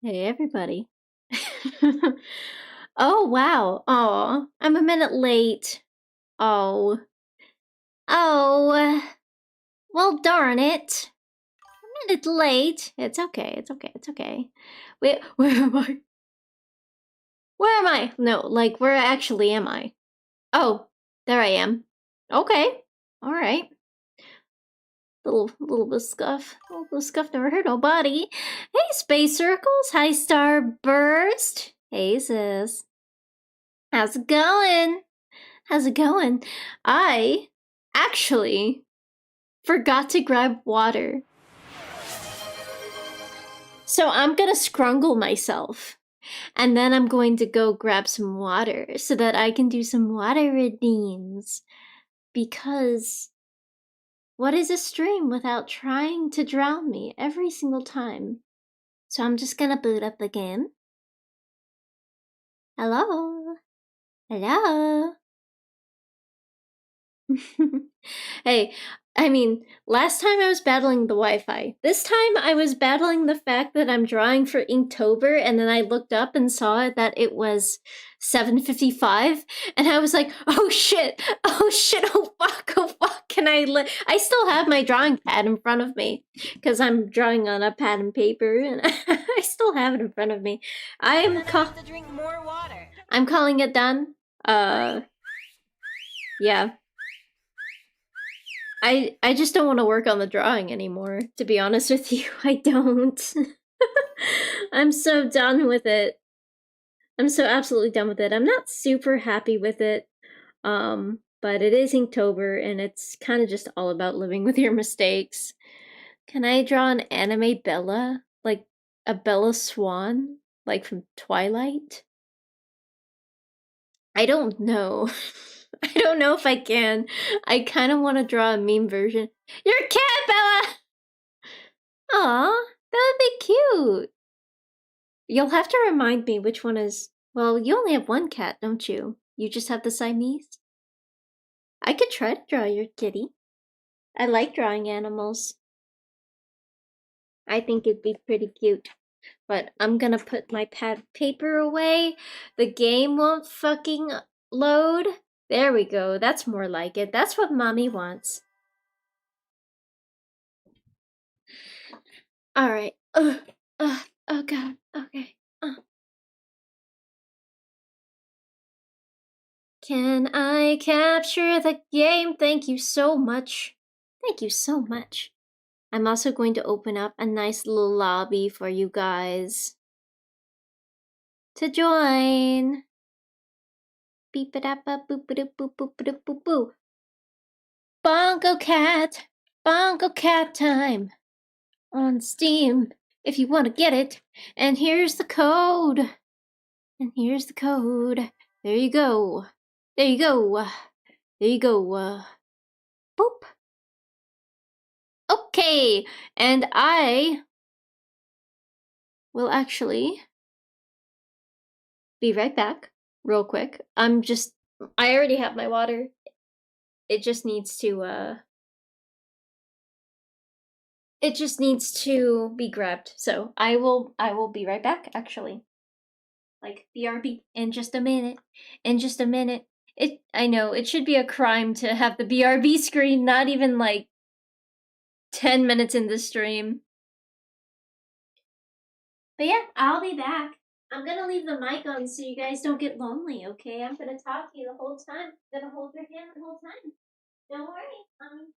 Hey, everybody. Oh, wow. Oh, I'm a minute late. Oh. Oh. Well, darn it. A minute late. It's okay. It's okay. It's okay. Wait, where am I? Where am I? No, like, where actually am I? Oh, there I am. Okay. All right. Little bit of scuff. Little bit of scuff never hurt nobody. Hey, Space Circles. Hi, Starburst. Hey, sis. How's it going? How's it going? I actually forgot to grab water. So I'm gonna scrungle myself. And then I'm going to go grab some water so that I can do some water redeems. Because what is a stream without trying to drown me every single time? So I'm just gonna boot up the game. Hello? Hello? Hey, I mean, last time I was battling the Wi-Fi. This time I was battling the fact that I'm drawing for Inktober, and then I looked up and saw that it was 7:55, and I was like, oh shit, oh shit, oh fuck, can I still have my drawing pad in front of me, because I'm drawing on a pad and paper, and I still have it in front of me. I'm have to drink more water. I'm calling it done. Yeah. I just don't want to work on the drawing anymore, to be honest with you. I don't. I'm so done with it. I'm so absolutely done with it. I'm not super happy with it. But it is Inktober and it's kind of just all about living with your mistakes. Can I draw an anime Bella? Like a Bella Swan? Like from Twilight? I don't know. I don't know if I can. I kind of want to draw a meme version. You're a cat, Bella! Aw, that would be cute. You'll have to remind me which one is... Well, you only have one cat, don't you? You just have the Siamese? I could try to draw your kitty. I like drawing animals. I think it'd be pretty cute. But I'm gonna put my pad paper away. The game won't fucking load. There we go. That's more like it. That's what mommy wants. Alright. Oh god. Okay. Can I capture the game? Thank you so much. Thank you so much. I'm also going to open up a nice little lobby for you guys to join. Beep it up, boop it up, boop boop boop boop boop. Bongo cat time on Steam if you want to get it. And here's the code. And here's the code. There you go. There you go. There you go. Boop. Okay, and I will actually be right back real quick. I already have my water. It just needs to be grabbed. So I will be right back actually. Like BRB in just a minute. In just a minute. I know it should be a crime to have the BRB screen not even like 10 minutes in the stream. But yeah, I'll be back. I'm gonna leave the mic on so you guys don't get lonely, okay? I'm gonna talk to you the whole time. I'm gonna hold your hand the whole time. Don't worry, I'm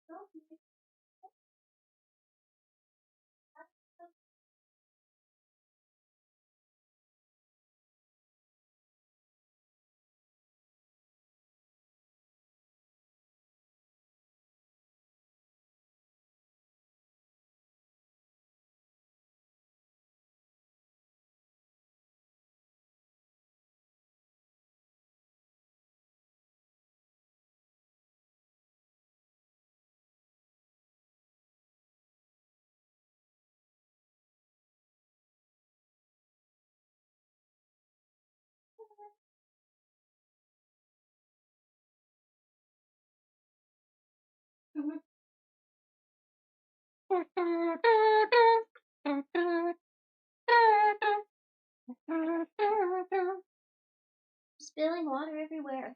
Spilling water everywhere.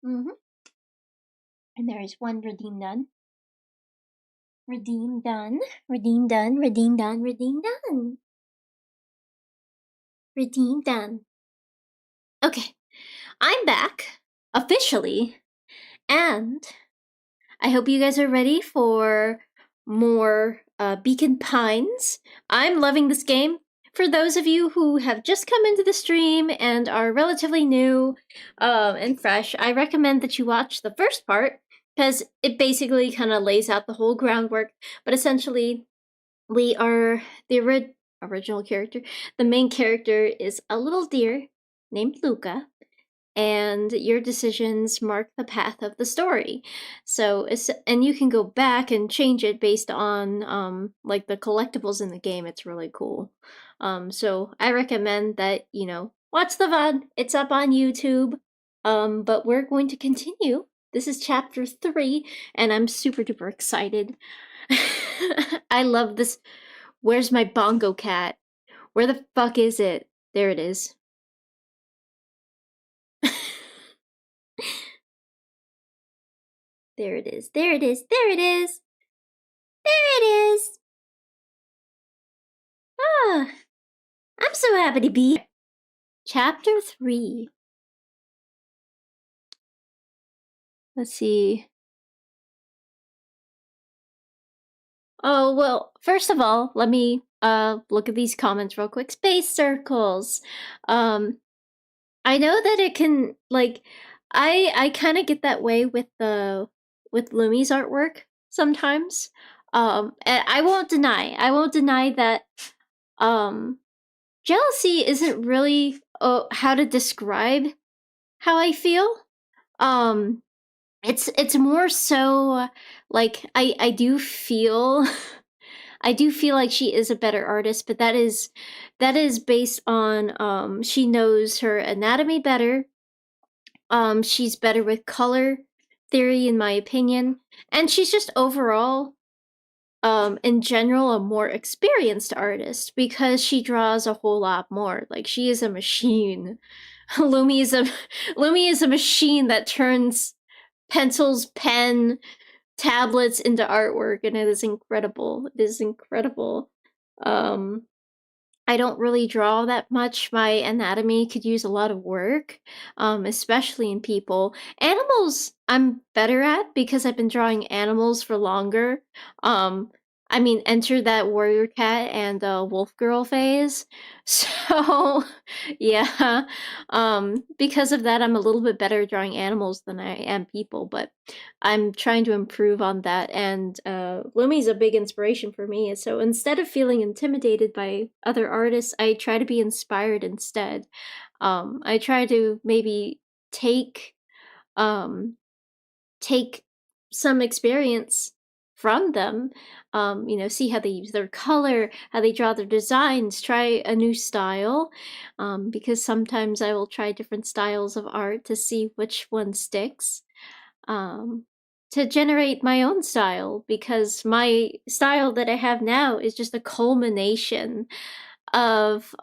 Mm-hmm. And there is one redeem done. Redeem done. Redeem done. Redeem done. Redeem done. Redeem done. Okay. I'm back. Officially. And I hope you guys are ready for more Beacon Pines. I'm loving this game. For those of you who have just come into the stream and are relatively new and fresh, I recommend that you watch the first part because it basically kind of lays out the whole groundwork. But essentially, we are the original character. The main character is a little deer named Luca, and your decisions mark the path of the story. So, and you can go back and change it based on like the collectibles in the game. It's really cool. So I recommend that watch the VOD. It's up on YouTube. But we're going to continue. This is chapter 3, and I'm super duper excited. I love this. Where's my bongo cat? Where the fuck is it? There it is. There it is. There it is. There it is. There it is. Ah, I'm so happy to be here. Chapter 3. Let's see. Oh, well, first of all, let me look at these comments real quick. Space circles. I know that it can, like, I kind of get that way with Lumi's artwork sometimes. And I won't deny that jealousy isn't really how to describe how I feel. It's more so like I do feel I do feel like she is a better artist, but that is based on she knows her anatomy better. She's better with color theory in my opinion, and she's just overall in general a more experienced artist because she draws a whole lot more. Like, she is a machine. Lumi is a machine that turns pencils, pen, tablets into artwork, and it is incredible. It is incredible. I don't really draw that much. My anatomy could use a lot of work, especially in people. Animals, I'm better at because I've been drawing animals for longer. I mean, enter that warrior cat and wolf girl phase. So, yeah. Because of that, I'm a little bit better at drawing animals than I am people, but I'm trying to improve on that, and Lumi's a big inspiration for me. So instead of feeling intimidated by other artists, I try to be inspired instead. I try to maybe take take some experience from them, see how they use their color, how they draw their designs, try a new style, because sometimes I will try different styles of art to see which one sticks, to generate my own style, because my style that I have now is just a culmination of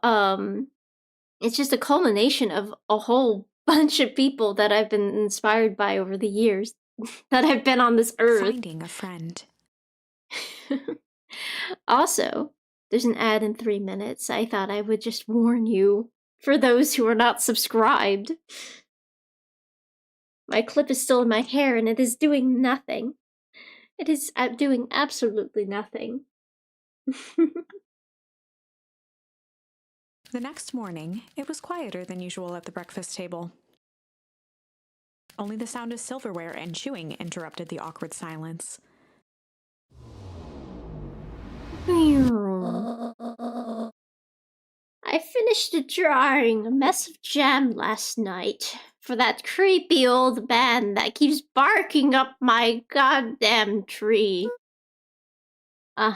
it's just a culmination of a whole bunch of people that I've been inspired by over the years that I've been on this earth. Finding a friend. Also, there's an ad in 3 minutes. I thought I would just warn you for those who are not subscribed. My clip is still in my hair and it is doing nothing. It is doing absolutely nothing. The next morning, it was quieter than usual at the breakfast table. Only the sound of silverware and chewing interrupted the awkward silence. I finished drawing a mess of jam last night for that creepy old man that keeps barking up my goddamn tree. So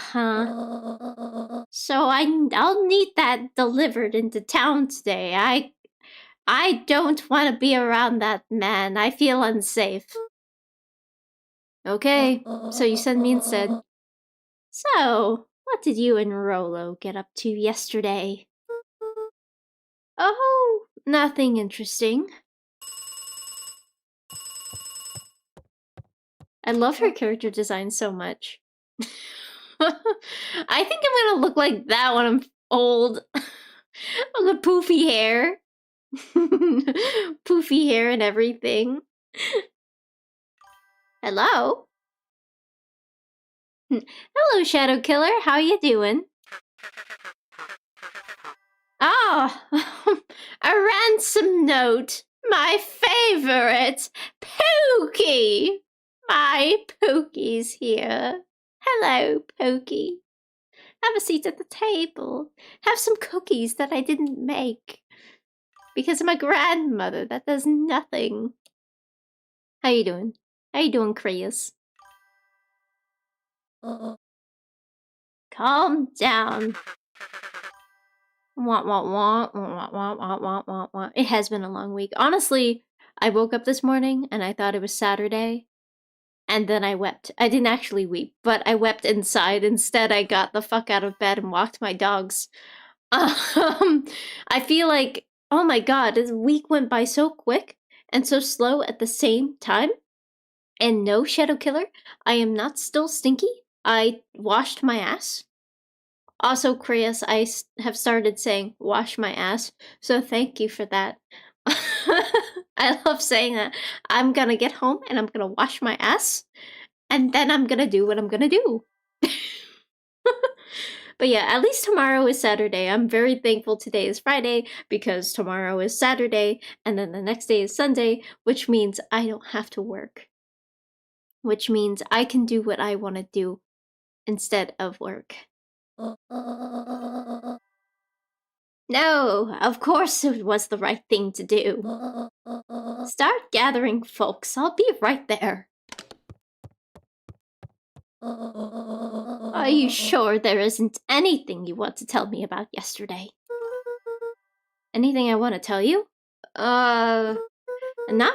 I'll need that delivered into town today. I don't want to be around that man. I feel unsafe. Okay, so you send me instead. So, what did you and Rolo get up to yesterday? Oh, nothing interesting. I love her character design so much. I think I'm gonna look like that when I'm old. The poofy hair. Poofy hair and everything. Hello? Hello, Shadow Killer. How you doing? Oh, a ransom note. My favorite. Pookie. My Pookie's here. Hello, Pookie. Have a seat at the table. Have some cookies that I didn't make. Because I'm a grandmother that does nothing. How you doing? How you doing, Creus? Calm down. Wah, wah, wah, wah, wah, wah, wah, wah, wah. It has been a long week. Honestly, I woke up this morning and I thought it was Saturday. And then I wept. I didn't actually weep, but I wept inside. Instead, I got the fuck out of bed and walked my dogs. I feel like, oh my god, this week went by so quick and so slow at the same time. And no, Shadow Killer, I am not still stinky. I washed my ass. Also, Creus, I have started saying wash my ass, so thank you for that. I love saying that. I'm gonna get home and I'm gonna wash my ass, and then I'm gonna do what I'm gonna do. But yeah, at least tomorrow is Saturday. I'm very thankful today is Friday because tomorrow is Saturday, and then the next day is Sunday, which means I don't have to work. Which means I can do what I want to do instead of work. No, of course it was the right thing to do. Start gathering, folks. I'll be right there. Are you sure there isn't anything you want to tell me about yesterday? Anything I want to tell you? Not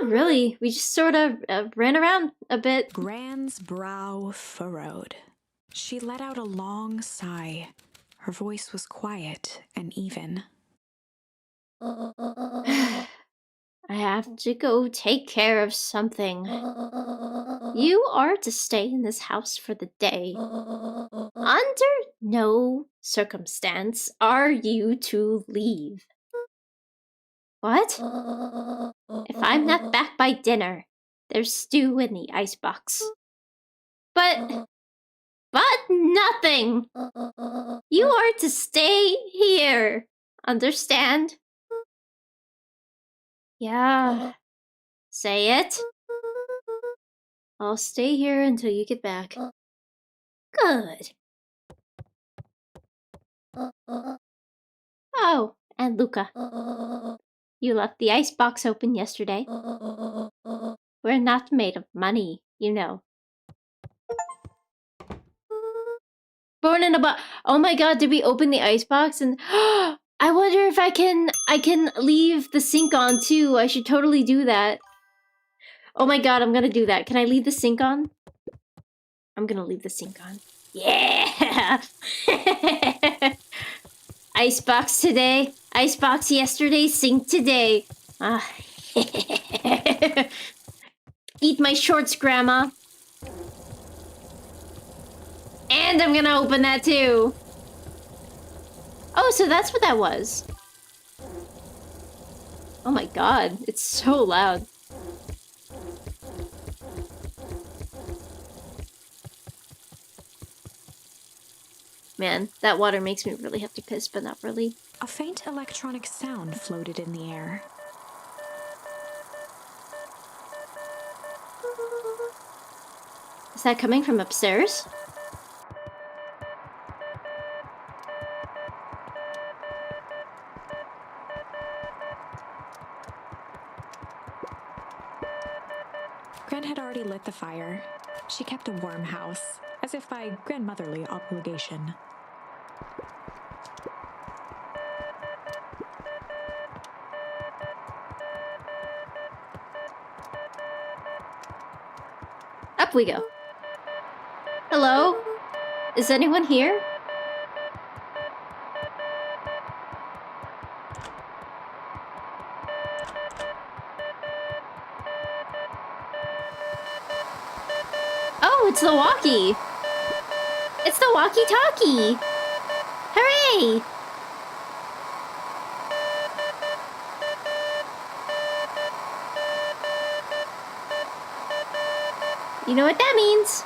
really. We just sort of ran around a bit. Gran's brow furrowed. She let out a long sigh. Her voice was quiet and even. I have to go take care of something. You are to stay in this house for the day. Under no circumstance are you to leave. What? If I'm not back by dinner, there's stew in the icebox. But nothing! You are to stay here. Understand? Yeah. Say it. I'll stay here until you get back. Good. Oh, and Luca. You left the icebox open yesterday. We're not made of money, you know. Born in a box. Oh my god, did we open the icebox and I wonder if I can leave the sink on too. I should totally do that. Oh my god, I'm gonna do that. Can I leave the sink on? I'm gonna leave the sink on. Yeah! Icebox today. Icebox yesterday, sink today. Ah. Eat my shorts, Grandma. And I'm gonna open that too. Oh, so that's what that was. Oh my god, it's so loud. Man, that water makes me really have to piss, but not really. A faint electronic sound floated in the air. Is that coming from upstairs? Gran had already lit the fire. She kept a warm house, as if by grandmotherly obligation. Up we go. Hello? Is anyone here? Oh, it's the walkie! It's the walkie-talkie! Hooray! You know what that means?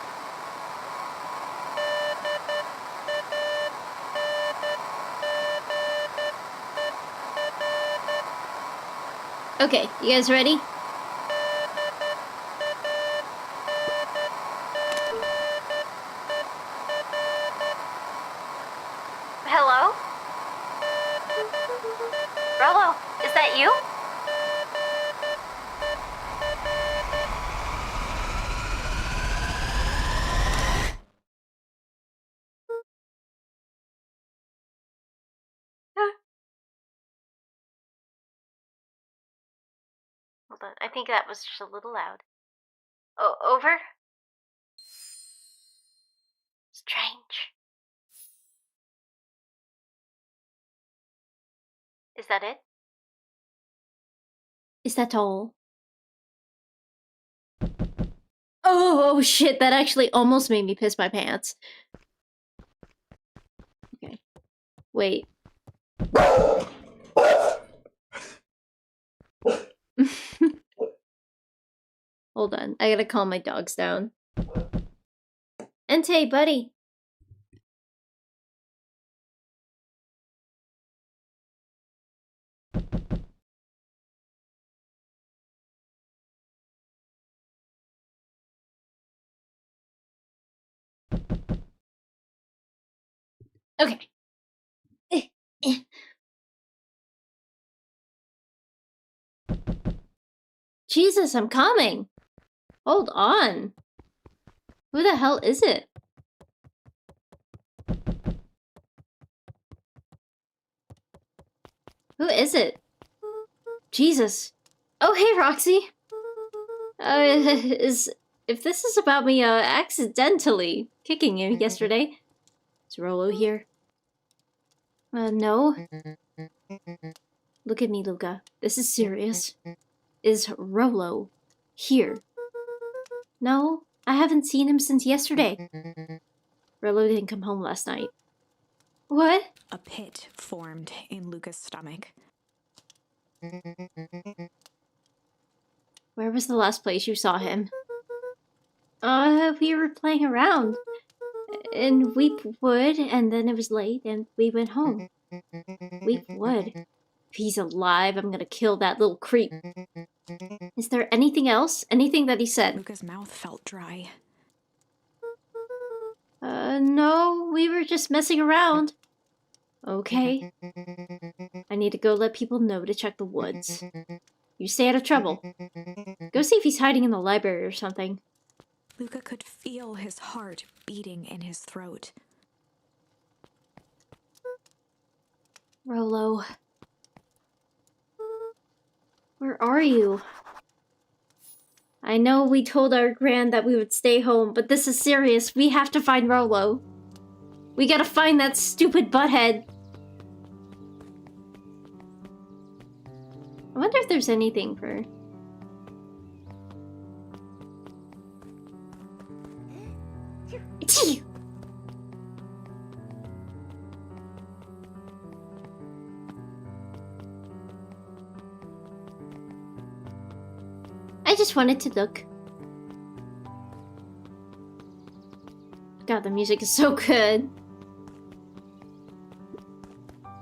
Okay, you guys ready? Hello? Rolo, is that you? Hold on, I think that was just a little loud. Oh, over? Strange. Is that it? Is that all? Oh shit, that actually almost made me piss my pants. Okay. Wait. Hold on, I gotta calm my dogs down. Entei, buddy. Okay. Jesus, I'm coming. Hold on. Who the hell is it? Who is it? Jesus. Oh, hey, Roxy. If this is about me, accidentally kicking you yesterday. Is Rolo here? No. Look at me, Luca. This is serious. Is Rolo here? No, I haven't seen him since yesterday. Rolo didn't come home last night. What? A pit formed in Luca's stomach. Where was the last place you saw him? We were playing around. In Weepwood, and then it was late, and we went home. Weepwood? If he's alive, I'm gonna kill that little creep. Is there anything else? Anything that he said? Luca's mouth felt dry. No, we were just messing around. Okay. I need to go let people know to check the woods. You stay out of trouble. Go see if he's hiding in the library or something. Luca could feel his heart beating in his throat. Rolo. Where are you? I know we told our Gran that we would stay home, but this is serious. We have to find Rolo. We gotta find that stupid butthead. I wonder if there's anything for... It's you! I just wanted to look. God, the music is so good.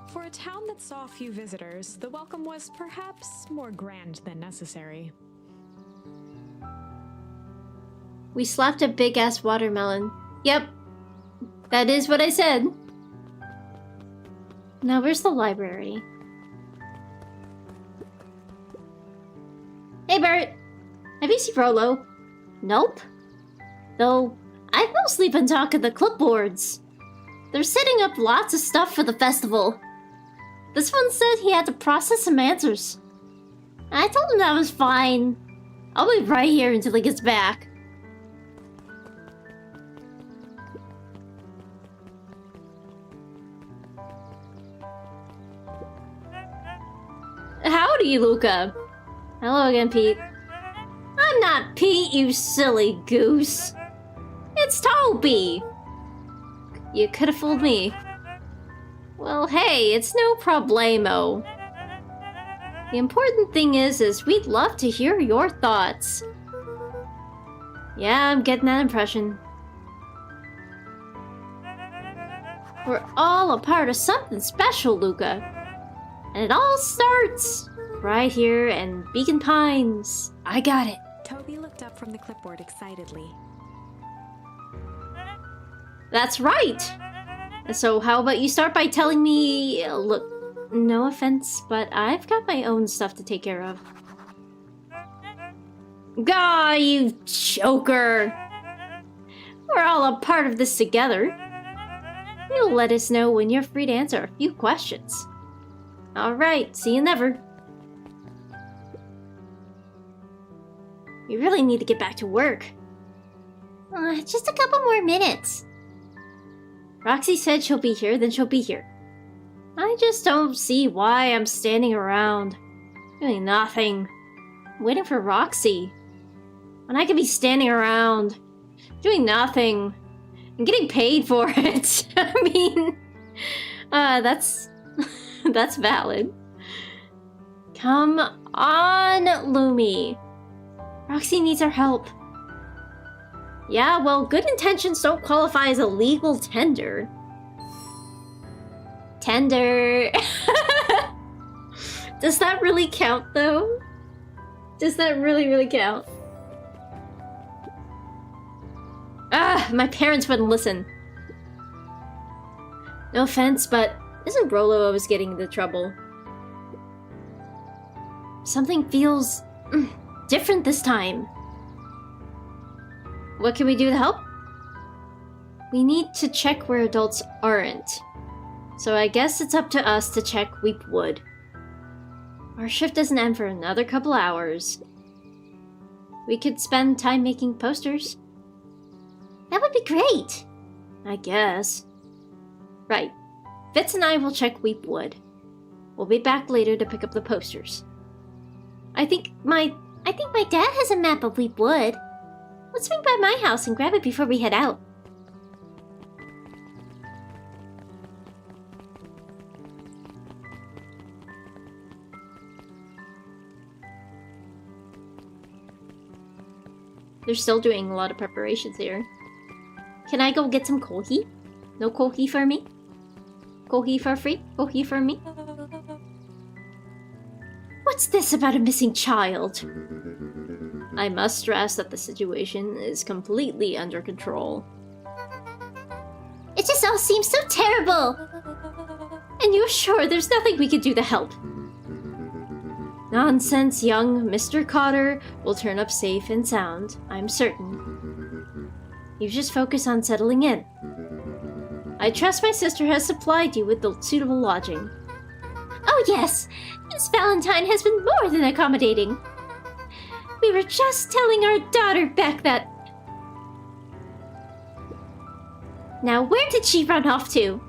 For a town that saw few visitors, the welcome was perhaps more grand than necessary. We slapped a big-ass watermelon. Yep. That is what I said. Now, where's the library? Hey, Bert! Have you seen Rolo? Nope. Though, I've mostly been talking to clipboards. They're setting up lots of stuff for the festival. This one said he had to process some answers. I told him that was fine. I'll be right here until he gets back. Howdy, Luca. Hello again, Pete. I'm not Pete, you silly goose. It's Toby. You could have fooled me. Well, hey, it's no problemo. The important thing is we'd love to hear your thoughts. Yeah, I'm getting that impression. We're all a part of something special, Luca. And it all starts right here in Beacon Pines. I got it. Toby looked up from the clipboard excitedly. That's right. So how about you start by telling me... Look, no offense, but I've got my own stuff to take care of. Gah, you joker! We're all a part of this together. You'll let us know when you're free to answer a few questions. Alright, see you never. You really need to get back to work. Just a couple more minutes. Roxy said she'll be here, then she'll be here. I just don't see why I'm standing around, doing nothing, waiting for Roxy. When I could be standing around, doing nothing, and getting paid for it. I mean, that's valid. Come on, Lumi. Roxy needs our help. Yeah, well, good intentions don't qualify as a legal tender. Tender. Does that really count, though? Does that really count? Ah, my parents wouldn't listen. No offense, but isn't Rolo always getting into trouble? Something feels different this time. What can we do to help? We need to check where adults aren't. So I guess it's up to us to check Weepwood. Our shift doesn't end for another couple hours. We could spend time making posters. That would be great. I guess. Right. Fitz and I will check Weepwood. We'll be back later to pick up the posters. I think my dad has a map of Weepwood. Let's swing by my house and grab it before we head out. They're still doing a lot of preparations here. Can I go get some kohi? No kohi for me? Kohi for free? Kohi for me? What's this about a missing child? I must stress that the situation is completely under control. It just all seems so terrible! And you're sure there's nothing we can do to help? Nonsense, young Mr. Cotter will turn up safe and sound, I'm certain. You just focus on settling in. I trust my sister has supplied you with the suitable lodging. Oh yes! Miss Valentine has been more than accommodating. We were just telling our daughter back that... Now where did she run off to?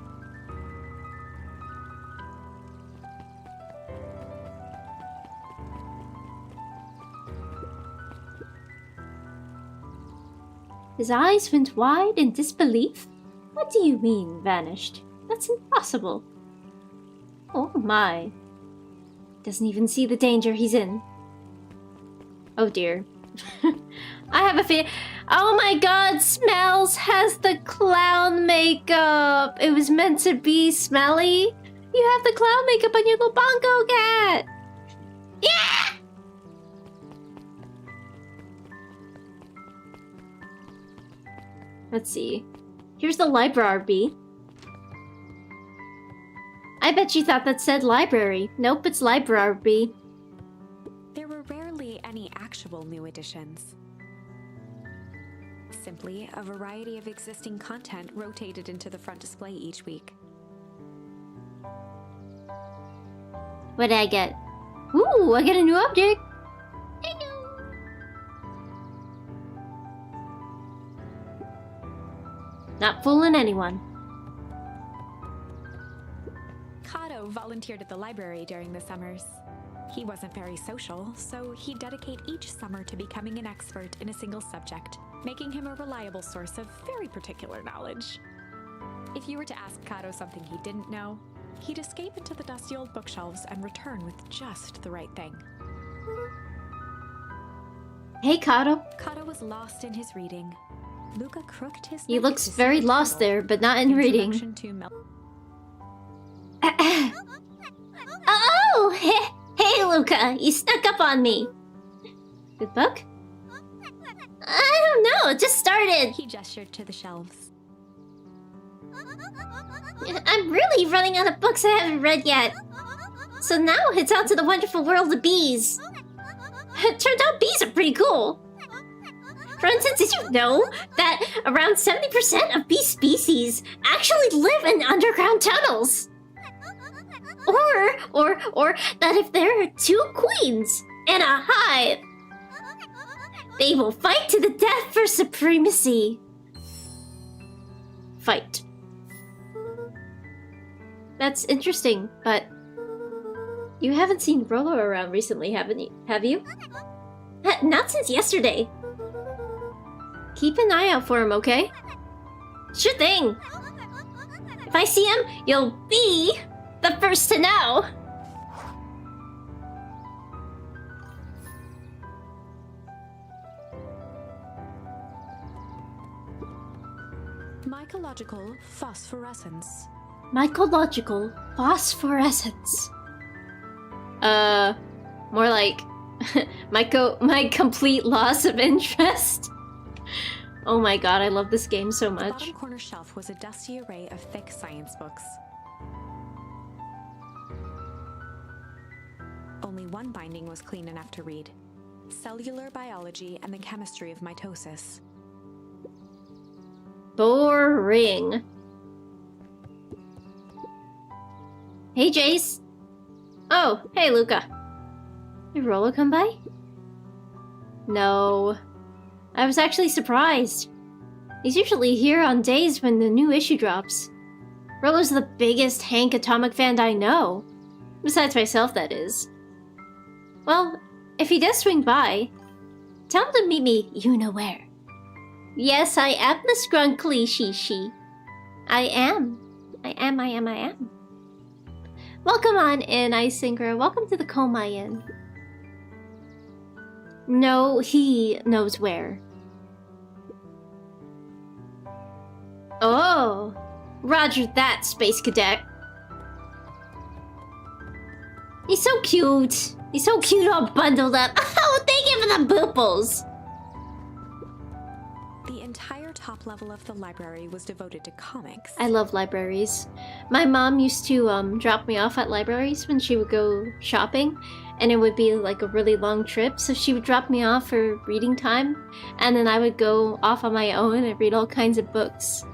His eyes went wide in disbelief. What do you mean, vanished? That's impossible. Oh my. Doesn't even see the danger he's in. Oh dear. I have a fear. Oh my god, Smells has the clown makeup. It was meant to be Smelly. You have the clown makeup on your little bongo cat. Yeah! Let's see. Here's the library. I bet you thought that said library. Nope, it's library. There were rarely any actual new additions. Simply a variety of existing content rotated into the front display each week. What did I get? Ooh, I get a new object. Not fooling anyone. Kato volunteered at the library during the summers. He wasn't very social, so he'd dedicate each summer to becoming an expert in a single subject, making him a reliable source of very particular knowledge. If you were to ask Kato something he didn't know, he'd escape into the dusty old bookshelves and return with just the right thing. Hey, Kato. Kato was lost in his reading. Luca crooked his He neck looks to see very the lost title, there, but not in reading. Introduction to Oh, hey, Luca. You snuck up on me. Good book? I don't know. It just started. He gestured to the shelves. I'm really running out of books I haven't read yet. So now it's on to the wonderful world of bees. It turned out bees are pretty cool. For instance, did you know that around 70% of bee species actually live in underground tunnels? Or that if there are two queens in a hive, they will fight to the death for supremacy. Fight. That's interesting, but you haven't seen Rolo around recently, haven't you? Have you? Not since yesterday. Keep an eye out for him, okay? Sure thing. If I see him, you'll be the first to know. Mycological phosphorescence. Mycological phosphorescence. More like my complete loss of interest. Oh my god, I love this game so The much. bottom corner shelf was a dusty array of thick science books. Only one binding was clean enough to read: Cellular Biology and the Chemistry of Mitosis. Boring. Hey, Jace. Oh, hey, Luca. Did Rolo come by? No. I was actually surprised. He's usually here on days when the new issue drops. Rolo's the biggest Hank Atomic fan I know. Besides myself, that is. Well, if he does swing by, tell him to meet me you-know-where. Yes, I am the scrunkly she. I am. Welcome on in, Icinger. Welcome to the Komai Inn. No, he knows where. Oh, roger that, Space Cadet. He's so cute. He's so cute all bundled up. Oh, thank you for the booples. The entire top level of the library was devoted to comics. I love libraries. My mom used to drop me off at libraries when she would go shopping, and it would be like a really long trip, so she would drop me off for reading time, and then I would go off on my own and read all kinds of books.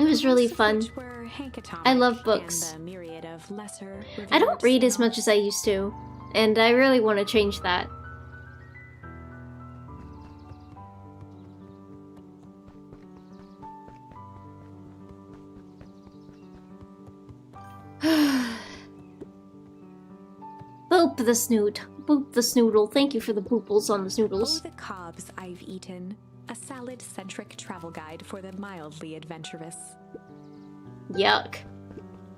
It was really fun. I love books. And the myriad of lesser I don't read as much spin-offs. as I used to, and I really want to change that. Boop the snoot. Boop the snoodle. Thank you for the booples on the Oh, snoodles. the cobs I've eaten. A salad-centric travel guide for the mildly adventurous. Yuck.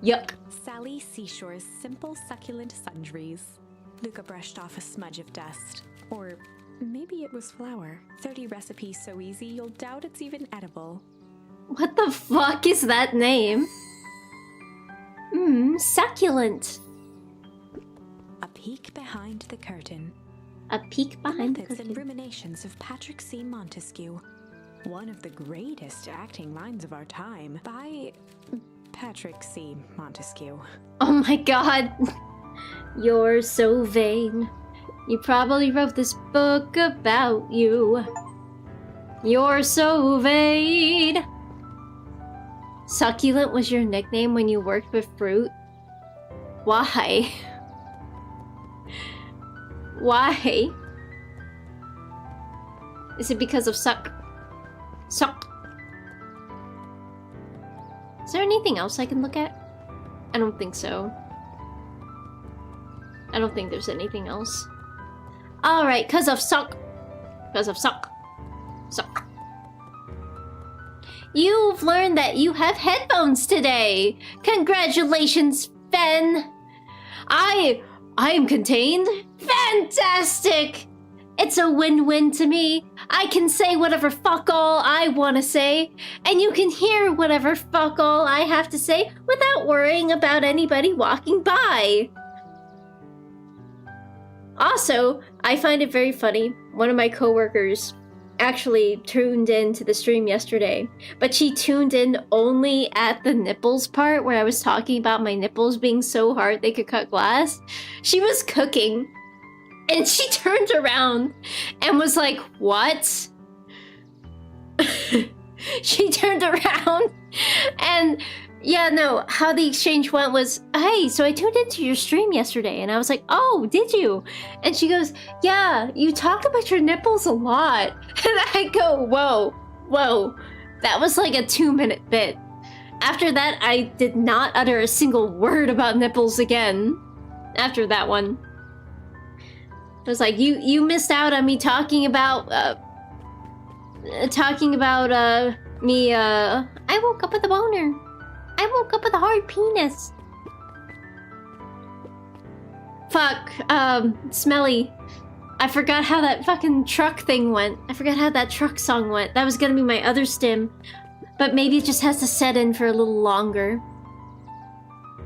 Yuck. Sally Seashore's simple succulent sundries. Luca brushed off a smudge of dust. Or maybe it was flour. 30 recipes so easy you'll doubt it's even edible. What the fuck is that name? Succulent. A peek behind the curtain. A peek behind the Methods and curtain. Ruminations of Patrick C. Montesquieu. One of the greatest acting minds of our time by Patrick C. Montesquieu. Oh my god. You're so vain. You probably wrote this book about you. You're so vain. Succulent was your nickname when you worked with fruit? Why? Why? Is it because of suck? Suck. Is there anything else I can look at? I don't think so. I don't think there's anything else. Alright, cause of suck. Cause of suck. Suck. You've learned that you have headphones today! Congratulations, Fen! I am contained? Fantastic! It's a win-win to me. I can say whatever fuck all I want to say, and you can hear whatever fuck all I have to say without worrying about anybody walking by. Also, I find it very funny. One of my coworkers actually tuned in to the stream yesterday, but she tuned in only at the nipples part where I was talking about my nipples being so hard they could cut glass. She was cooking, and she turned around and was like, what? She turned around and yeah, no, how the exchange went was, hey, so I tuned into your stream yesterday, and I was like, oh, did you? And she goes, yeah, you talk about your nipples a lot. And I go, whoa, that was like a 2-minute bit. After that, I did not utter a single word about nipples again. After that one. I was like, you missed out on me talking about, me, I woke up with a boner. I woke up with a hard penis. Fuck, Smelly. I forgot how that fucking truck thing went. I forgot how that truck song went. That was gonna be my other stim. But maybe it just has to set in for a little longer.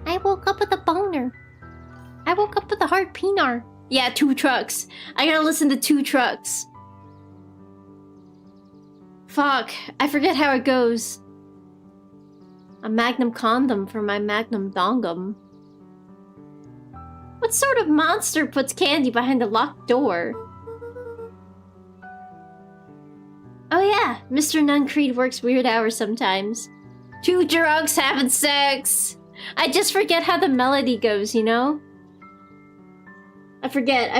I woke up with a boner. I woke up with a hard peenar. Yeah, 2 trucks. I gotta listen to 2 trucks. Fuck, I forget how it goes. A magnum condom for my magnum dongum. What sort of monster puts candy behind a locked door? Oh yeah, Mr. Nuncreed works weird hours sometimes. 2 drunks having sex! I just forget how the melody goes, you know? I forget.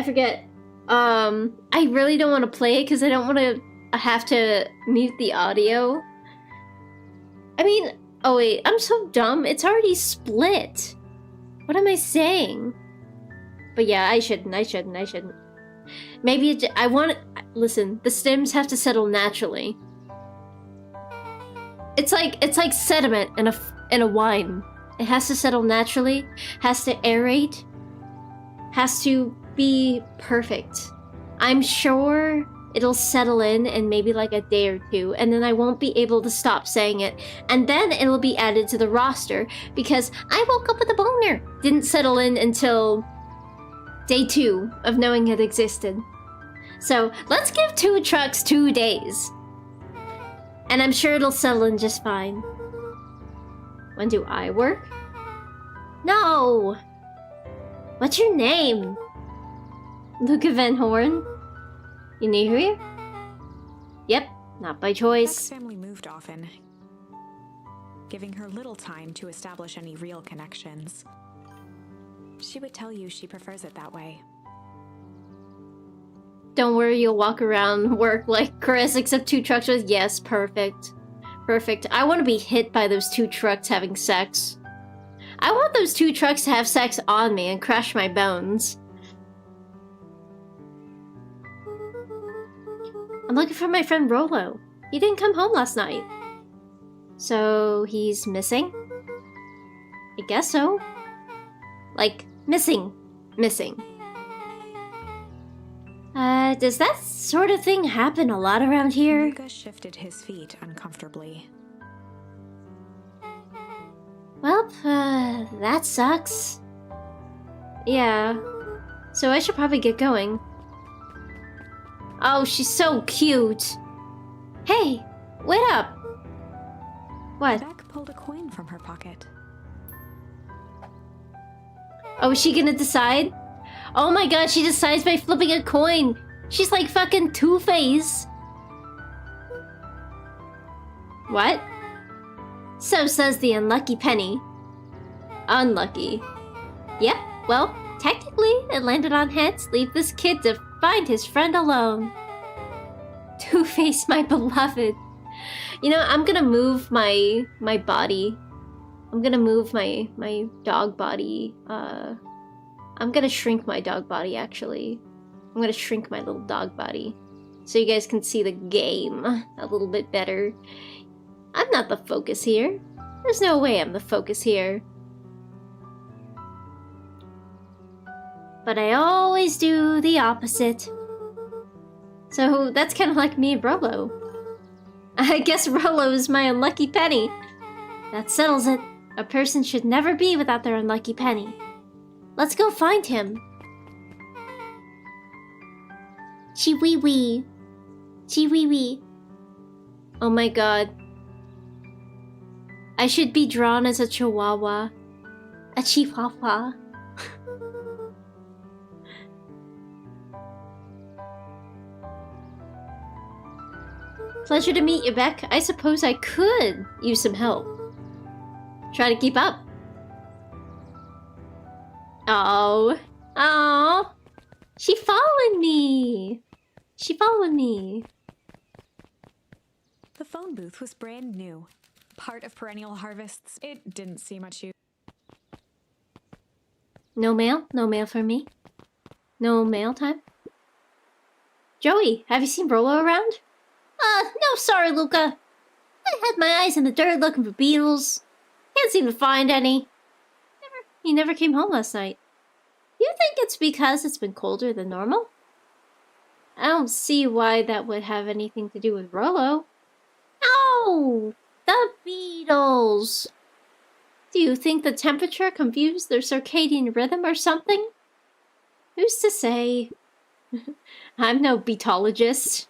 I really don't want to play it because I don't want to have to mute the audio. I mean, oh wait, I'm so dumb. It's already split. What am I saying? But yeah, I shouldn't. Maybe I want to... Listen, the stems have to settle naturally. It's like sediment in a wine. It has to settle naturally, has to aerate, has to be perfect. I'm sure it'll settle in maybe like a day or 2, and then I won't be able to stop saying it, and then it'll be added to the roster because I woke up with a boner. Didn't settle in until day 2 of knowing it existed. So let's give 2 trucks 2 days, and I'm sure it'll settle in just fine. When do I work? No! What's your name? Luca Van Horn? You new here? Yep, not by choice. Beck's family moved often, giving her little time to establish any real connections. She would tell you she prefers it that way. Don't worry, you'll walk around work like Chris, except 2 trucks with yes, perfect. Perfect. I want to be hit by those 2 trucks having sex. I want those 2 trucks to have sex on me and crash my bones. I'm looking for my friend Rolo. He didn't come home last night. So he's missing? I guess so. Like, missing. Does that sort of thing happen a lot around here? Luca shifted his feet uncomfortably. Well, that sucks. Yeah. So I should probably get going. Oh, she's so cute. Hey, wait up. What? Beck pulled a coin from her pocket. Oh, is she gonna decide? Oh my god, she decides by flipping a coin. She's like fucking Two-Face. What? So says the unlucky penny. Unlucky. Yep, well, technically it landed on heads. Leave this kid to find his friend alone. Two-Face, my beloved. You know, I'm gonna move my body. I'm gonna move my dog body I'm gonna shrink my dog body, actually. I'm gonna shrink my little dog body. So you guys can see the game a little bit better. I'm not the focus here. There's no way I'm the focus here. But I always do the opposite. So that's kind of like me and Rolo. I guess Rolo is my unlucky penny. That settles it. A person should never be without their unlucky penny. Let's go find him. Chiwiwi. Chiwiwi. Oh my god. I should be drawn as a chihuahua. A chihuahua. Pleasure to meet you, Beck. I suppose I could use some help. Try to keep up. Oh. Oh. She followed me. She followed me. The phone booth was brand new. Part of perennial harvests, it didn't see much use. No mail? No mail for me? No mail time? Joey, have you seen Rolo around? No, sorry, Luca. I had my eyes in the dirt looking for beetles. Can't seem to find any. He never came home last night. Do you think it's because it's been colder than normal? I don't see why that would have anything to do with Rolo. Oh, the beetles. Do you think the temperature confused their circadian rhythm or something? Who's to say? I'm no beetologist.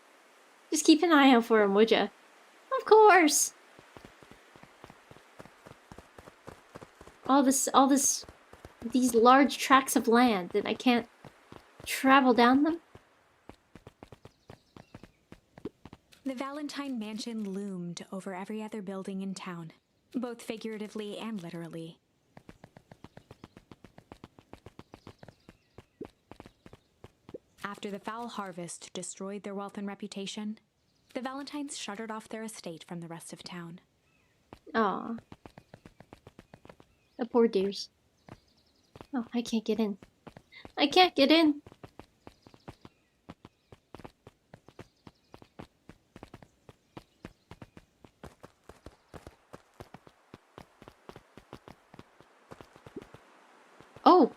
Just keep an eye out for him, would ya? Of course. These large tracts of land, and I can't travel down them? The Valentine Mansion loomed over every other building in town, both figuratively and literally. After the foul harvest destroyed their wealth and reputation, the Valentines shuttered off their estate from the rest of town. Aw. The poor dears. Oh, I can't get in. I can't get in! Oh,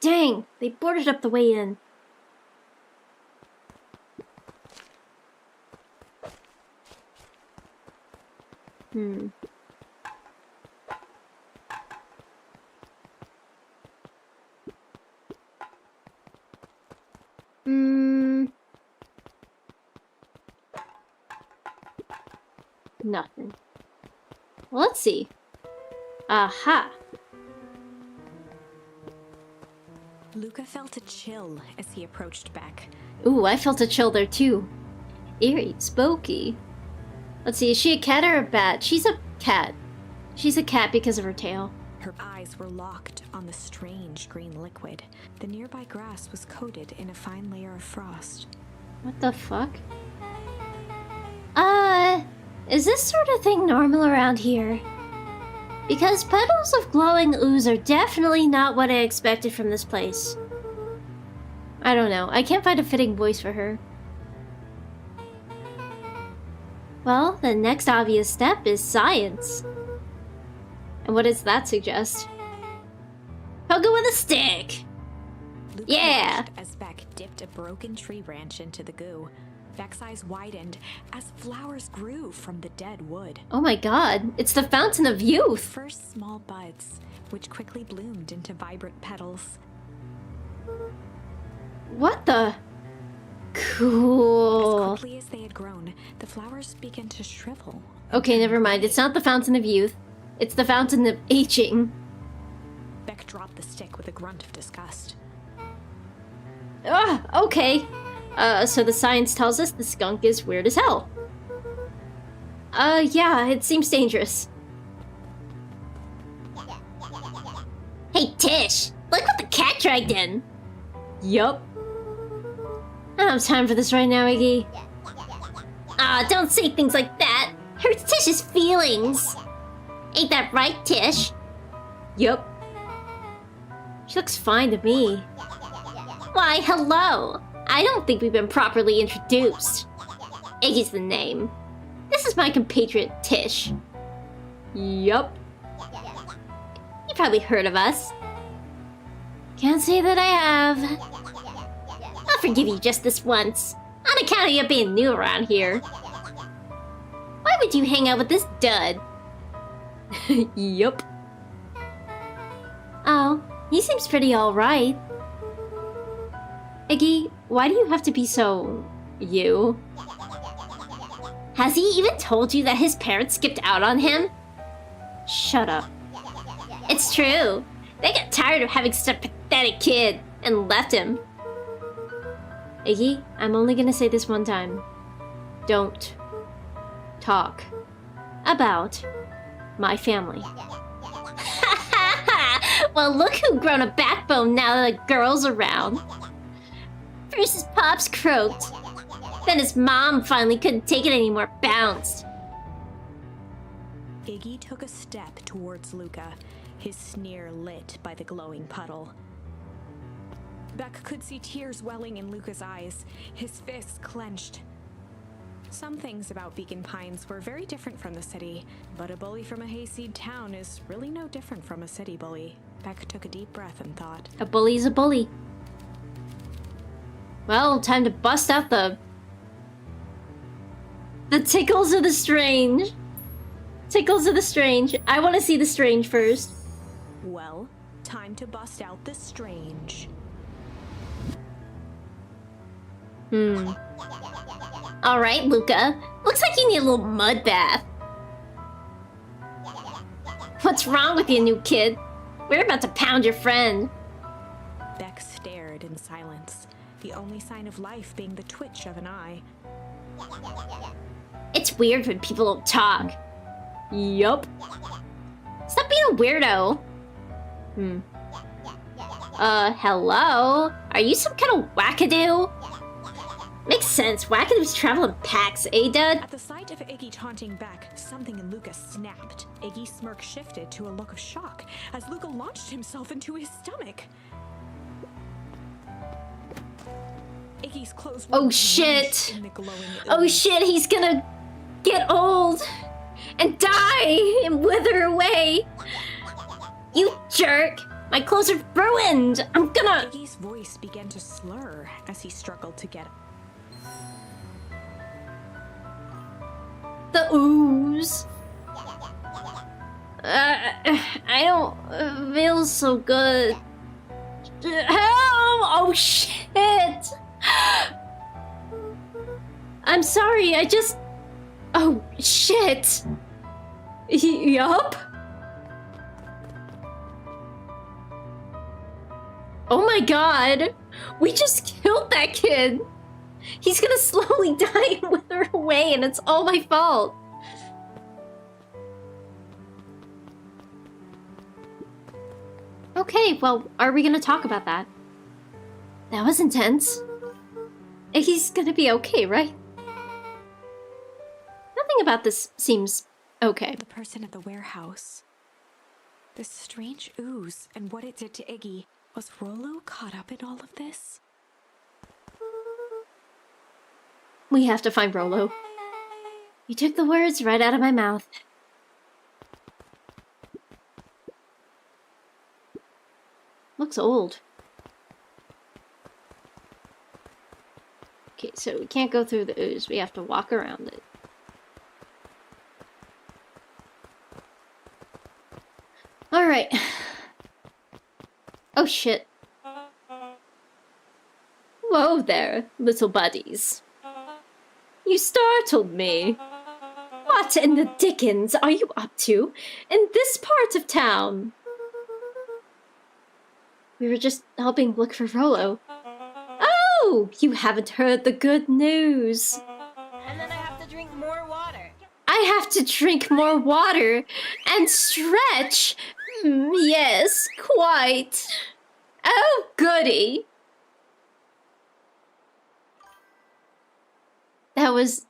Dang! They boarded up the way in. Nothing. Well, let's see. Aha! Luca felt a chill as he approached Beck. Ooh, I felt a chill there too. Eerie, spooky. Let's see, is she a cat or a bat? She's a cat. She's a cat because of her tail. Her eyes were locked on the strange green liquid. The nearby grass was coated in a fine layer of frost. What the fuck? Is this sort of thing normal around here? Because puddles of glowing ooze are definitely not what I expected from this place. I don't know. I can't find a fitting voice for her. Well, the next obvious step is science. And what does that suggest? Poke it with a stick! Luca watched as Beck dipped a broken tree branch into the goo. Beck's eyes widened as flowers grew from the dead wood. Oh my god, it's the fountain of youth! First small buds, which quickly bloomed into vibrant petals. What the? Cool. As quickly as they had grown, the flowers began to shrivel. Okay, never mind. It's not the fountain of youth. It's the fountain of aging. Beck dropped the stick with a grunt of disgust. Okay. So the science tells us the skunk is weird as hell. Yeah, it seems dangerous. Hey, Tish! Look what the cat dragged in! Yup. I don't have time for this right now, Iggy. Don't say things like that! Hurts Tish's feelings! Ain't that right, Tish? Yup. She looks fine to me. Why, hello! I don't think we've been properly introduced. Iggy's the name. This is my compatriot Tish. Yup. You probably heard of us. Can't say that I have. I'll forgive you just this once, on account of you being new around here. Why would you hang out with this dud? Yup. Oh, he seems pretty alright. Iggy, why do you have to be so... you? Has he even told you that his parents skipped out on him? Shut up. It's true. They got tired of having such a pathetic kid and left him. Iggy, I'm only gonna say this one time. Don't talk about my family. Well, look who's grown a backbone now that the girl's around. First his pops croaked. Then his mom finally couldn't take it anymore, bounced. Iggy took a step towards Luca, his sneer lit by the glowing puddle. Beck could see tears welling in Luca's eyes, his fists clenched. Some things about Beacon Pines were very different from the city, but a bully from a hayseed town is really no different from a city bully. Beck took a deep breath and thought, a bully's a bully. Well, time to bust out the tickles of the strange. Tickles of the strange. I want to see the strange first. well, time to bust out the strange. Alright, Luca. Looks like you need a little mud bath. What's wrong with you, new kid? We're about to pound your friend. Beck stared in silence, the only sign of life being the twitch of an eye. It's weird when people don't talk. Yup. Stop being a weirdo. Hello? Are you some kind of wackadoo? Makes sense. Wackadoos travel in packs, eh, Dad? At the sight of Iggy taunting Beck, something in Luca snapped. Iggy's smirk shifted to a look of shock as Luca launched himself into his stomach. Iggy's clothes were Oh shit! in the glowing Oh ooze. shit, he's gonna get old and die and wither away. You jerk! My clothes are ruined! I'm gonna... Iggy's voice began to slur as he struggled to get up. The ooze. I don't feel so good. Help! Oh shit! I'm sorry, I just... Oh shit! Yup? Oh my god! We just killed that kid! He's gonna slowly die and wither away, and it's all my fault! Okay, well, are we gonna talk about that? That was intense. He's gonna be okay, right? Nothing about this seems okay. The person at the warehouse. This strange ooze and what it did to Iggy. Was Rollo caught up in all of this? We have to find Rollo. You took the words right out of my mouth. Looks old. Okay, so we can't go through the ooze. We have to walk around it. Alright. Oh shit. Whoa there, little buddies. You startled me. What in the dickens are you up to in this part of town? We were just helping look for Rollo. Oh, you haven't heard the good news. And then I have to drink more water. I have to drink more water and stretch. Yes, quite. Oh, goody. That was...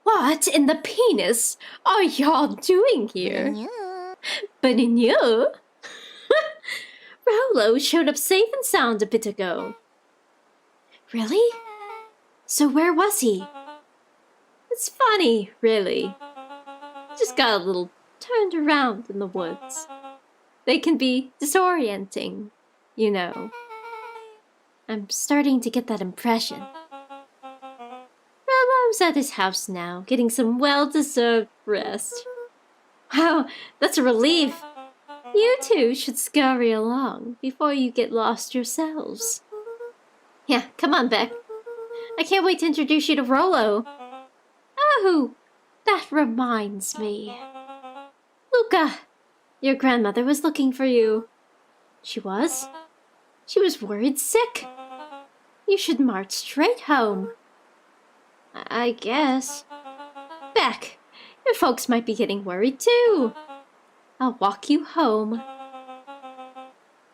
What in the penis are y'all doing here? But in you? Rolo showed up safe and sound a bit ago. Really? So where was he? It's funny, really. Just got a little turned around in the woods. They can be disorienting, you know. I'm starting to get that impression. Rolo's at his house now, getting some well-deserved rest. Wow, that's a relief. You two should scurry along before you get lost yourselves. Yeah, come on, Beck. I can't wait to introduce you to Rolo. Oh, that reminds me. Luca, your grandmother was looking for you. She was? She was worried sick. You should march straight home. I guess. Beck, your folks might be getting worried too. I'll walk you home.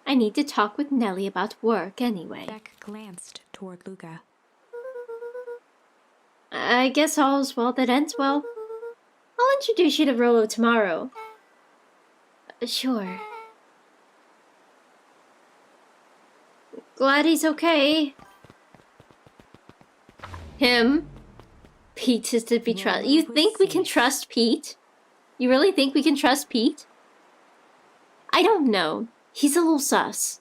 I need to talk with Nellie about work anyway. Beck glanced toward Luca. I guess all's well that ends well. I'll introduce you to Rolo tomorrow. Sure. Glad he's okay. Him? Pete is to be trusted. You think we can trust Pete? You really think we can trust Pete? I don't know. He's a little sus.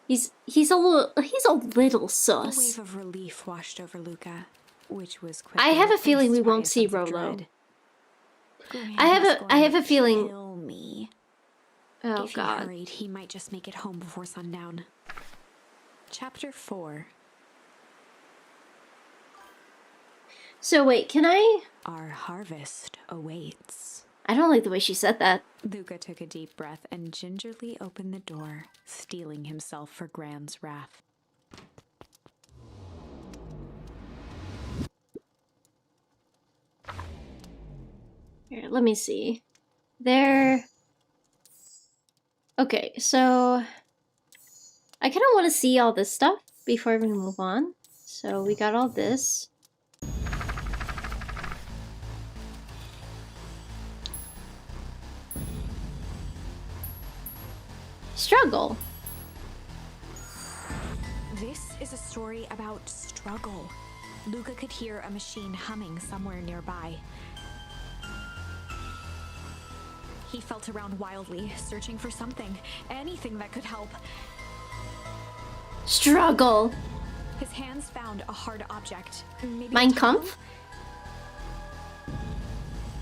He's a little sus. A wave of relief washed over Luca, which was I have a feeling we won't see Rolo. I have a feeling. Kill me. Oh if God. He hurried, he might just make it home before sundown. Chapter 4. So wait, can I? Our harvest awaits. I don't like the way she said that. Luca took a deep breath and gingerly opened the door, steeling himself for Gran's wrath. Here, let me see. There. Okay, so I kind of want to see all this stuff before we move on. So we got all this. Struggle. This is a story about struggle. Luca could hear a machine humming somewhere nearby. He felt around wildly, searching for something, anything that could help. Struggle. His hands found a hard object. Maybe Mein a towel? Kampf?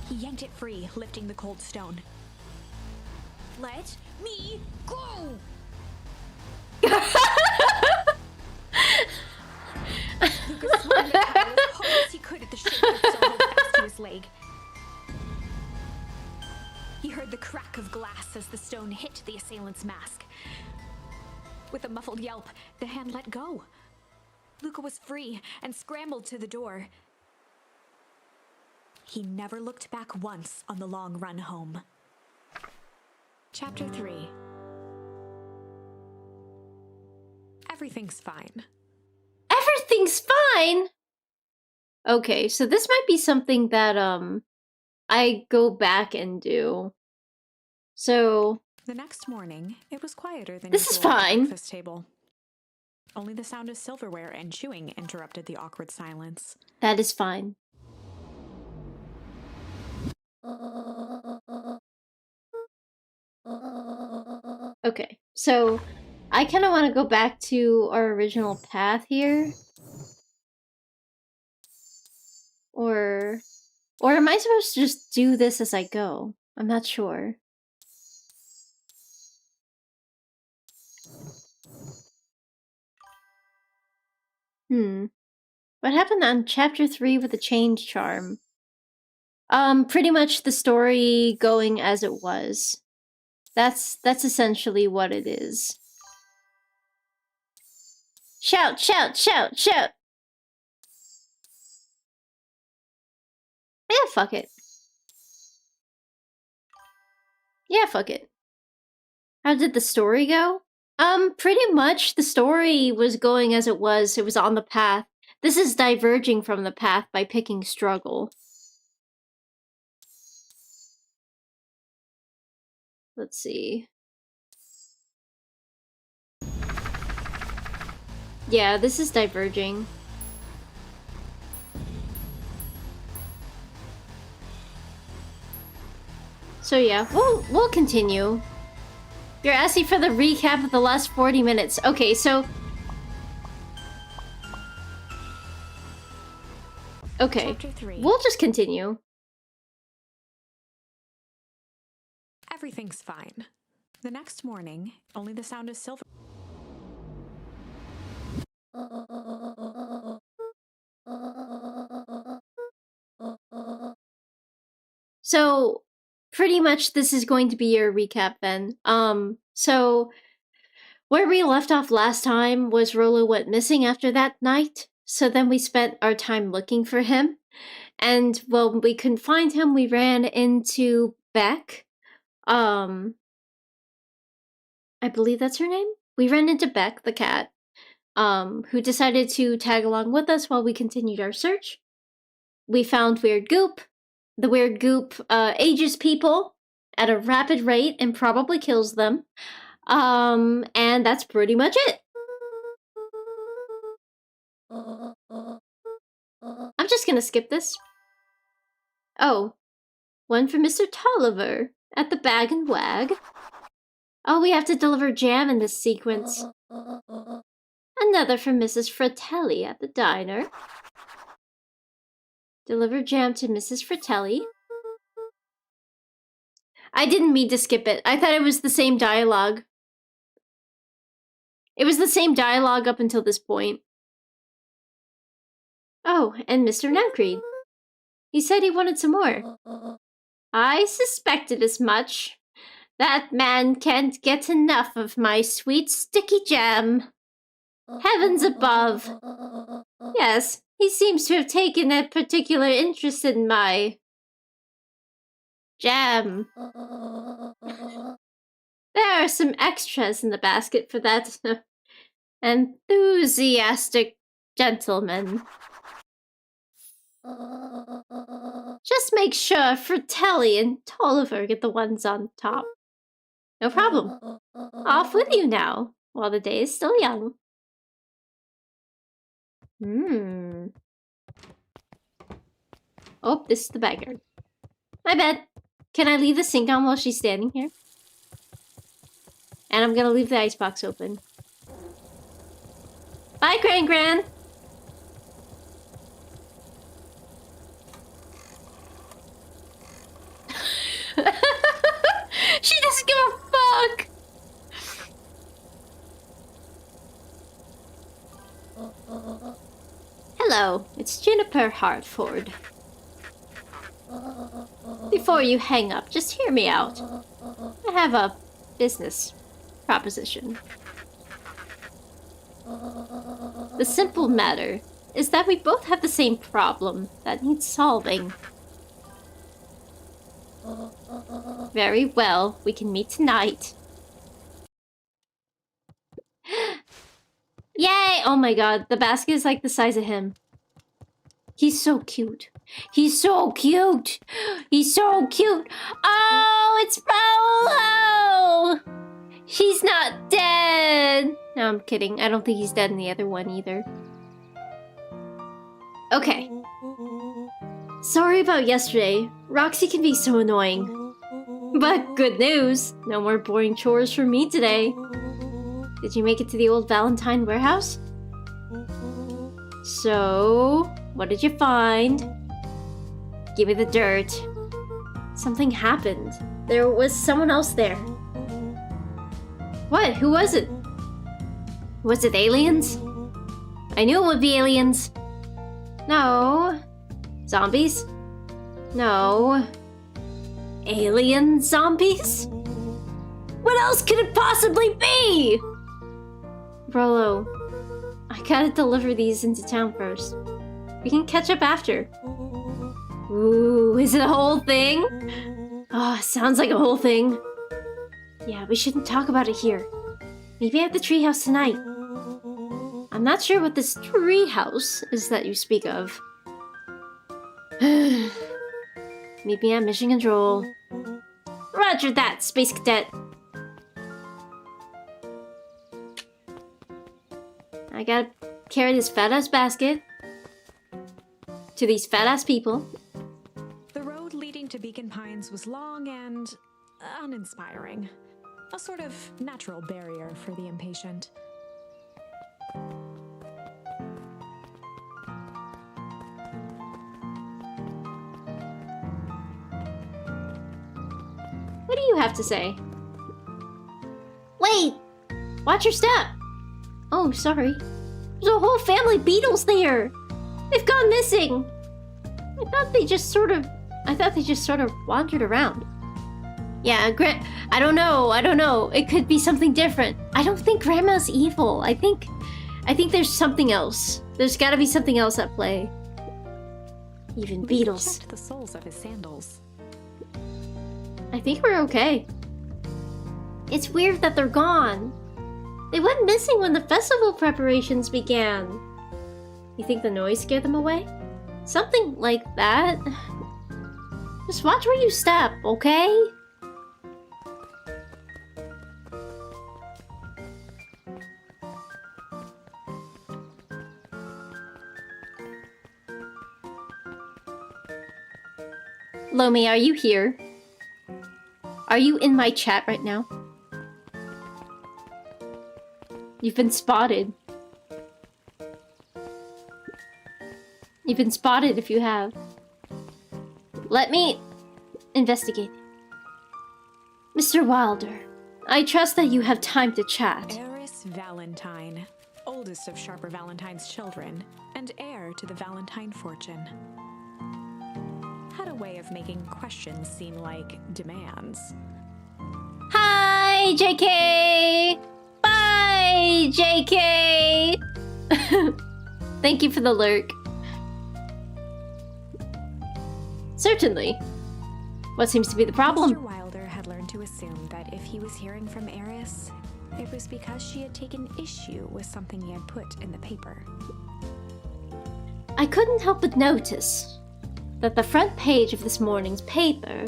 He yanked it free, lifting the cold stone. Let me go! Lucas swung it out as hard as he could at the shape that still held fast to his leg. He heard the crack of glass as the stone hit the assailant's mask. With a muffled yelp, the hand let go. Luca was free and scrambled to the door. He never looked back once on the long run home. Chapter 3. Everything's fine. Everything's fine. Okay, so this might be something that I go back and do. So The next morning, it was quieter than this is usual at the fine. breakfast table. Only the sound of silverware and chewing interrupted the awkward silence. That is fine. Okay, so I kind of want to go back to our original path here. Or am I supposed to just do this as I go? I'm not sure. What happened on chapter 3 with the change charm? Pretty much the story going as it was. That's essentially what it is. Shout, shout, shout, shout! Yeah, fuck it. Yeah, fuck it. How did the story go? Pretty much the story was going as it was. It was on the path. This is diverging from the path by picking struggle. Let's see. Yeah, this is diverging. So yeah, we'll continue. You're asking for the recap of the last 40 minutes. Okay, so... Okay, Chapter 3. we'll just continue. Everything's fine. The next morning, only the sound of silver. So, pretty much this is going to be your recap then. So... Where we left off last time was Rolo went missing after that night, so then we spent our time looking for him. And when we couldn't find him, we ran into Beck. I believe that's her name. We ran into Beck, the cat, who decided to tag along with us while we continued our search. We found Weird Goop. The Weird Goop ages people at a rapid rate and probably kills them. And that's pretty much it. I'm just gonna skip this. Oh, one for Mr. Tolliver at the Bag and Wag. Oh, we have to deliver jam in this sequence. Another for Mrs. Fratelli at the diner. Deliver jam to Mrs. Fratelli. I didn't mean to skip it. I thought it was the same dialogue. It was the same dialogue up until this point. Oh, and Mr. Nancreed. He said he wanted some more. I suspected as much. That man can't get enough of my sweet sticky jam. Heavens above. Yes, he seems to have taken a particular interest in my... jam. There are some extras in the basket for that enthusiastic gentleman. Just make sure Fratelli and Tolliver get the ones on top. No problem. Off with you now, while the day is still young. Oh, this is the backyard. My bad. Can I leave the sink on while she's standing here? And I'm gonna leave the icebox open. Bye, Gran. She doesn't give a fuck! Hello, it's Juniper Hartford. Before you hang up, just hear me out. I have a business proposition. The simple matter is that we both have the same problem that needs solving. Very well, we can meet tonight. Yay! Oh my god, the basket is like the size of him. He's so cute. He's so cute! He's so cute! Oh, it's Rolo! He's not dead! No, I'm kidding. I don't think he's dead in the other one either. Okay. Sorry about yesterday. Roxy can be so annoying. But good news! No more boring chores for me today. Did you make it to the old Valentine warehouse? So, what did you find? Give me the dirt. Something happened. There was someone else there. What? Who was it? Was it aliens? I knew it would be aliens. No. Zombies? No. Alien zombies? What else could it possibly be? Rolo, I gotta deliver these into town first. We can catch up after. Ooh, is it a whole thing? Oh, sounds like a whole thing. Yeah, we shouldn't talk about it here. Maybe at the treehouse tonight. I'm not sure what this treehouse is that you speak of. Meet me at Mission Control. Roger that, Space Cadet. I gotta carry this fat-ass basket to these fat-ass people. The road leading to Beacon Pines was long and uninspiring. A sort of natural barrier for the impatient. What do you have to say? Wait! Watch your step! Oh, sorry. There's a whole family of beetles there! They've gone missing! I thought they just sort of wandered around. Yeah, I don't know. It could be something different. I don't think Grandma's evil. I think there's something else. There's gotta be something else at play. Even beetles. Checked the soles of his sandals. I think we're okay. It's weird that they're gone. They went missing when the festival preparations began. You think the noise scared them away? Something like that. Just watch where you step, okay? Lomi, are you here? Are you in my chat right now? You've been spotted. You've been spotted if you have. Let me investigate. Mr. Wilder, I trust that you have time to chat. Eris Valentine, oldest of Sharper Valentine's children, and heir to the Valentine fortune. Had a way of making questions seem like demands. Hi, JK! Bye, JK! Thank you for the lurk. Certainly. What seems to be the problem? Mr. Wilder had learned to assume that if he was hearing from Eris, it was because she had taken issue with something he had put in the paper. I couldn't help but notice that the front page of this morning's paper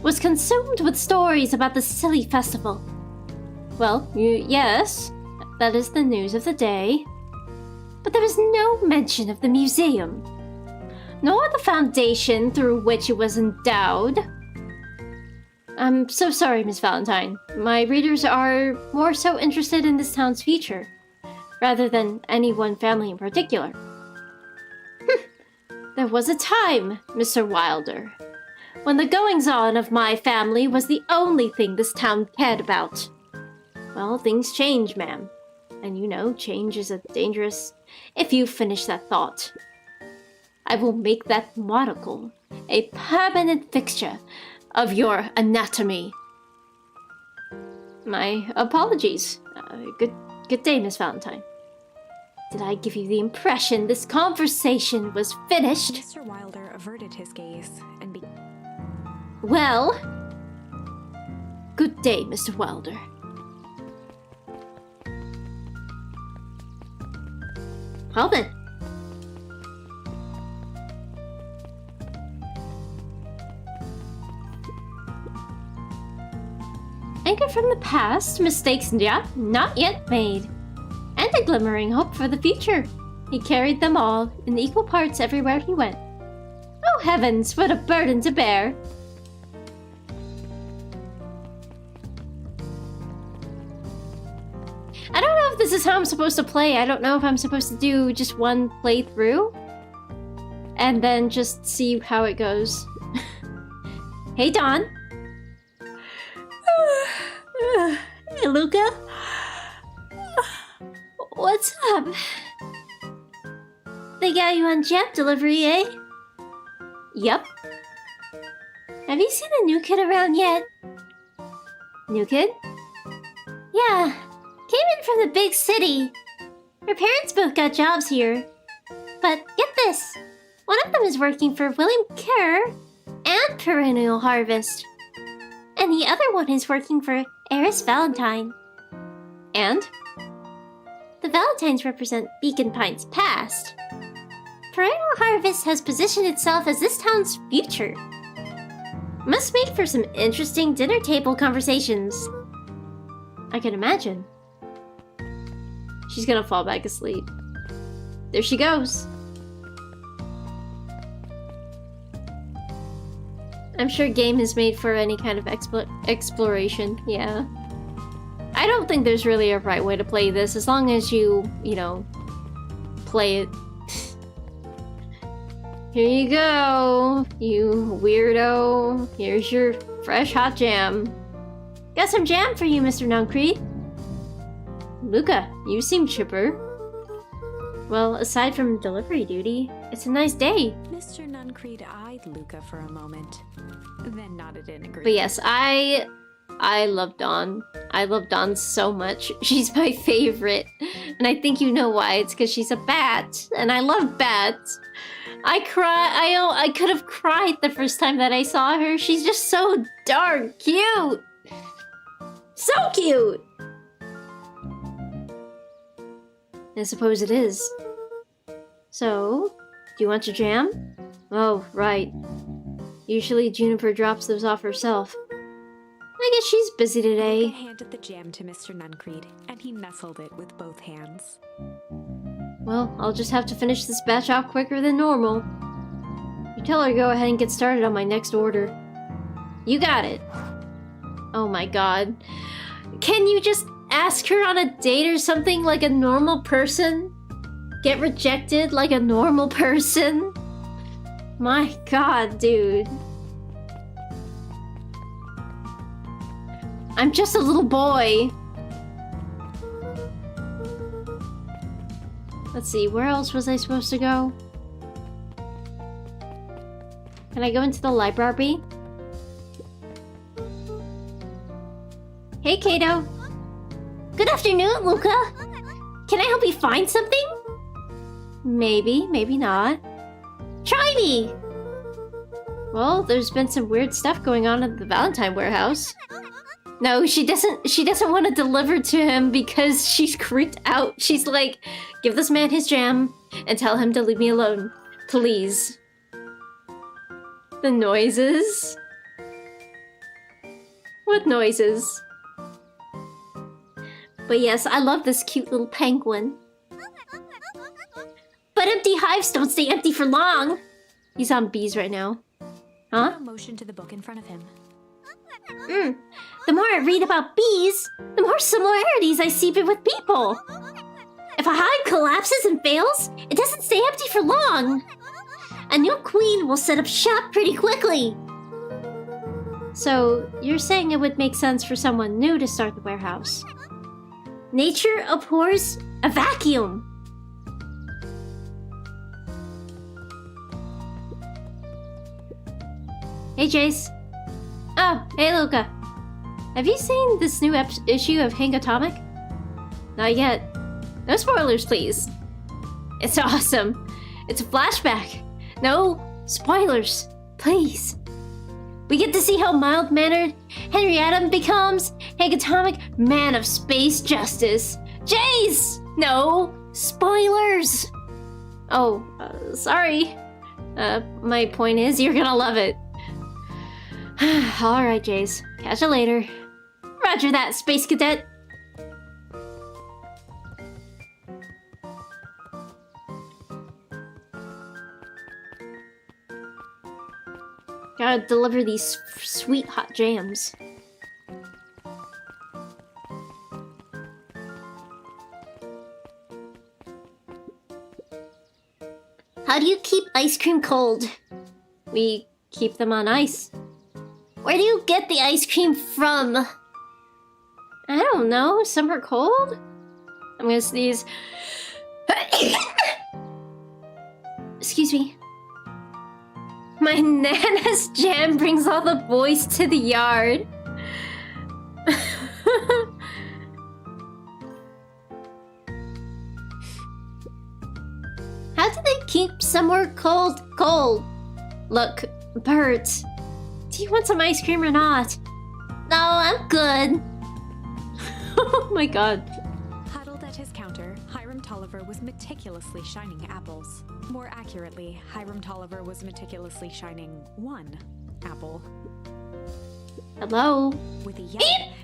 was consumed with stories about the silly festival. Well, yes, that is the news of the day. But there was no mention of the museum, nor the foundation through which it was endowed. I'm so sorry, Miss Valentine. My readers are more so interested in this town's future, rather than any one family in particular. There was a time, Mr. Wilder, when the goings-on of my family was the only thing this town cared about. Well, things change, ma'am. And you know, change is a dangerous... If you finish that thought, I will make that monocle a permanent fixture of your anatomy. My apologies. Good day, Miss Valentine. Did I give you the impression this conversation was finished? Mr. Wilder averted his gaze and Well, good day, Mr. Wilder. Well then. Anchor from the past, mistakes not yet made, and a glimmering hope for the future. He carried them all in equal parts everywhere he went. Oh heavens, what a burden to bear! I don't know if this is how I'm supposed to play. I don't know if I'm supposed to do just one playthrough and then just see how it goes. Hey, Dawn. Hey, Luca. What's up? They got you on jam delivery, eh? Yup. Have you seen the new kid around yet? New kid? Yeah. Came in from the big city. Her parents both got jobs here. But get this. One of them is working for William Kerr and Perennial Harvest. And the other one is working for Eris Valentine. And? The Valentines represent Beacon Pine's past. Perennial Harvest has positioned itself as this town's future. Must make for some interesting dinner table conversations. I can imagine. She's gonna fall back asleep. There she goes. I'm sure game is made for any kind of exploration, yeah. I don't think there's really a right way to play this, as long as you know, play it. Here you go, you weirdo. Here's your fresh hot jam. Got some jam for you, Mr. Nuncreed. Luca, you seem chipper. Well, aside from delivery duty, it's a nice day. Mr. Nuncreed eyed Luca for a moment, then nodded in agreement. But yes, I love Dawn. I love Dawn so much. She's my favorite. And I think you know why. It's because she's a bat. And I love bats. I could have cried the first time that I saw her. She's just so darn cute. So cute. I suppose it is. So, do you want your jam? Oh, right. Usually Juniper drops those off herself. I guess she's busy today. Luca handed the jam to Mr. Nuncreed, and he nestled it with both hands. Well, I'll just have to finish this batch off quicker than normal. You tell her to go ahead and get started on my next order. You got it. Oh my god. Can you just ask her on a date or something like a normal person? Get rejected like a normal person? My god, dude. I'm just a little boy. Let's see, where else was I supposed to go? Can I go into the library? Hey, Kato. Good afternoon, Luca. Can I help you find something? Maybe, maybe not. Try me! Well, there's been some weird stuff going on at the Valentine warehouse. No, she doesn't want to deliver to him because she's creeped out. She's like, give this man his jam and tell him to leave me alone. Please. The noises? What noises? But yes, I love this cute little penguin. But empty hives don't stay empty for long. He's on bees right now. Huh? Luca motioned to the book in front of him. The more I read about bees, the more similarities I see with people. If a hive collapses and fails, it doesn't stay empty for long. A new queen will set up shop pretty quickly. So, you're saying it would make sense for someone new to start the warehouse. Nature abhors a vacuum. Hey, Jace. Oh, hey, Luca. Have you seen this new issue of Hang Atomic? Not yet. No spoilers, please. It's awesome. It's a flashback. No spoilers, please. We get to see how mild-mannered Henrietta becomes Hang Atomic Man of Space Justice. Jace! No spoilers! Oh, sorry. My point is, you're gonna love it. Alright, Jace. Catch you later. Roger that, Space Cadet. Gotta deliver these sweet hot jams. How do you keep ice cream cold? We keep them on ice. Where do you get the ice cream from? I don't know. Somewhere cold? I'm gonna sneeze. Excuse me. My Nana's jam brings all the boys to the yard. How do they keep somewhere cold? Look, Bert. Do you want some ice cream or not? No, I'm good. Oh my god. Huddled at his counter, Hiram Tolliver was meticulously shining apples. More accurately, Hiram Tolliver was meticulously shining one apple. Hello? With a yell,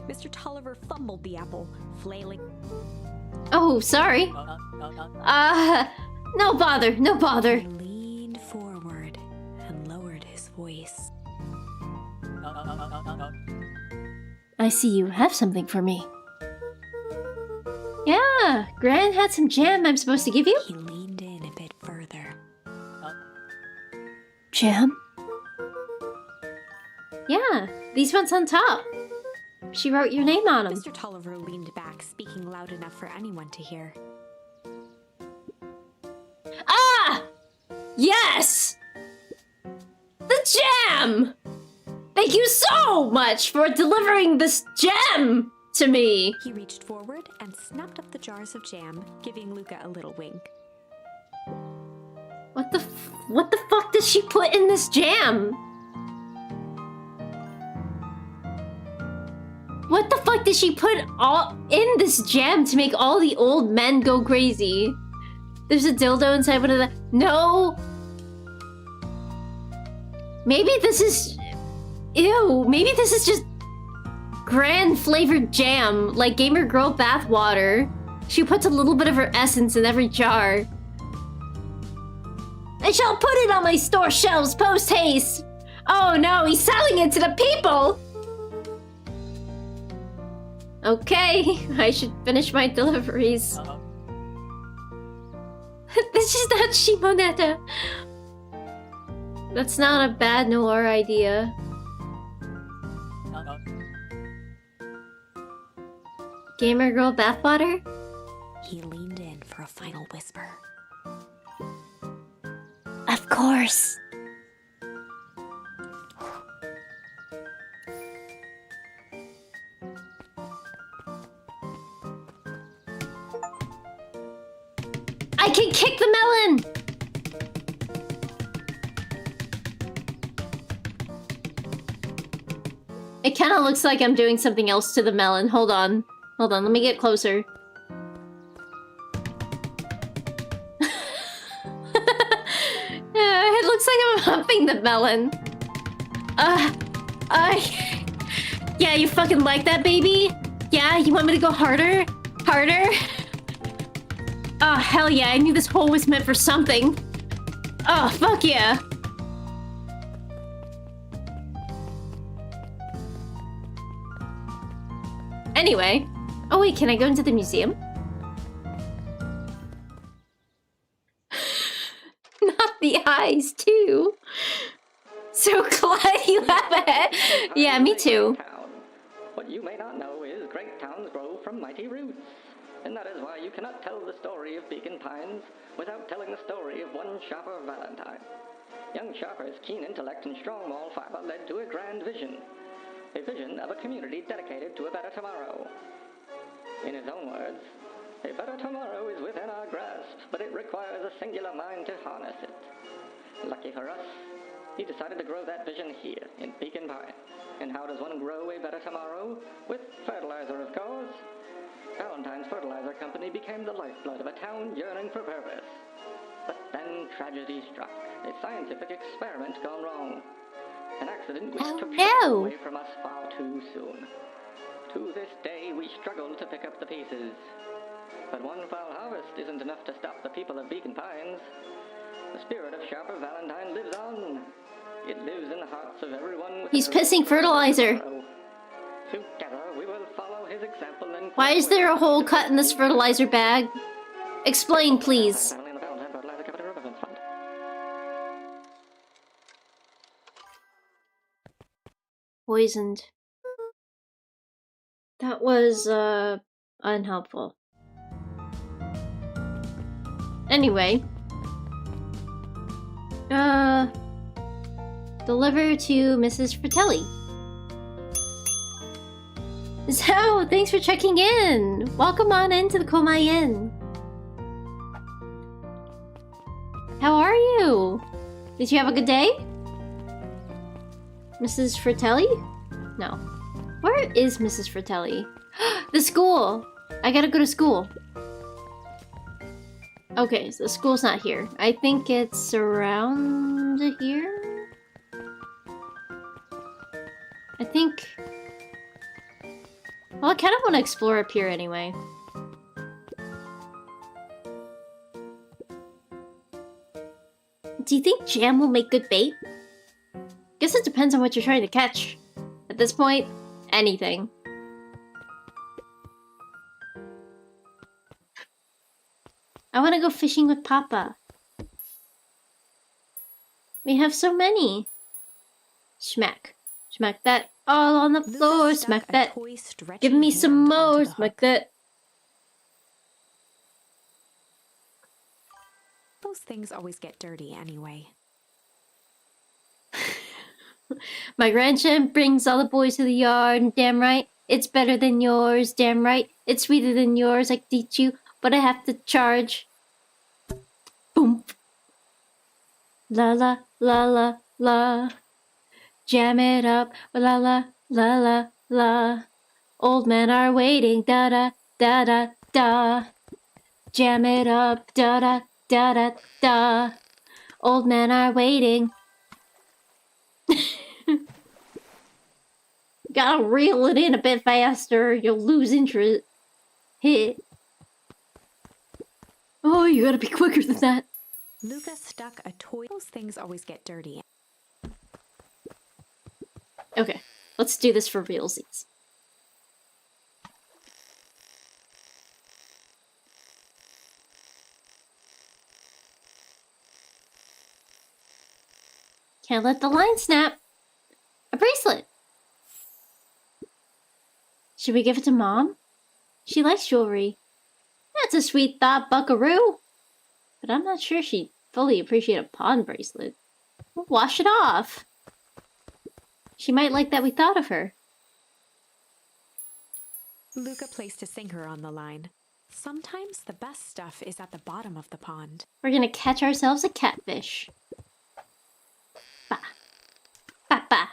Mr. Tolliver fumbled the apple, flailing. Oh, sorry. No bother, no bother. He leaned forward and lowered his voice. I see you have something for me. Yeah, Gran had some jam I'm supposed to give you. He leaned in a bit further. Jam? Yeah, these ones on top. She wrote your name on them. Mr. Tolliver leaned back, speaking loud enough for anyone to hear. Ah! Yes! The jam! Thank you so much for delivering this gem to me! He reached forward and snapped up the jars of jam, giving Luca a little wink. What the fuck did she put in this jam? What the fuck did she put all in this jam to make all the old men go crazy? There's a dildo inside one of the... No! Maybe this is... Ew, maybe this is just... Grand flavored jam, like Gamer Girl bathwater. She puts a little bit of her essence in every jar. I shall put it on my store shelves post-haste! Oh no, he's selling it to the people! Okay, I should finish my deliveries. This is not Shimoneta. That's not a bad noir idea. Gamer girl bathwater? He leaned in for a final whisper. Of course. I can kick the melon! It kind of looks like I'm doing something else to the melon. Hold on. Hold on, let me get closer. It looks like I'm humping the melon. Yeah, you fucking like that, baby? Yeah, you want me to go harder? Harder? Oh, hell yeah, I knew this hole was meant for something. Oh, fuck yeah. Anyway. Oh wait, can I go into the museum? Not the eyes, too. So glad you have it. Yeah, me too. What you may not know is great towns grow from mighty roots. And that is why you cannot tell the story of Beacon Pines without telling the story of one Sharper Valentine. Young Sharper's keen intellect and strong moral fiber led to a grand vision. A vision of a community dedicated to a better tomorrow. In his own words, a better tomorrow is within our grasp, but it requires a singular mind to harness it. Lucky for us, he decided to grow that vision here, in Beacon Pine. And how does one grow a better tomorrow? With fertilizer, of course. Valentine's Fertilizer Company became the lifeblood of a town yearning for purpose. But then tragedy struck. A scientific experiment gone wrong. An accident which took Sharper away from us far too soon. To this day, we struggle to pick up the pieces. But one foul harvest isn't enough to stop the people of Beacon Pines. The spirit of Sharper Valentine lives on. It lives in the hearts of everyone with... He's pissing fertilizer. Together, we will follow his example and... Why is there a hole cut in this fertilizer bag? Explain, please. Poisoned. That was, unhelpful. Anyway. Deliver to Mrs. Fratelli. So, thanks for checking in! Welcome on into the Komai Inn. How are you? Did you have a good day? Mrs. Fratelli? No. Where is Mrs. Fratelli? The school! I gotta go to school. Okay, so the school's not here. I think it's around here? I think... Well, I kind of want to explore up here anyway. Do you think jam will make good bait? Guess it depends on what you're trying to catch. At this point, anything. I want to go fishing with Papa. We have so many. Smack. Smack that all on the floor. Smack that. Give me some more. Smack that. Those things always get dirty anyway. My grandson brings all the boys to the yard, and damn right, it's better than yours. Damn right, it's sweeter than yours. I could teach you, but I have to charge. Boom. La la la la la. Jam it up. La la la la la. Old men are waiting. Da da da da da. Jam it up. Da da da da da. Old men are waiting. Gotta reel it in a bit faster. You'll lose interest. Hit. Oh, you gotta be quicker than that. Luca stuck a toy. Those things always get dirty. Okay, let's do this for realsies. Can't let the line snap. A bracelet. Should we give it to Mom? She likes jewelry. That's a sweet thought, buckaroo. But I'm not sure she'd fully appreciate a pawn bracelet. We'll wash it off. She might like that we thought of her. Luca placed a sinker on the line. Sometimes the best stuff is at the bottom of the pond. We're gonna catch ourselves a catfish. Ba. Ba ba.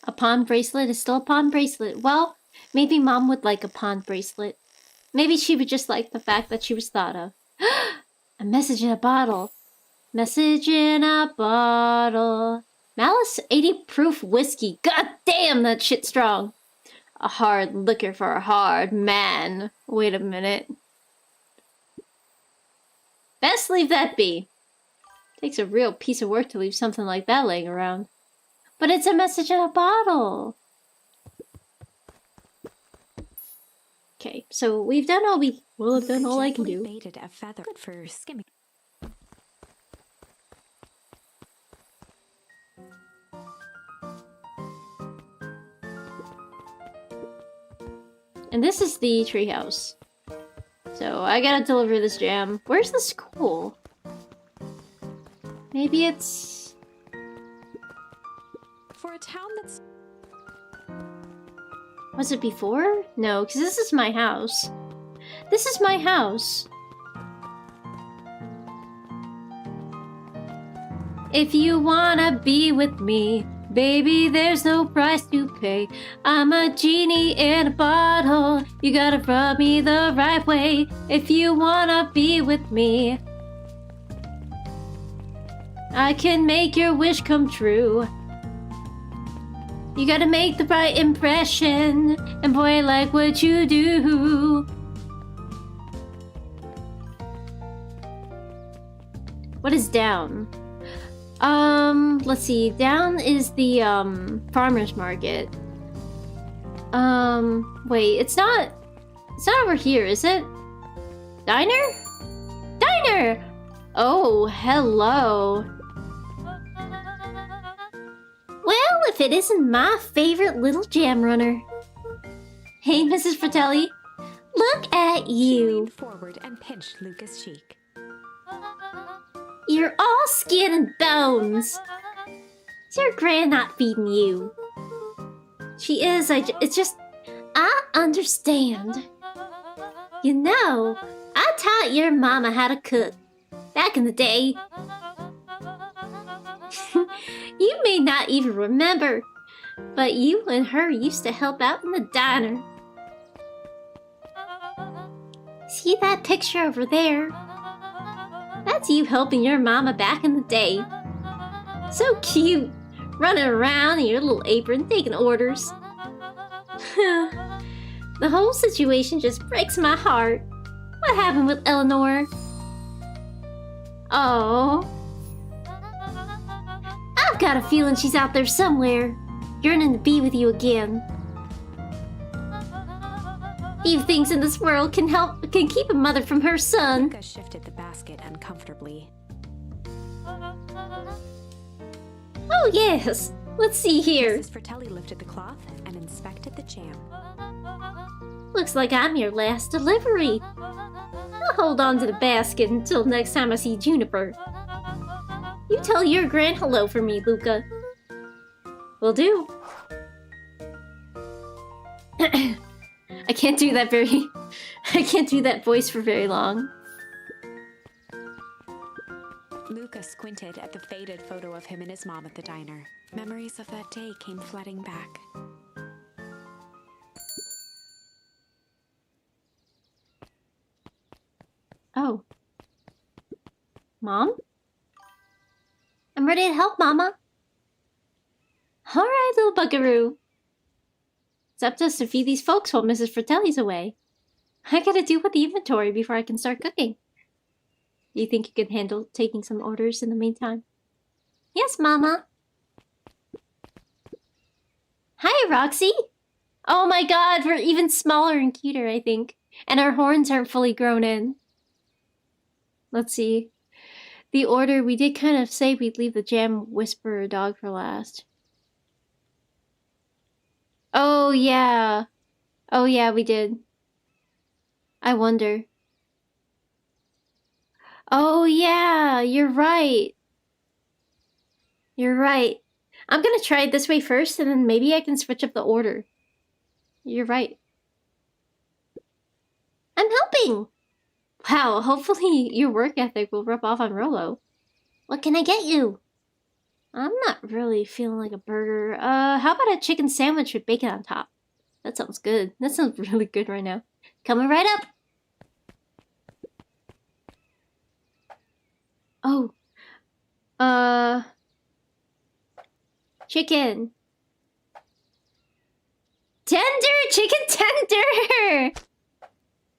A pawn bracelet is still a pawn bracelet. Well, maybe Mom would like a pawn bracelet. Maybe she would just like the fact that she was thought of. A message in a bottle. Message in a bottle. Malice 80 proof whiskey. God damn, that shit's strong. A hard liquor for a hard man. Wait a minute. Best leave that be. Takes a real piece of work to leave something like that laying around. But it's a message in a bottle. Okay, so we've done all we will have done all I can do. Baited a feather. Good for skimming. And this is the treehouse. So I gotta deliver this jam. Where's the school? Maybe it's... For a town that's... Was it before? No, because this is my house. This is my house. If you wanna be with me, baby, there's no price to pay. I'm a genie in a bottle. You gotta rub me the right way. If you wanna be with me, I can make your wish come true. You gotta make the right impression, and boy, I like what you do. What is down? Let's see. Down is the, farmer's market. Wait, it's not over here, is it? Diner? Diner! Oh, hello. Well, if it isn't my favorite little jam runner. Hey, Mrs. Fratelli. Look at She you. leaned forward and pinched Luca's cheek. You're all skin and bones. Is your gran not feeding you? She is. It's just... I understand. You know, I taught your mama how to cook. Back in the day. You may not even remember, but you and her used to help out in the diner. See that picture over there? That's you helping your mama back in the day. So cute, running around in your little apron taking orders. The whole situation just breaks my heart. What happened with Eleanor? Oh. I've got a feeling she's out there somewhere, yearning to be with you again. Few things in this world can keep a mother from her son. Luca shifted the basket uncomfortably. Oh yes, let's see here. Mrs. Fratelli lifted the cloth and inspected the jam. Looks like I'm your last delivery. I'll hold on to the basket until next time I see Juniper. You tell your grand hello for me, Luca. Will do. I can't do that voice for very long. Luca squinted at the faded photo of him and his mom at the diner. Memories of that day came flooding back. Oh. Mom? I'm ready to help, Mama. Alright, little buckaroo. It's up to us to feed these folks while Mrs. Fratelli's away. I gotta deal with the inventory before I can start cooking. Do you think you can handle taking some orders in the meantime? Yes, Mama. Hi, Roxy. Oh my god, we're even smaller and cuter, I think. And our horns aren't fully grown in. Let's see. The order, we did kind of say we'd leave the jam whisperer dog for last. Oh, yeah. Oh, yeah, we did. I wonder. Oh, yeah, you're right. You're right. I'm gonna try it this way first, and then maybe I can switch up the order. You're right. I'm helping! Wow, hopefully your work ethic will rub off on Rolo. What can I get you? I'm not really feeling like a burger. How about a chicken sandwich with bacon on top? That sounds good. That sounds really good right now. Coming right up! Oh. Chicken. Tender! Chicken tender!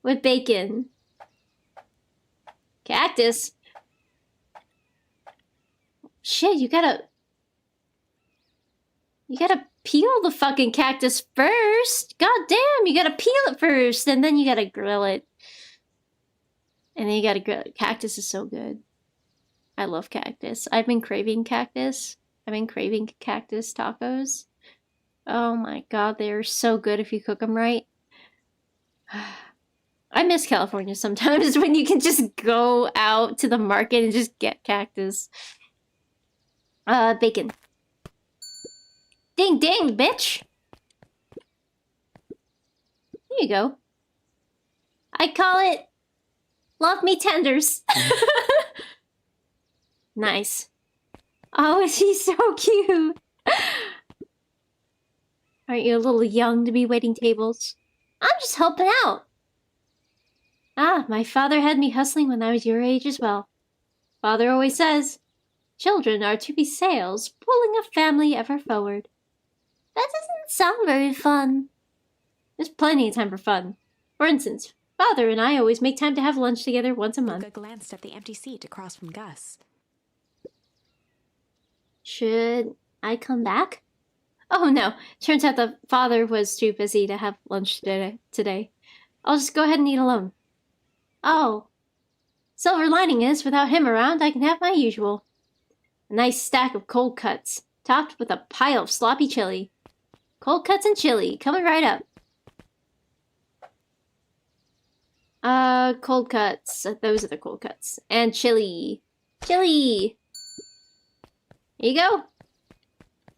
With bacon. Cactus. Shit, you gotta peel the fucking cactus first. God damn, you gotta peel it first, and then you gotta grill it. And then you gotta grill it. Cactus is so good. I love cactus. I've been craving cactus. I've been craving cactus tacos. Oh my god, they are so good if you cook them right. I miss California sometimes when you can just go out to the market and just get cactus. Bacon. Ding ding, bitch! Here you go. I call it love me tenders. Nice. Oh, is he so cute? Aren't you a little young to be waiting tables? I'm just helping out. Ah, my father had me hustling when I was your age as well. Father always says, children are to be sails, pulling a family ever forward. That doesn't sound very fun. There's plenty of time for fun. For instance, Father and I always make time to have lunch together once a month. Luca glanced at the empty seat across from Gus. Should I come back? Oh no, turns out the father was too busy to have lunch today. I'll just go ahead and eat alone. Oh. Silver lining is, without him around, I can have my usual. A nice stack of cold cuts, topped with a pile of sloppy chili. Cold cuts and chili, coming right up. Cold cuts. Those are the cold cuts. And chili. Chili! Here you go.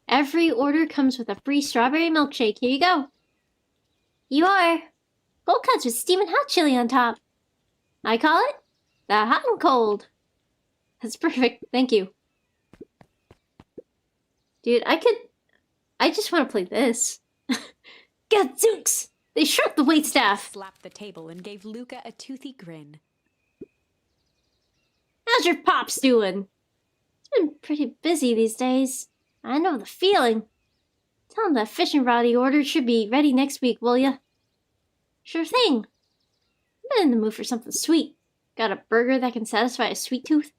Every order comes with a free strawberry milkshake. Here you go. You are. Cold cuts with steaming hot chili on top. I call it the hot and cold. That's perfect. Thank you. Dude, I just want to play this. Gadzooks! They shrunk the waitstaff. Slapped the table and gave Luca a toothy grin. How's your pops doing? It's been pretty busy these days. I know the feeling. Tell him that fishing rod he ordered should be ready next week, will ya? Sure thing. I'm in the mood for something sweet. Got a burger that can satisfy a sweet tooth?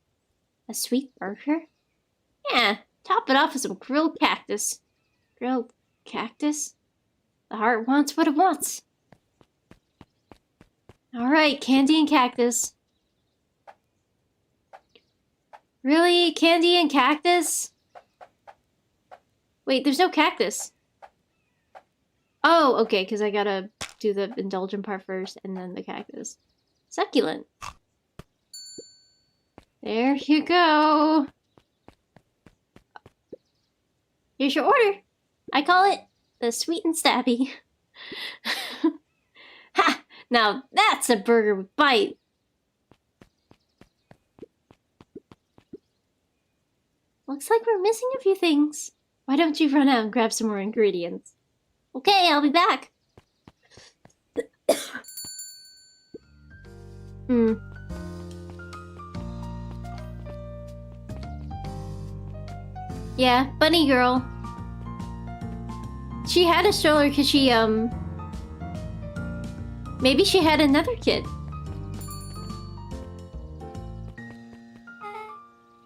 A sweet burger? Yeah, top it off with some grilled cactus. Grilled cactus? The heart wants what it wants. Alright, candy and cactus. Really? Candy and cactus? Wait, there's no cactus. Oh, okay, because I gotta do the indulgent part first and then the cactus. Succulent. There you go. Here's your order. I call it the sweet and stabby. Ha! Now that's a burger with bite. Looks like we're missing a few things. Why don't you run out and grab some more ingredients? Okay, I'll be back. Yeah, bunny girl. She had a stroller because she, maybe she had another kid.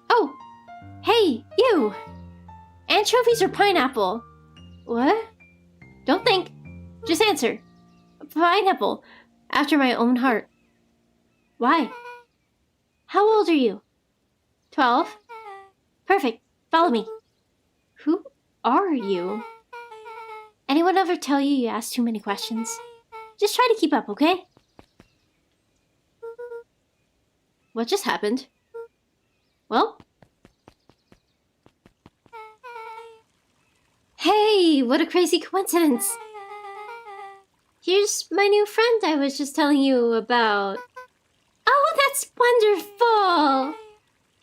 Oh! Hey, you! Anchovies or pineapple? What? Don't think. Just answer. Pineapple. After my own heart. Why? How old are you? 12? Perfect. Follow me. Who are you? Anyone ever tell you ask too many questions? Just try to keep up, okay? What just happened? Well? Hey, what a crazy coincidence! Here's my new friend I was just telling you about. Oh, that's wonderful!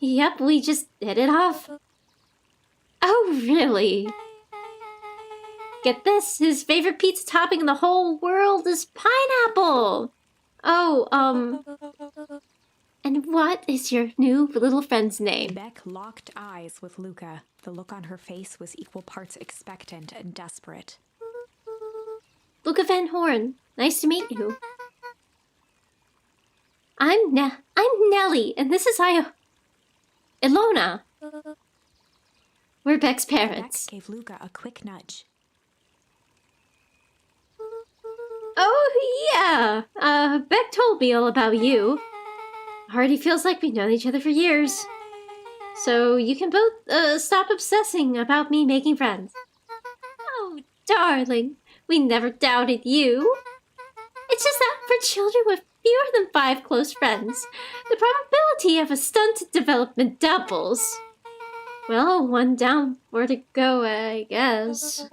Yep, we just hit it off. Oh, really? Get this, his favorite pizza topping in the whole world is pineapple! Oh, and what is your new little friend's name? Beck locked eyes with Luca. The look on her face was equal parts expectant and desperate. Luca Van Horn. Nice to meet you. I'm Nellie, and this is Ilona. We're Beck's parents. Beck gave Luca a quick nudge. Oh, yeah. Beck told me all about you. Already feels like we've known each other for years. So you can both stop obsessing about me making friends. Oh, darling, we never doubted you. It's just that for children with fewer than 5 close friends, the probability of a stunted development doubles. Well, 1 down, 4 to go, I guess.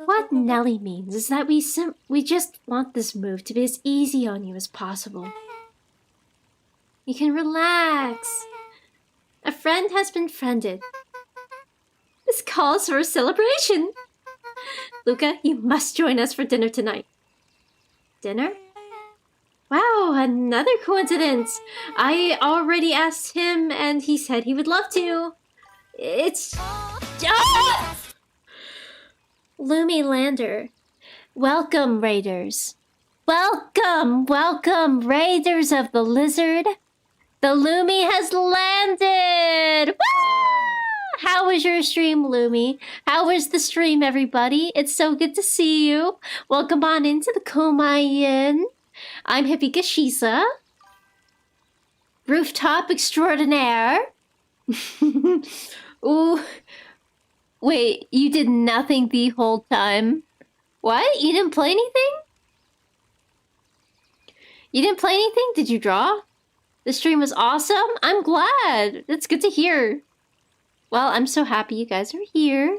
What Nellie means is that we just want this move to be as easy on you as possible. You can relax. A friend has been friended. This calls for a celebration. Luca, you must join us for dinner tonight. Dinner? Wow, another coincidence. I already asked him and he said he would love to. It's... Ah! Lumi Lander. Welcome, Raiders. Welcome, Raiders of the Lizard. The Lumi has landed! Woo! How was your stream, Lumi? How was the stream, everybody? It's so good to see you. Welcome on into the Komai Inn. I'm Hippie Gashisa. Rooftop extraordinaire. Ooh. Wait, you did nothing the whole time? What? You didn't play anything? You didn't play anything? Did you draw? The stream was awesome? I'm glad. That's good to hear. Well, I'm so happy you guys are here.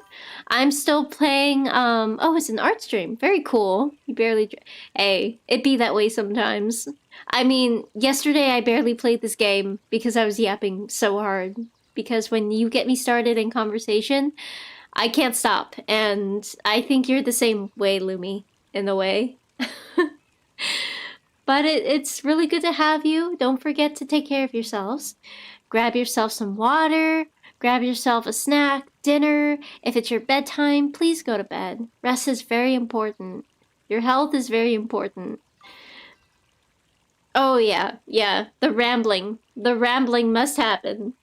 I'm still playing, oh, it's an art stream. Very cool. You barely... Hey, it be that way sometimes. I mean, yesterday I barely played this game because I was yapping so hard. Because when you get me started in conversation, I can't stop. And I think you're the same way, Lumi, in a way. But it's really good to have you. Don't forget to take care of yourselves. Grab yourself some water. Grab yourself a snack, dinner. If it's your bedtime, please go to bed. Rest is very important. Your health is very important. Oh yeah, the rambling. The rambling must happen.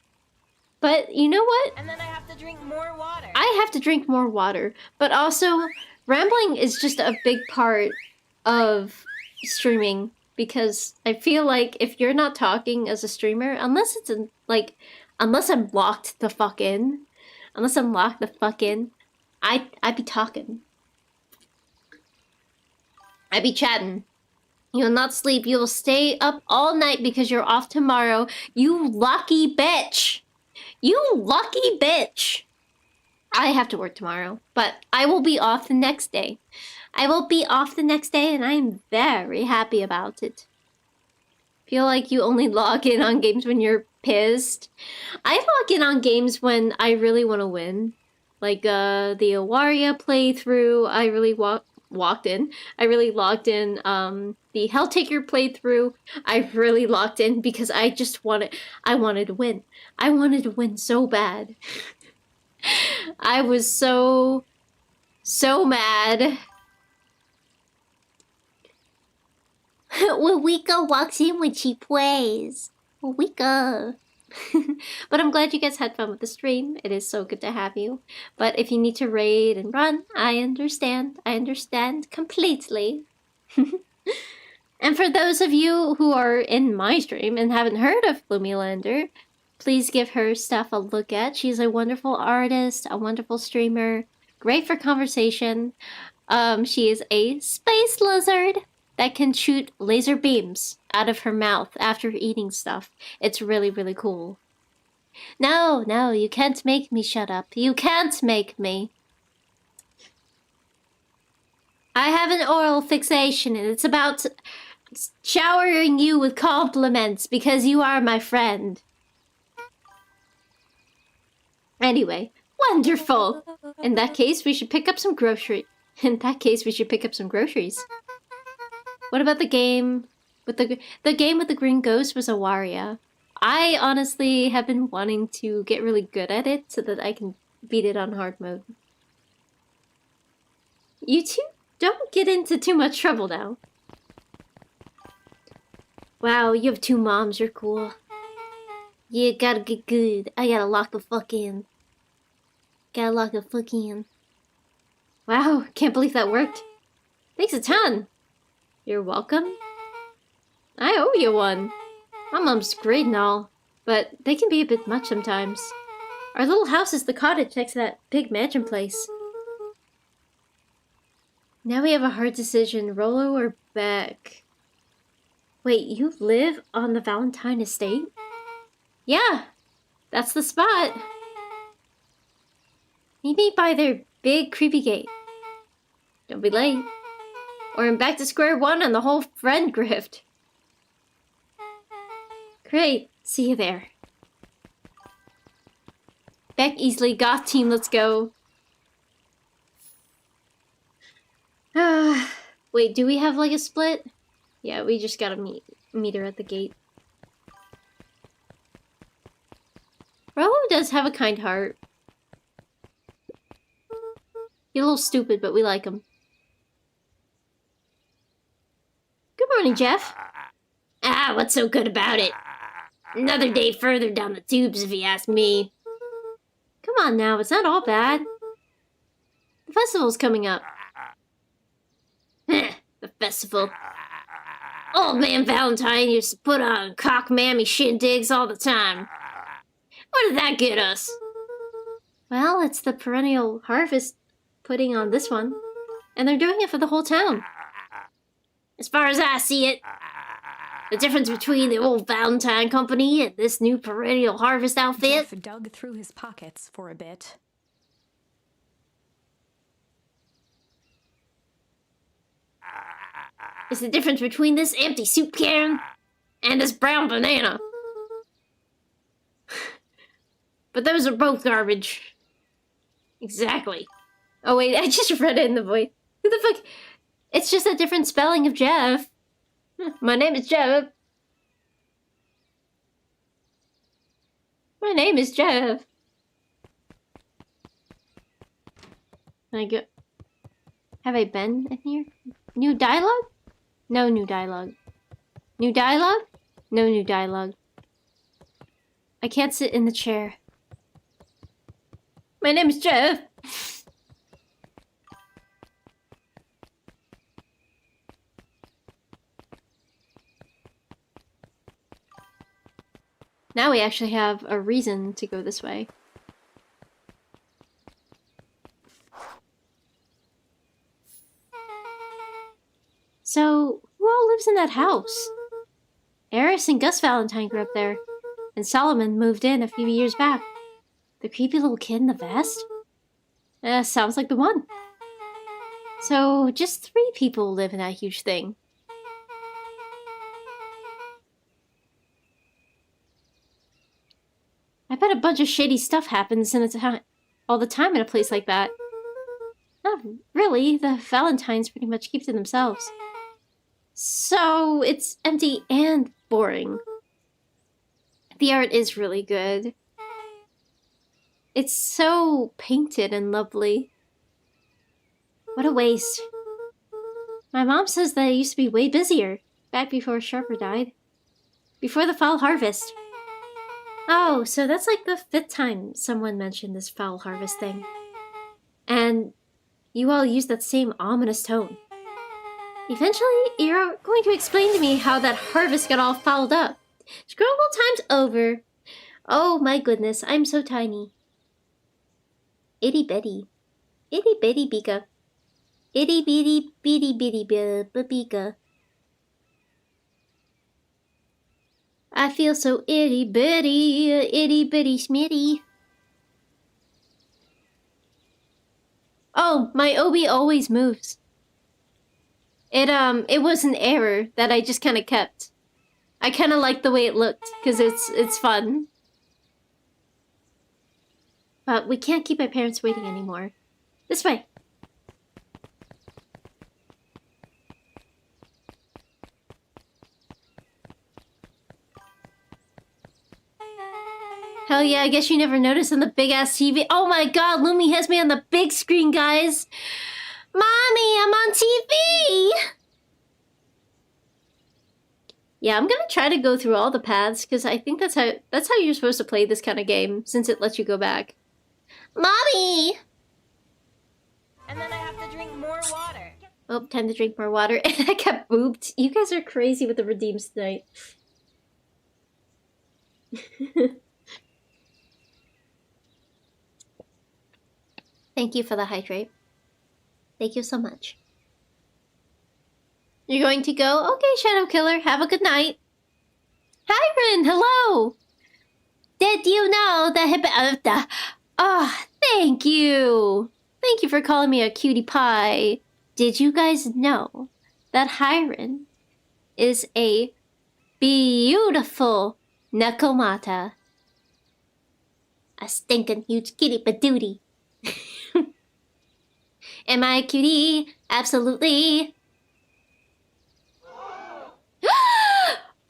But you know what? And then I have to drink more water. I have to drink more water. But also, rambling is just a big part of streaming. Because I feel like if you're not talking as a streamer, unless it's unless I'm locked the fuck in, I'd be talking. I'd be chatting. You will not sleep. You will stay up all night because you're off tomorrow. You lucky bitch. You lucky bitch. I have to work tomorrow, but I will be off the next day. I will be off the next day, and I'm very happy about it. Feel like you only log in on games when you're pissed. I log in on games when I really want to win. Like the Awaria playthrough, I really walked in. I really logged in. The Helltaker playthrough, I really locked in because I wanted to win. I wanted to win so bad. I was so mad. Wawika walks in when she plays. Wawika. But I'm glad you guys had fun with the stream. It is so good to have you. But if you need to raid and run, I understand. I understand completely. And for those of you who are in my stream and haven't heard of Lumulander, please give her stuff a look at. She's a wonderful artist, a wonderful streamer, great for conversation. She is a space lizard that can shoot laser beams out of her mouth after eating stuff. It's really, really cool. No, you can't make me shut up. You can't make me. I have an oral fixation, and it's about showering you with compliments because you are my friend. Anyway, wonderful. In that case, we should pick up some groceries. What about the game with the game with the green ghost was Awaria. I honestly have been wanting to get really good at it so that I can beat it on hard mode. You two don't get into too much trouble now. Wow, you have two moms, you're cool. Yeah, gotta get good. I gotta lock the fuck in. Wow, can't believe that worked. Thanks a ton. You're welcome. I owe you one. My mom's great and all, but they can be a bit much sometimes. Our little house is the cottage next to that big mansion place. Now we have a hard decision, Rollo or Beck. Wait, you live on the Valentine estate? Yeah, that's the spot. Meet me by their big creepy gate. Don't be late. Or I'm back to square one on the whole friend grift. Great, see you there. Beck Easley, goth team, let's go. Wait, do we have like a split? Yeah, we just gotta meet her at the gate. Rollo does have a kind heart. He's a little stupid, but we like him. Good morning, Jeff. Ah, what's so good about it? Another day further down the tubes, if you ask me. Come on now, it's not all bad. The festival's coming up. The festival. Old man Valentine used to put on cock-mammy shindigs all the time. What did that get us? Well, it's the perennial harvest putting on this one. And they're doing it for the whole town. As far as I see it, the difference between the old Valentine Company and this new perennial harvest outfit... Jeff dug through his pockets for a bit. is the difference between this empty soup can and this brown banana. But those are both garbage. Exactly. Oh wait, I just read it in the voice. Who the fuck? It's just a different spelling of Jeff. My name is Jeff. My name is Jeff. Can I go? Have I been in here? New dialogue? No new dialogue. New dialogue? No new dialogue. I can't sit in the chair. My name is Jeff. Now we actually have a reason to go this way. So, who all lives in that house? Eris and Gus Valentine grew up there, and Solomon moved in a few years back. The creepy little kid in the vest? Sounds like the one. So, just 3 people live in that huge thing. I bet a bunch of shady stuff happens all the time in a place like that. Not really, the Valentines pretty much keep to themselves. So, it's empty and boring. The art is really good. It's so painted and lovely. What a waste. My mom says that it used to be way busier, back before Sharper died. Before the fall harvest. Oh, so that's like the 5th time someone mentioned this foul harvest thing. And you all use that same ominous tone. Eventually, you're going to explain to me how that harvest got all fouled up. Scroll time's over. Oh my goodness, I'm so tiny. Itty bitty. Itty bitty bika. Itty bitty bitty bitty bika. I feel so itty bitty smitty. Oh, my obi always moves. It was an error that I just kind of kept. I kind of like the way it looked because it's fun. But we can't keep my parents waiting anymore. This way. Hell yeah, I guess you never noticed on the big-ass TV. Oh my god, Lumi has me on the big screen, guys! Mommy, I'm on TV! Yeah, I'm gonna try to go through all the paths, because I think that's how you're supposed to play this kind of game, since it lets you go back. Mommy! And then I have to drink more water. Oh, time to drink more water. And I got booped. You guys are crazy with the redeems tonight. Thank you for the hydrate. Thank you so much. You're going to go? Okay, Shadow Killer. Have a good night. Hiren, hello! Did you know that oh, thank you! Thank you for calling me a cutie pie. Did you guys know that Hiren is a beautiful Nekomata? A stinking huge kitty badootie. Am I a cutie? Absolutely.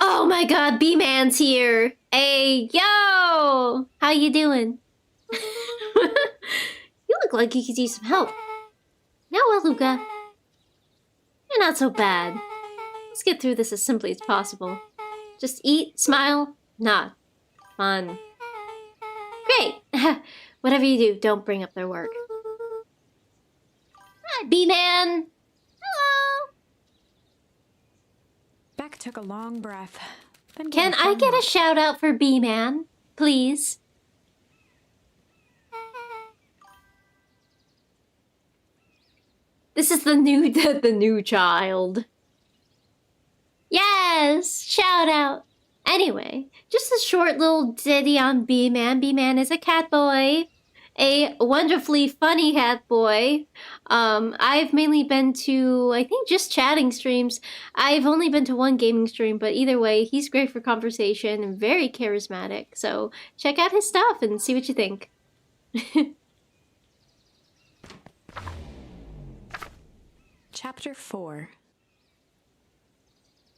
Oh my god, B-Man's here. Hey, yo! How you doing? You look like you could use some help. Now, Aluga. You're not so bad. Let's get through this as simply as possible. Just eat, smile, nod. Fun. Great! Whatever you do, don't bring up their work. Hi, B-Man! Hello! Beck took a long breath. Then Can I get a shout out for B-Man, please? This is the new child. Yes, shout out. Anyway, just a short little ditty on B-Man. B-Man is a cat boy. A wonderfully funny cat boy. I've mainly been to, I think, just chatting streams. I've only been to one gaming stream, but either way, he's great for conversation and very charismatic. So check out his stuff and see what you think. Chapter 4.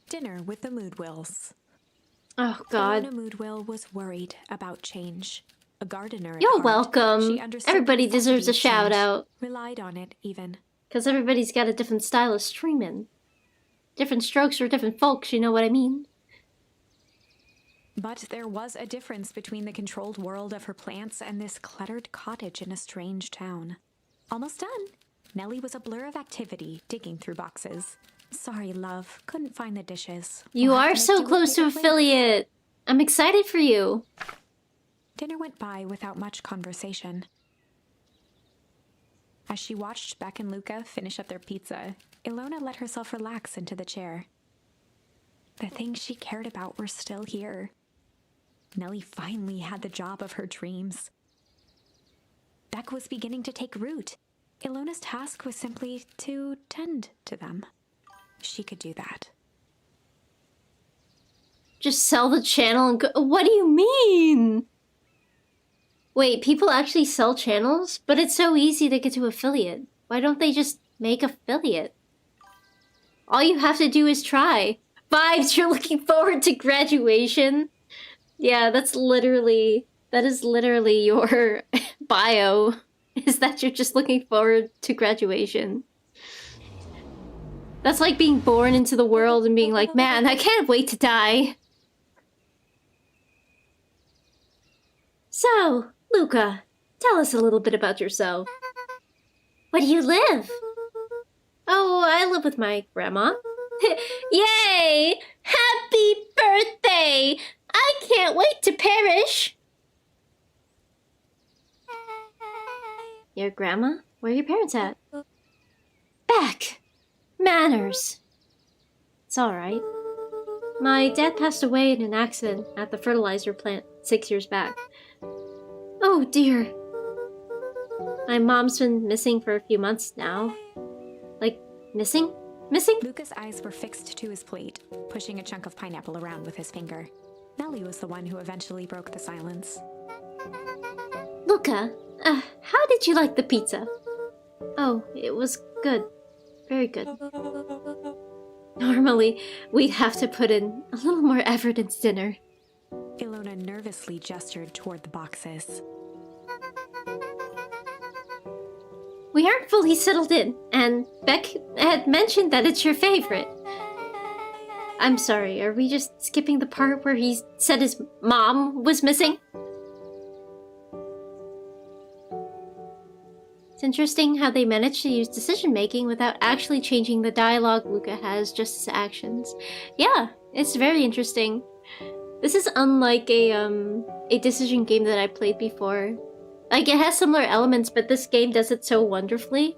Dinner with the Moodwills. Oh, God. Fiona Moodwill was worried about change. A gardener at You're heart, welcome. she understood Everybody the deserves a necessity of shout change, out. relied on it even. Because everybody's got a different style of streaming. Different strokes for different folks, you know what I mean? But there was a difference between the controlled world of her plants and this cluttered cottage in a strange town. Almost done. Nellie was a blur of activity, digging through boxes. Sorry, love. Couldn't find the dishes. You We'll have are to make so do with close to bigger plates. affiliate. I'm excited for you. Dinner went by without much conversation. As she watched Beck and Luca finish up their pizza, Ilona let herself relax into the chair. The things she cared about were still here. Nellie finally had the job of her dreams. Beck was beginning to take root. Ilona's task was simply to tend to them. She could do that. Just sell the channel and go. What do you mean? Wait, people actually sell channels? But it's so easy to get to affiliate. Why don't they just make affiliate? All you have to do is try. Vibes, you're looking forward to graduation? Yeah, that is literally your bio. Is that you're just looking forward to graduation. That's like being born into the world and being like, man, I can't wait to die. So, Luca, tell us a little bit about yourself. Where do you live? Oh, I live with my grandma. Yay! Happy birthday! I can't wait to perish! Your grandma? Where are your parents at? Back! Manners! It's alright. My dad passed away in an accident at the fertilizer plant 6 years back. Oh dear. My mom's been missing for a few months now. Like, missing? Missing? Luca's eyes were fixed to his plate, pushing a chunk of pineapple around with his finger. Nellie was the one who eventually broke the silence. Luca, how did you like the pizza? Oh, it was good. Very good. Normally, we'd have to put in a little more effort into dinner. Ilona nervously gestured toward the boxes. We aren't fully settled in, and Beck had mentioned that it's your favorite. I'm sorry, are we just skipping the part where he said his mom was missing? It's interesting how they managed to use decision-making without actually changing the dialogue Luca has, just his actions. Yeah, it's very interesting. This is unlike a decision game that I played before. Like, it has similar elements, but this game does it so wonderfully.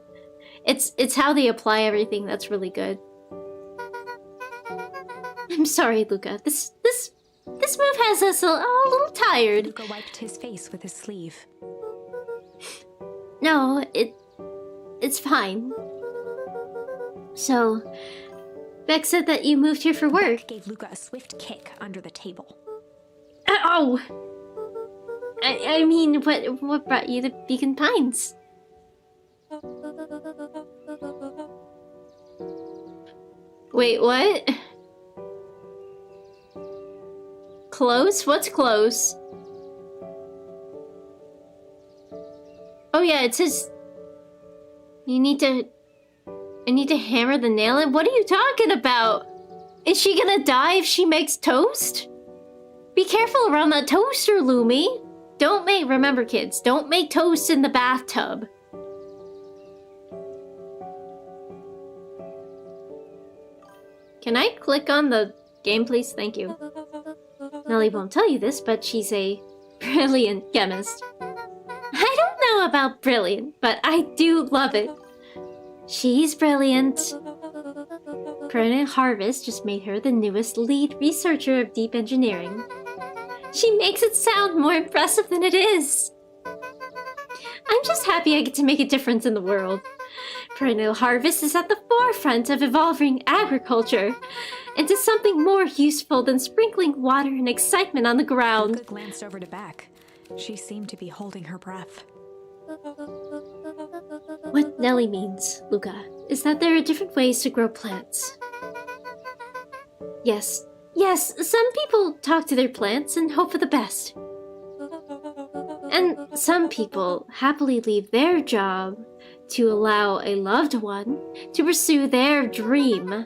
It's how they apply everything that's really good. I'm sorry, Luca. This move has us a little tired. Luca wiped his face with his sleeve. No, it's fine. So, Beck said that you moved here for work. Beck gave Luca a swift kick under the table. Oh! I mean, what brought you to Beacon Pines? Wait, what? Close? What's close? Oh yeah, it says... I need to hammer the nail in? What are you talking about? Is she gonna die if she makes toast? Be careful around that toaster, Lumi. Remember kids, don't make toast in the bathtub. Can I click on the game, please? Thank you. Nellie won't tell you this, but she's a brilliant chemist. I don't know about brilliant, but I do love it. She's brilliant. Perennial Harvest just made her the newest lead researcher of deep engineering. She makes it sound more impressive than it is. I'm just happy I get to make a difference in the world. Perennial Harvest is at the forefront of evolving agriculture into something more useful than sprinkling water and excitement on the ground. Luca glanced over to Beck. She seemed to be holding her breath. What Nellie means, Luca, is that there are different ways to grow plants. Yes, some people talk to their plants and hope for the best. And some people happily leave their job to allow a loved one to pursue their dream.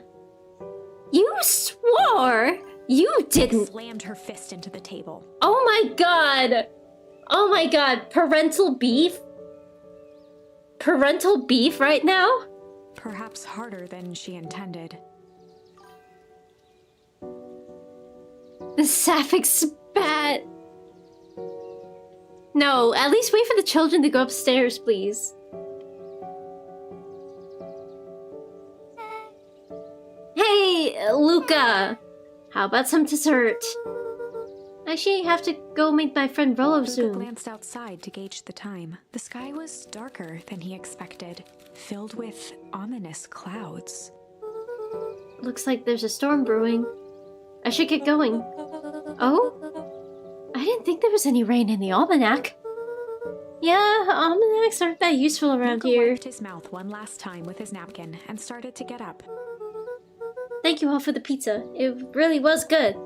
You swore you didn't. Slammed her fist into the table. Oh my god! Oh my god, parental beef? Parental beef right now? Perhaps harder than she intended. The sapphic spat. No, at least wait for the children to go upstairs, please. Hey, Luca! How about some dessert? Actually, I have to go meet my friend Rollo Luca soon. glanced outside to gauge the time. The sky was darker than he expected, filled with ominous clouds. Looks like there's a storm brewing. I should get going. Oh? I didn't think there was any rain in the almanac. Yeah, almanacs aren't that useful around Luca here. wiped his mouth one last time with his napkin and started to get up. Thank you all for the pizza. It really was good.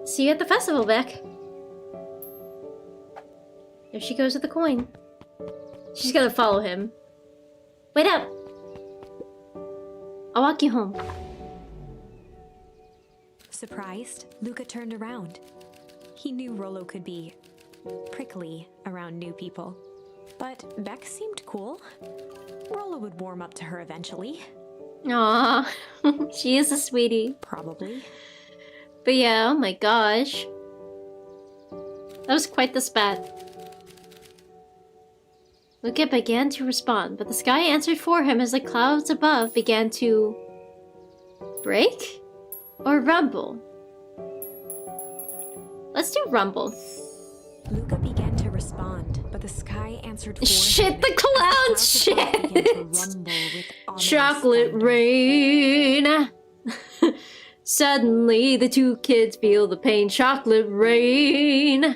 See you at the festival, Beck. There she goes with the coin. She's gonna follow him. Wait up! I'll walk you home. Surprised, Luca turned around. He knew Rollo could be prickly around new people. But Beck seemed cool. Rollo would warm up to her eventually. Aww, she is a sweetie. Probably. But yeah, oh my gosh. That was quite the spat. Luca began to respond, but the sky answered for him as the clouds above began to break or rumble. Let's do rumble. Luca began to respond, but the sky answered for Shit, him. the clouds! The clouds above began to Shit! rumble with ominous Chocolate thunder. rain. Suddenly, the two kids feel the pain. Chocolate rain.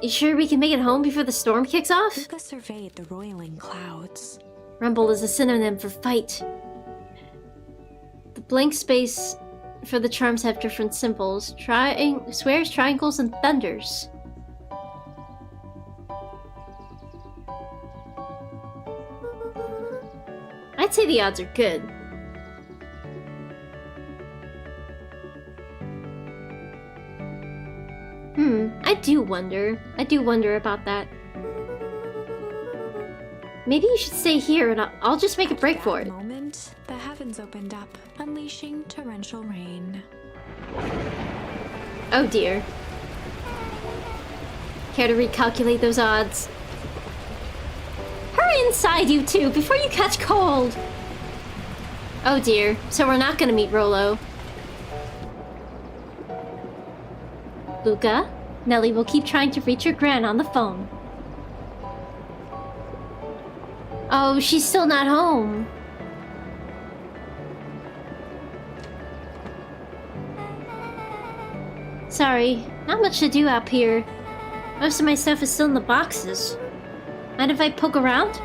You sure we can make it home before the storm kicks off? Luca surveyed the roiling clouds. Rumble is a synonym for fight. The blank space for the charms have different symbols. Swears, triangles, and thunders. I'd say the odds are good. I do wonder about that. Maybe you should stay here and I'll just make a break for it. At that moment, the heavens opened up, unleashing torrential rain. Oh dear. Care to recalculate those odds? Hurry inside, you two, before you catch cold! Oh dear, so we're not gonna meet Rollo. Luca, Nellie will keep trying to reach your gran on the phone. Oh, she's still not home. Sorry, not much to do up here. Most of my stuff is still in the boxes. Mind if I poke around?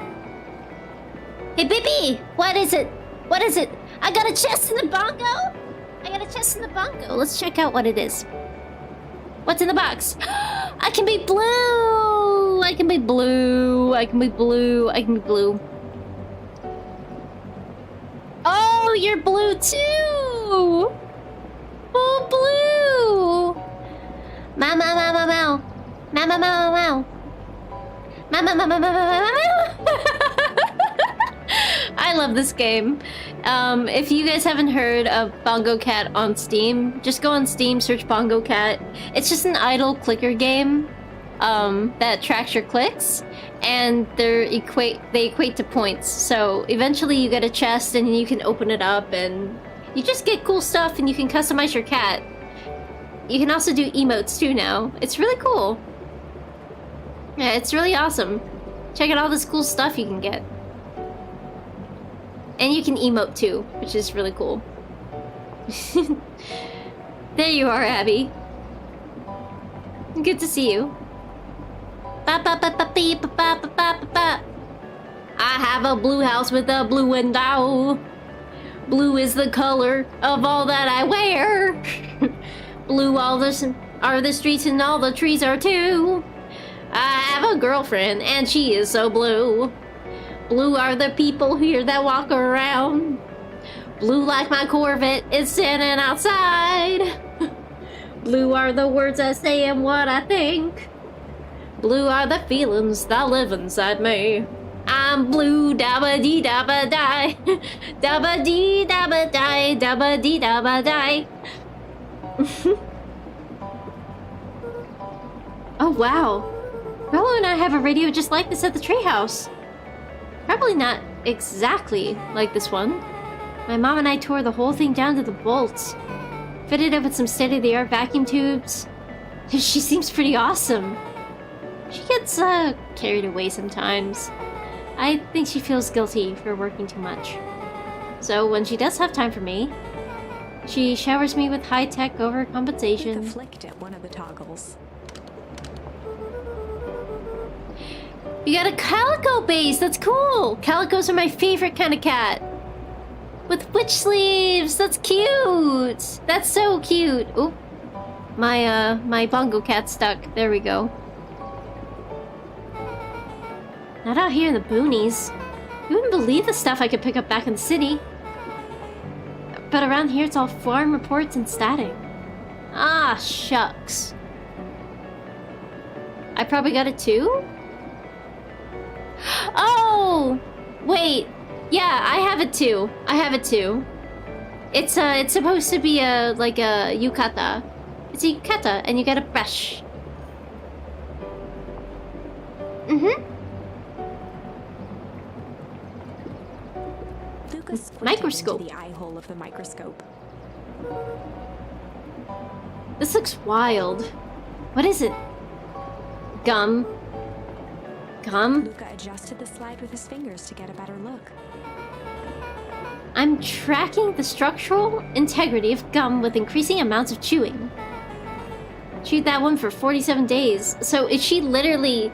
Hey, baby! What is it? What is it? I got a chest in the bongo? I got a chest in the bongo. Let's check out what it is. What's in the box? I can be blue! I can be blue. I can be blue. I can be blue. Oh, you're blue too! Oh, blue! Meow, meow, meow, meow, meow. Meow, meow, meow, meow. Meow, meow, meow, meow, meow, meow, meow. I love this game. If you guys haven't heard of Bongo Cat on Steam, just go on Steam, search Bongo Cat. It's just an idle clicker game that tracks your clicks, and they equate to points. So eventually you get a chest and you can open it up and you just get cool stuff and you can customize your cat. You can also do emotes too now. It's really cool. Yeah, it's really awesome. Check out all this cool stuff you can get. And you can emote too, which is really cool. There you are, Abby. Good to see you. Ba ba ba ba bee, ba ba ba ba ba ba. I have a blue house with a blue window. Blue is the color of all that I wear. Blue are the streets and all the trees are too. I have a girlfriend and she is so blue. Blue are the people here that walk around. Blue like my Corvette is sitting outside. Blue are the words I say and what I think. Blue are the feelings that live inside me. I'm blue, dabba dee dabba die. Dabba dee dabba die, dabba dee dabba die. Oh wow. Rolo and I have a radio just like this at the treehouse. Probably not exactly like this one. My mom and I tore the whole thing down to the bolts. Fitted it with some state-of-the-art vacuum tubes. She seems pretty awesome. She gets carried away sometimes. I think she feels guilty for working too much. So when she does have time for me, she showers me with high-tech overcompensation. Luca flicked at one of the toggles. You got a calico base! That's cool! Calicos are my favorite kind of cat. With witch sleeves! That's cute! That's so cute! Oop. My bongo cat stuck. There we go. Not out here in the boonies. You wouldn't believe the stuff I could pick up back in the city. But around here it's all farm reports and static. Ah, shucks. I probably got it too? Oh! Wait. Yeah, I have it too. I have it too. It's supposed to be like a yukata. It's a yukata and you get a brush. Mm-hmm. Luca squinted Microscope. into the eye hole of the microscope. This looks wild. What is it? Gum. Gum? Luca adjusted the slide with his fingers to get a better look. I'm tracking the structural integrity of gum with increasing amounts of chewing. Chewed that one for 47 days. So is she literally...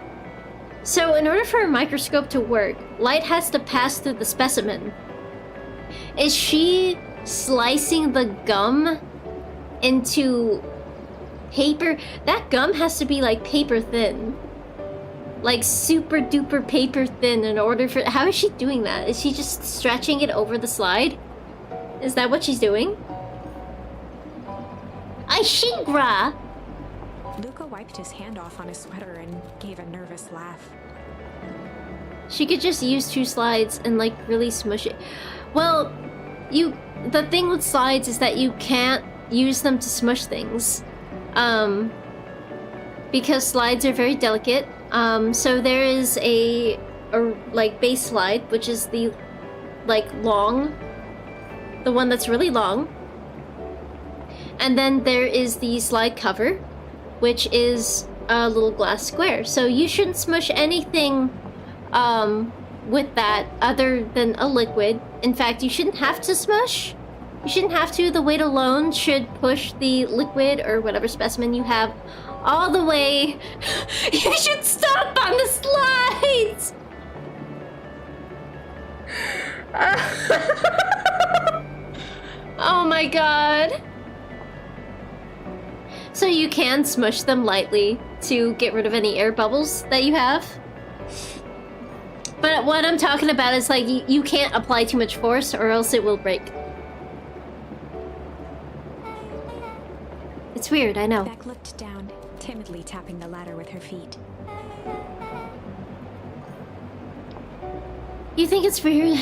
So in order for a microscope to work, light has to pass through the specimen. Is she slicing the gum into paper? That gum has to be like paper thin. Like super duper paper thin in order for... How is she doing that? Is she just stretching it over the slide? Is that what she's doing? Aishingra! Luca wiped his hand off on his sweater and gave a nervous laugh. She could just use 2 slides and like really smush it. Well, the thing with slides is that you can't use them to smush things. Because slides are very delicate. So there is a like base slide, which is the like long, the one that's really long. And then there is the slide cover, which is a little glass square. So you shouldn't smush anything with that other than a liquid. In fact, you shouldn't have to smush. You shouldn't have to. The weight alone should push the liquid or whatever specimen you have all the way. You should stop on the slides! Oh my god. So you can smush them lightly to get rid of any air bubbles that you have. But what I'm talking about is like you can't apply too much force or else it will break. It's weird, I know. Beck looked down, timidly tapping the ladder with her feet. You think it's weird,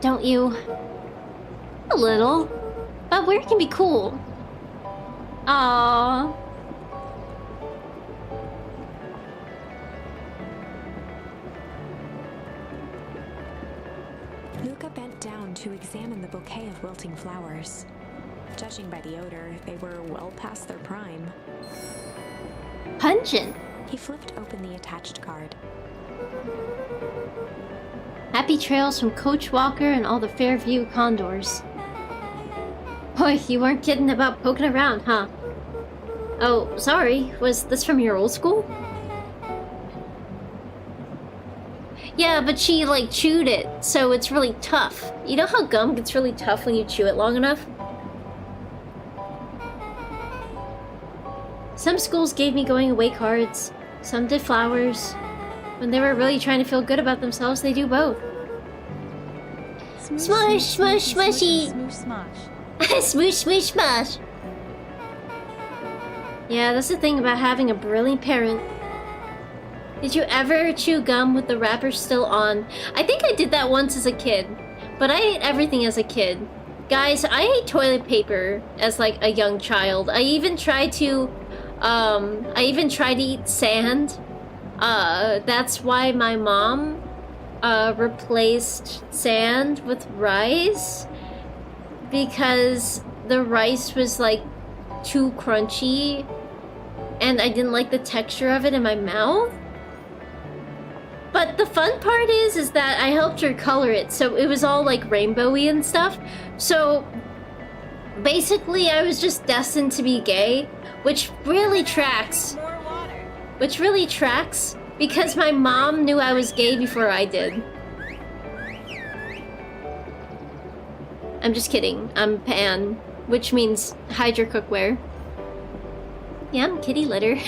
don't you? A little. But weird can be cool. Aww. Luca bent down to examine the bouquet of wilting flowers. Judging by the odor, they were well past their prime. Pungent. He flipped open the attached card. Happy trails from Coach Walker and all the Fairview Condors. Boy, you weren't kidding about poking around, huh? Oh, sorry. Was this from your old school? Yeah, but she like chewed it, so it's really tough. You know how gum gets really tough when you chew it long enough? Some schools gave me going away cards. Some did flowers. When they were really trying to feel good about themselves, they do both. Smush, smush, smushy. Smoosh, smosh. Smoosh, smoosh, smush. Yeah, that's the thing about having a brilliant parent. Did you ever chew gum with the wrapper still on? I think I did that once as a kid, but I ate everything as a kid. Guys, I ate toilet paper as like a young child. I even tried to eat sand. That's why my mom replaced sand with rice, because the rice was like too crunchy and I didn't like the texture of it in my mouth. But the fun part is that I helped her color it, so it was all like rainbowy and stuff. So basically I was just destined to be gay, which really tracks. More water. Which really tracks because my mom knew I was gay before I did. I'm just kidding. I'm Pan, which means hide your cookware. Yeah, I'm kitty litter.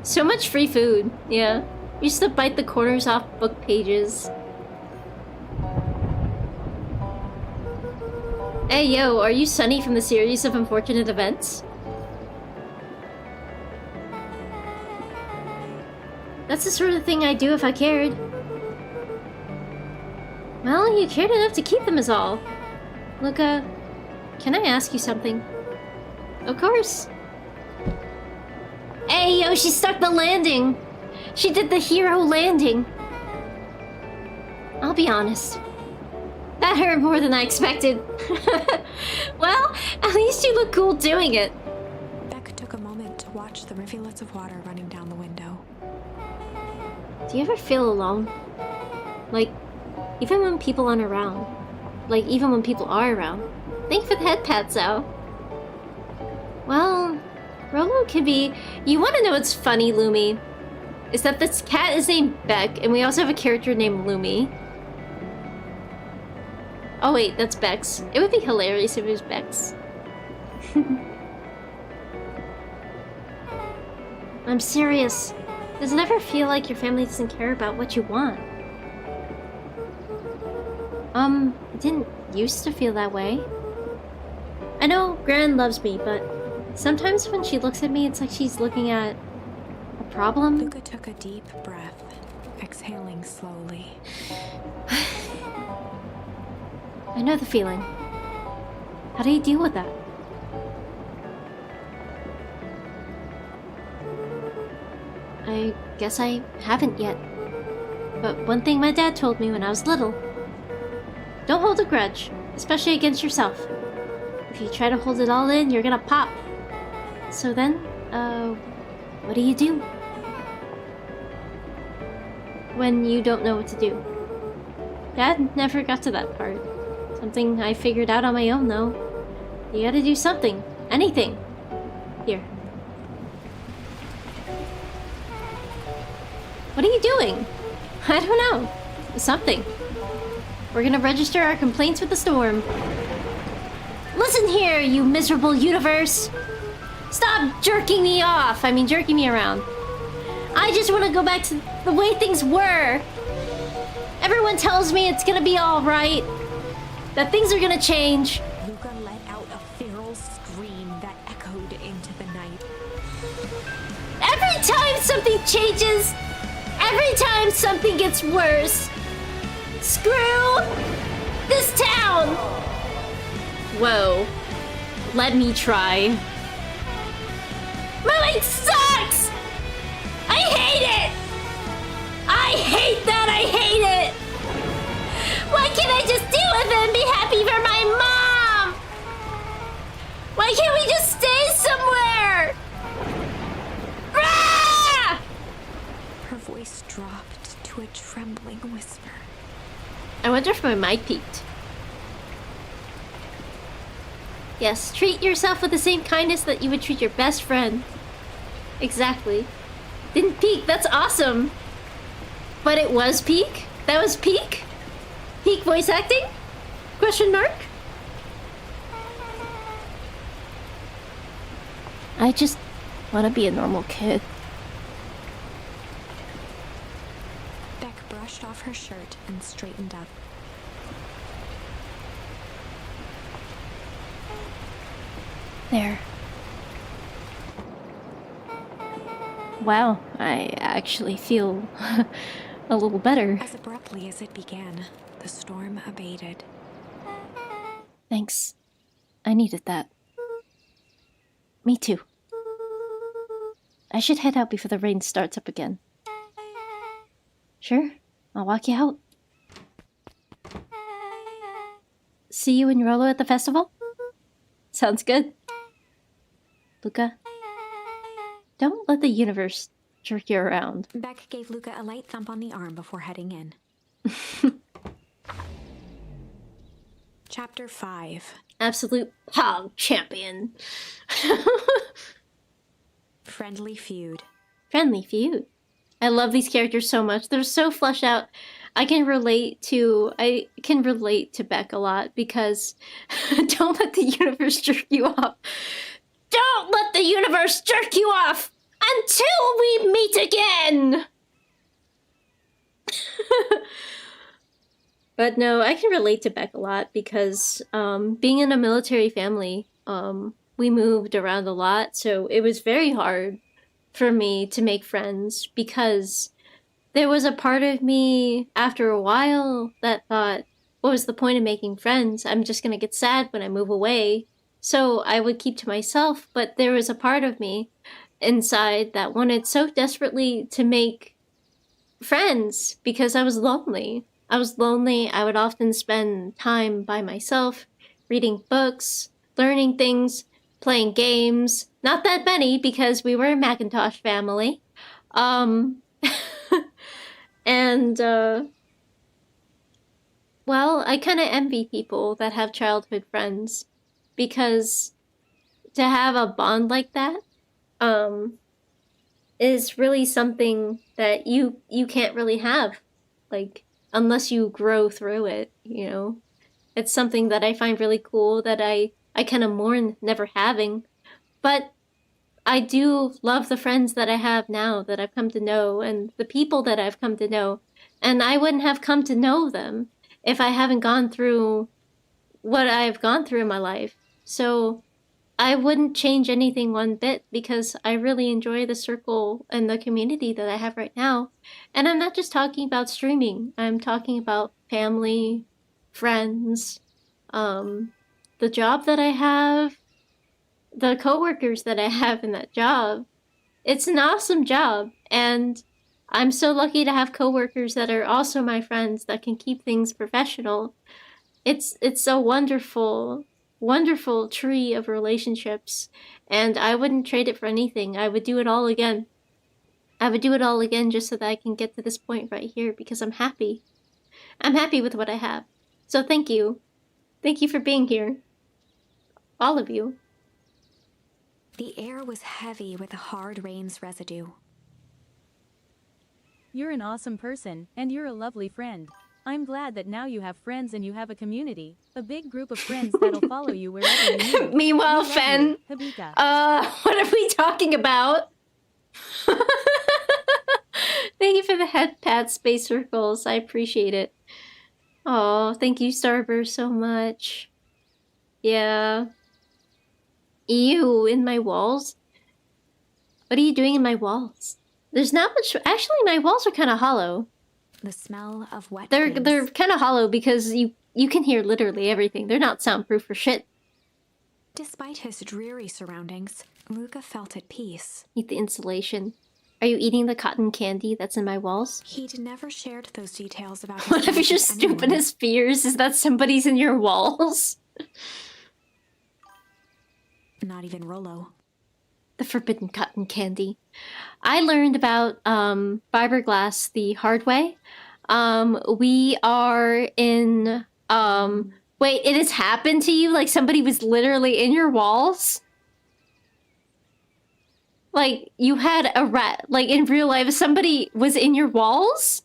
So much free food, yeah. Used to bite the corners off book pages. Hey yo, are you Sunny from the series of unfortunate events? That's the sort of thing I'd do if I cared. Well, you cared enough to keep them is all. Luca, can I ask you something? Of course. Hey yo, she stuck the landing! She did the hero landing! I'll be honest. That hurt more than I expected. Well, at least you look cool doing it. Beck took a moment to watch the rivulets of water running down the window. Do you ever feel alone? Like, even when people aren't around. Like, even when people are around. Thank you for the head pats, Al. Well, Rolo can be... You want to know what's funny, Lumi? Is that this cat is named Beck, and we also have a character named Lumi. Oh wait, that's Bex. It would be hilarious if it was Bex. I'm serious. Does it ever feel like your family doesn't care about what you want? It didn't used to feel that way. I know Gran loves me, but sometimes when she looks at me, it's like she's looking at a problem. Luca took a deep breath, exhaling slowly. I know the feeling. How do you deal with that? I guess I haven't yet. But one thing my dad told me when I was little: don't hold a grudge, especially against yourself. If you try to hold it all in, you're gonna pop. So then, what do you do? When you don't know what to do. Dad never got to that part. Something I figured out on my own, though. You gotta do something. Anything. Here. What are you doing? I don't know. Something. We're gonna register our complaints with the storm. Listen here, you miserable universe! Stop jerking me off! I mean, jerking me around. I just want to go back to the way things were. Everyone tells me it's gonna be alright. That things are gonna change. Luca let out a feral scream that echoed into the night. Every time something changes, every time something gets worse. Screw this town! Whoa. Let me try. Moving sucks! I hate it! I hate that I hate it! Why can't I just deal with it and be happy for my mom? Why can't we just stay somewhere? Ah! Her voice dropped to a trembling whisper. I wonder if my mic peaked. Yes, treat yourself with the same kindness that you would treat your best friend. Exactly. Didn't peak, that's awesome. But it was peak? That was peak? Peak voice acting? Question mark? I just want to be a normal kid. Beck brushed off her shirt and straightened up. There. Wow, I actually feel a little better. As abruptly as it began, the storm abated. Thanks. I needed that. Me too. I should head out before the rain starts up again. Sure, I'll walk you out. See you and Rolo at the festival? Sounds good. Luca, don't let the universe jerk you around. Beck gave Luca a light thump on the arm before heading in. Chapter 5. Absolute pog champion. Friendly feud. Friendly feud. I love these characters so much. They're so fleshed out. I can relate to Beck a lot because don't let the universe jerk you off. Don't let the universe jerk you off until we meet again. But no, I can relate to Beck a lot because being in a military family, we moved around a lot, so it was very hard for me to make friends because there was a part of me after a while that thought, what was the point of making friends? I'm just gonna get sad when I move away. So I would keep to myself, but there was a part of me inside that wanted so desperately to make friends because I was lonely. I would often spend time by myself, reading books, learning things, playing games. Not that many because we were a Macintosh family. And, well, I kind of envy people that have childhood friends because to have a bond like that, is really something that you can't really have, like, unless you grow through it, you know? It's something that I find really cool that I kind of mourn never having. But I do love the friends that I have now that I've come to know and the people that I've come to know. And I wouldn't have come to know them if I haven't gone through what I've gone through in my life. So I wouldn't change anything one bit because I really enjoy the circle and the community that I have right now. And I'm not just talking about streaming. I'm talking about family, friends, the job that I have, the coworkers that I have in that job. It's an awesome job, and I'm so lucky to have coworkers that are also my friends that can keep things professional. It's a wonderful, wonderful tree of relationships, and I wouldn't trade it for anything. I would do it all again. I would do it all again just so that I can get to this point right here because I'm happy. I'm happy with what I have. So thank you. Thank you for being here. All of you. The air was heavy with the hard rain's residue. You're an awesome person, and you're a lovely friend. I'm glad that now you have friends and you have a community, a big group of friends that'll follow you wherever you move. Meanwhile, Fen, Hibika. what are we talking about? Thank you for the head pat space circles. I appreciate it. Oh, thank you, Starburst, so much. Yeah. Ew, in my walls? What are you doing in my walls? There's not much. Actually, my walls are kind of hollow. The smell of wet They're things. kind of hollow because you can hear literally everything. They're not soundproof for shit. Despite his dreary surroundings, Luca felt at peace. Eat the insulation. Are you eating the cotton candy that's in my walls? He'd never shared those details about his One of your life with anyone. stupidest fears is that somebody's in your walls. Not even Rolo. The forbidden cotton candy. I learned about fiberglass the hard way. We are in wait, it has happened to you? Like somebody was literally in your walls? Like you had a rat, like in real life somebody was in your walls?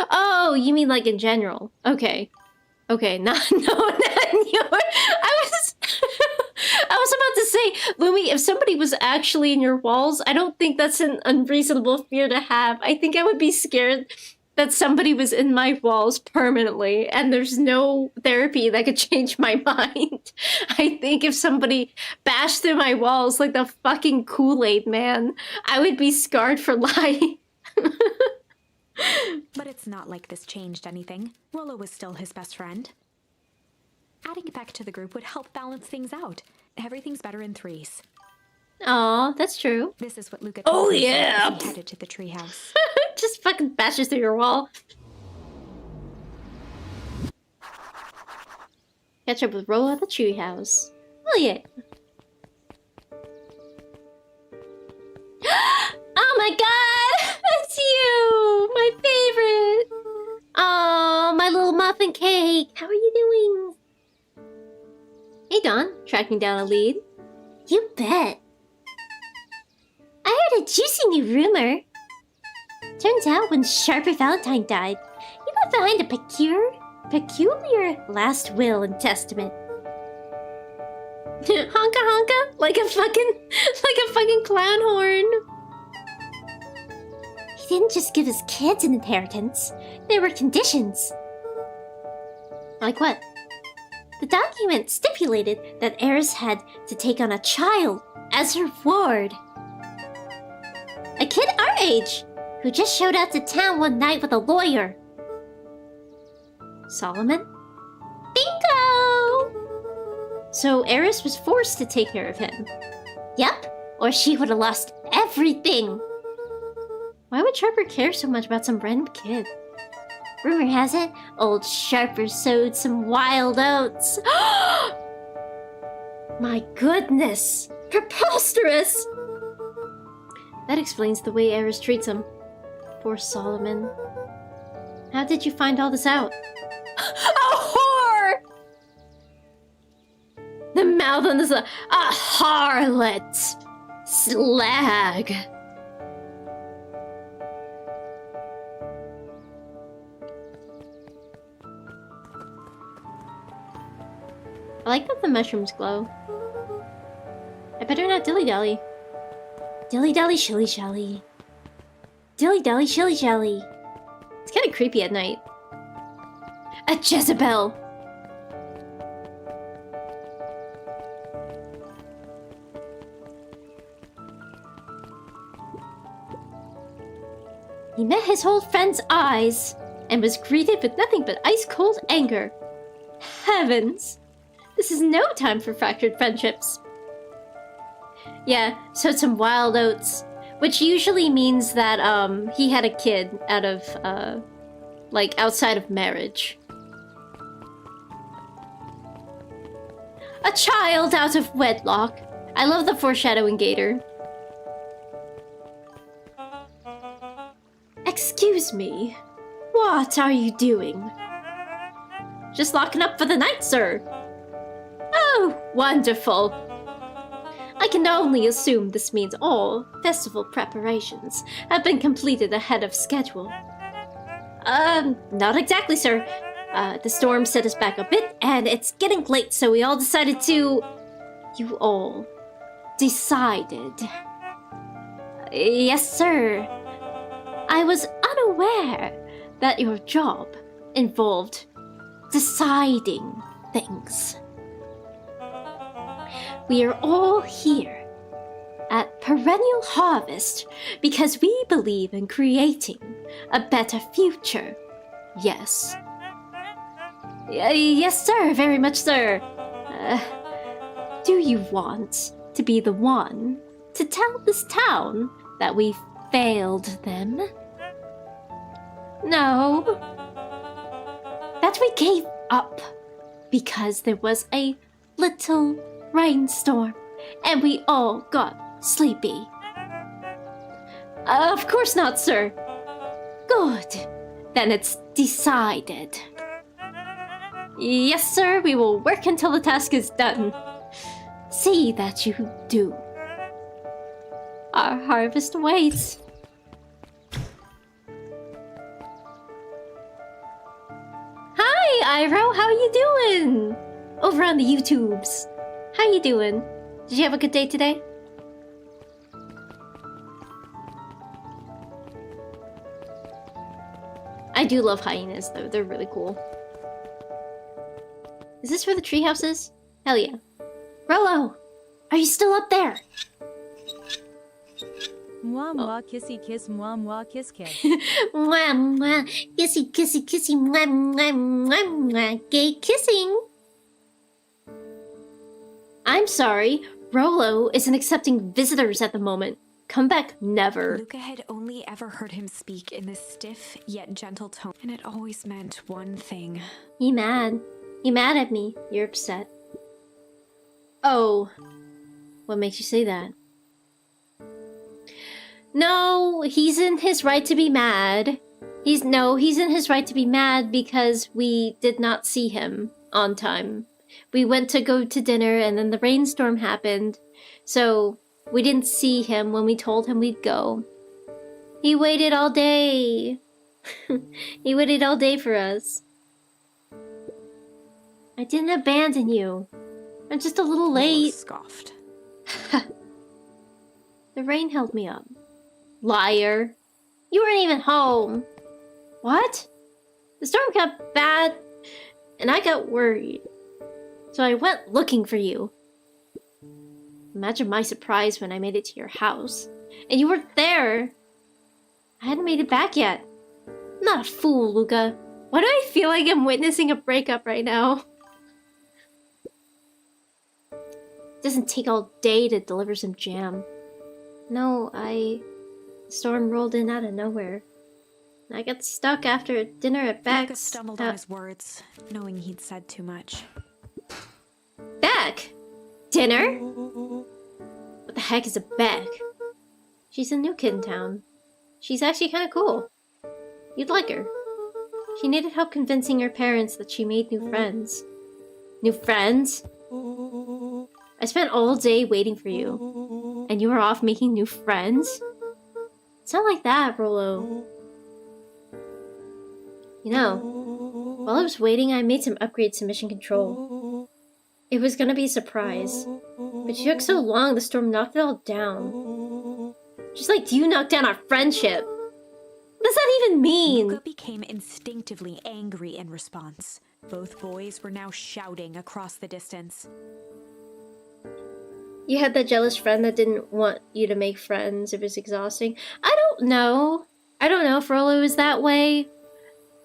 Oh, you mean like in general? Okay. Okay, not no, not your. I was, I was about to say, Lumi, if somebody was actually in your walls, I don't think that's an unreasonable fear to have. I think I would be scared that somebody was in my walls permanently, and there's no therapy that could change my mind. I think if somebody bashed through my walls like the fucking Kool-Aid man, I would be scarred for life. But it's not like this changed anything. Rollo was still his best friend. Adding Beck to the group would help balance things out. Everything's better in threes. Aw, that's true. This is what Luca Oh, told me yeah. as he headed to the treehouse. Just fucking bashes through your wall. Catch up with Rollo at the treehouse. Oh yeah. Oh my god! It's you! My favorite! Oh, my little muffin cake! How are you doing? Hey Dawn, tracking down a lead. You bet. I heard a juicy new rumor. Turns out when Sharper Valentine died, he left behind a peculiar last will and testament. Honka honka, like a fucking clown horn. He didn't just give his kids an inheritance. There were conditions. Like what? The document stipulated that Eris had to take on a child as her ward. A kid our age, who just showed up to town one night with a lawyer. Solomon? Bingo! So Eris was forced to take care of him. Yep, or she would have lost everything. Why would Sharper care so much about some random kid? Rumor has it, old Sharper sowed some wild oats. My goodness! Preposterous! That explains the way Eris treats him. Poor Solomon. How did you find all this out? A whore! The mouth on this, a harlot! Slag! I like that the mushrooms glow. I better not dilly-dally. Dilly-dally, shilly-shally. Dilly-dally, shilly-shally. It's kind of creepy at night. A Jezebel! He met his old friend's eyes and was greeted with nothing but ice-cold anger. Heavens! This is no time for fractured friendships. Yeah, sowed some wild oats, which usually means that he had a kid out of like outside of marriage. A child out of wedlock. I love the foreshadowing gator. Excuse me. What are you doing? Just locking up for the night, sir. Oh, wonderful. I can only assume this means all festival preparations have been completed ahead of schedule. Not exactly, sir. The storm set us back a bit, and it's getting late, so we all decided to... You all decided. Yes, sir. I was unaware that your job involved deciding things. We are all here at Perennial Harvest because we believe in creating a better future. Yes. Yes, sir. Very much, sir. Do you want to be the one to tell this town that we failed them? No. That we gave up because there was a little rainstorm and we all got sleepy. Of course not, sir. Good. Then it's decided. Yes, sir, we will work until the task is done. See that you do. Our harvest waits. Iro. How you doing? Over on the YouTubes. How you doing? Did you have a good day today? I do love hyenas though. They're really cool. Is this where the treehouse is? Hell yeah. Rolo! Are you still up there? Mwah mwah kissy kiss mwah mwah kiss kiss. Mwah mwah. Kissy kissy kissy mwah mwah mwah mwah. Gay kissing. I'm sorry. Rolo isn't accepting visitors at the moment. Come back never. Luca had only ever heard him speak in this stiff yet gentle tone, and it always meant one thing. He mad. You mad at me. You're upset. Oh. What makes you say that? No, he's in his right to be mad. He's in his right to be mad because we did not see him on time. We went to go to dinner and then the rainstorm happened. So we didn't see him when we told him we'd go. He waited all day. He waited all day for us. I didn't abandon you. I'm just a little late. Scoffed. The rain held me up. Liar. You weren't even home. What? The storm got bad, and I got worried. So I went looking for you. Imagine my surprise when I made it to your house. And you weren't there. I hadn't made it back yet. I'm not a fool, Luca. Why do I feel like I'm witnessing a breakup right now? It doesn't take all day to deliver some jam. No, the storm rolled in out of nowhere. I got stuck after dinner at Beck's. Luca stumbled on his words, knowing he'd said too much. Beck? Dinner? What the heck is a Beck? She's a new kid in town. She's actually kind of cool. You'd like her. She needed help convincing her parents that she made new friends. New friends? I spent all day waiting for you. And you were off making new friends? It's not like that, Rolo. You know, while I was waiting, I made some upgrades to mission control. It was gonna be a surprise. But you took so long, the storm knocked it all down. Just like you knocked down our friendship. What does that even mean? Luca became instinctively angry in response. Both boys were now shouting across the distance. You had that jealous friend that didn't want you to make friends. It was exhausting. I don't know. I don't know if Rolo is that way.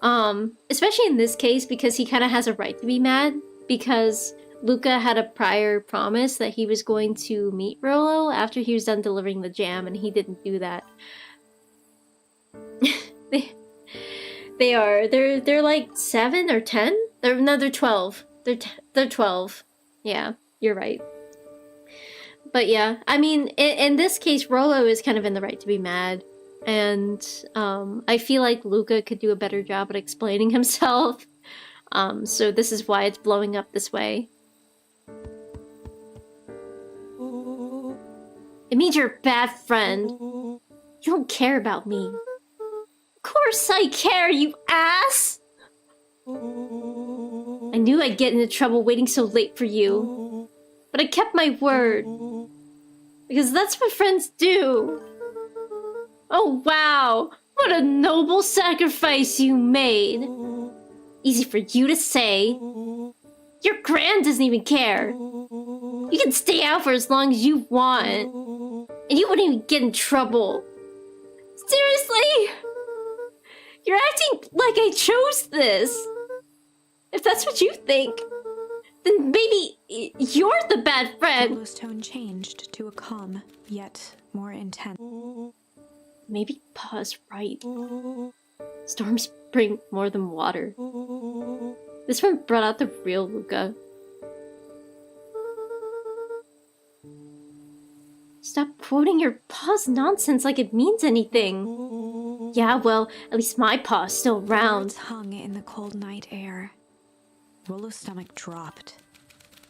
Especially in this case because he kind of has a right to be mad. Because Luca had a prior promise that he was going to meet Rolo after he was done delivering the jam, and he didn't do that. They're like 7 or 10? They're 12. They're 12. Yeah, you're right. But yeah, I mean, in this case, Rolo is kind of in the right to be mad. And I feel like Luca could do a better job at explaining himself. So this is why it's blowing up this way. It means you're a bad friend. You don't care about me. Of course I care, you ass! I knew I'd get into trouble waiting so late for you. But I kept my word. Because that's what friends do. Oh wow, what a noble sacrifice you made. Easy for you to say. Your grand doesn't even care. You can stay out for as long as you want. And you wouldn't even get in trouble. Seriously? You're acting like I chose this. If that's what you think, then maybe you're the bad friend. Rolo's tone changed to a calm, yet more intense. Maybe Pa's right. Storms bring more than water. This one brought out the real Luca. Stop quoting your Pa's nonsense like it means anything. Yeah, well, at least my Pa's still around. Words hung in the cold night air. Rolo's stomach dropped,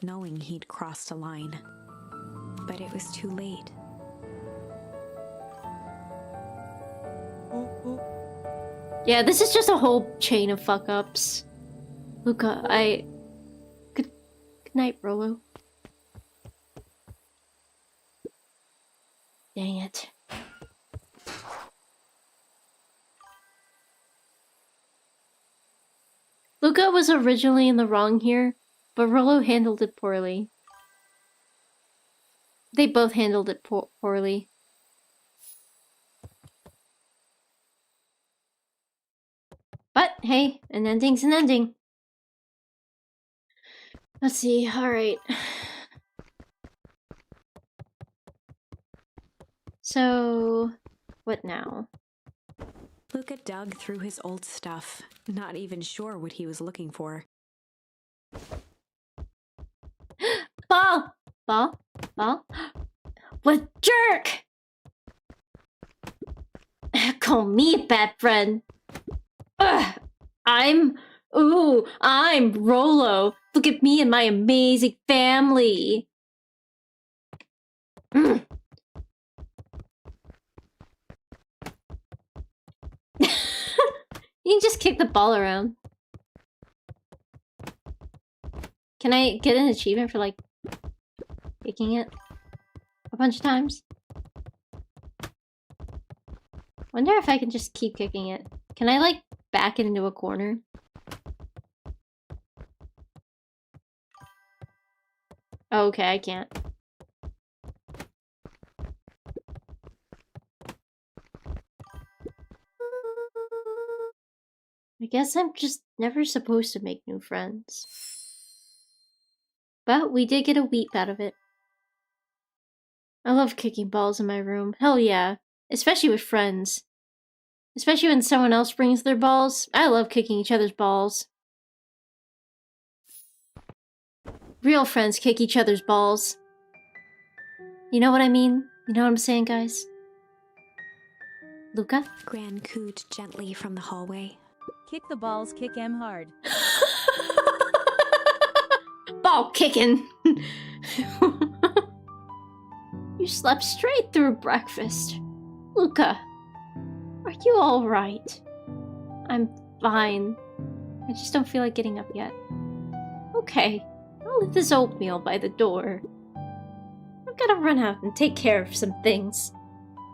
knowing he'd crossed a line. But it was too late. Yeah, this is just a whole chain of fuck-ups. Luca, Good night, Rolo. Dang it. Luca was originally in the wrong here, but Rolo handled it poorly. They both handled it poorly. But hey, an ending's an ending. Let's see, alright. So, what now? Luca dug through his old stuff, not even sure what he was looking for. Ball! Ball? Ball? What jerk! Call me bad friend. Ugh, I'm Rolo. Look at me and my amazing family. Mm. You can just kick the ball around. Can I get an achievement for, like, kicking it a bunch of times? Wonder if I can just keep kicking it. Can I, like, back it into a corner? Oh, okay, I can't. I guess I'm just never supposed to make new friends. But we did get a weep out of it. I love kicking balls in my room. Hell yeah. Especially with friends. Especially when someone else brings their balls. I love kicking each other's balls. Real friends kick each other's balls. You know what I mean? You know what I'm saying, guys? Luca? Gran cooed gently from the hallway. Kick the balls, kick 'em hard. Ball kicking! You slept straight through breakfast. Luca, are you alright? I'm fine. I just don't feel like getting up yet. Okay, I'll leave this oatmeal by the door. I've gotta run out and take care of some things.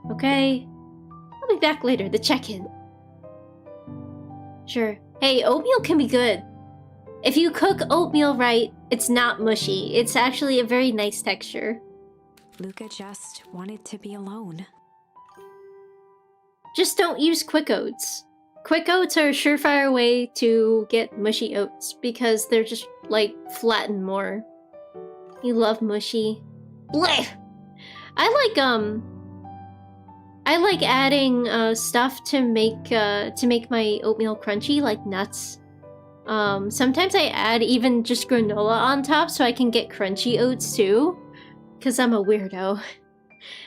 Okay? I'll be back later to check in. Sure. Hey, oatmeal can be good. If you cook oatmeal right, it's not mushy. It's actually a very nice texture. Luca just wanted to be alone. Just don't use quick oats. Quick oats are a surefire way to get mushy oats because they're just, like, flattened more. You love mushy. Blech! I like adding stuff to make my oatmeal crunchy, like nuts. Sometimes I add even just granola on top so I can get crunchy oats too, because I'm a weirdo.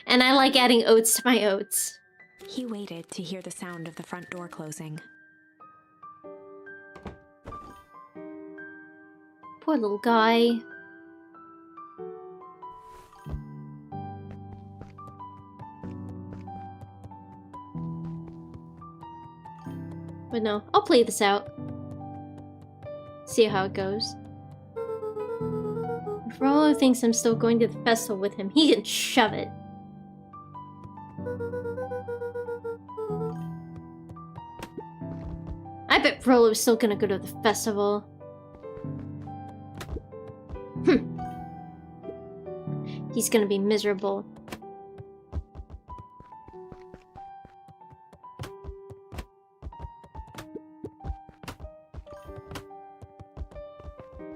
And I like adding oats to my oats. He waited to hear the sound of the front door closing. Poor little guy. But no, I'll play this out. See how it goes. If Rolo thinks I'm still going to the festival with him, he can shove it. I bet Rolo's still gonna go to the festival. He's gonna be miserable.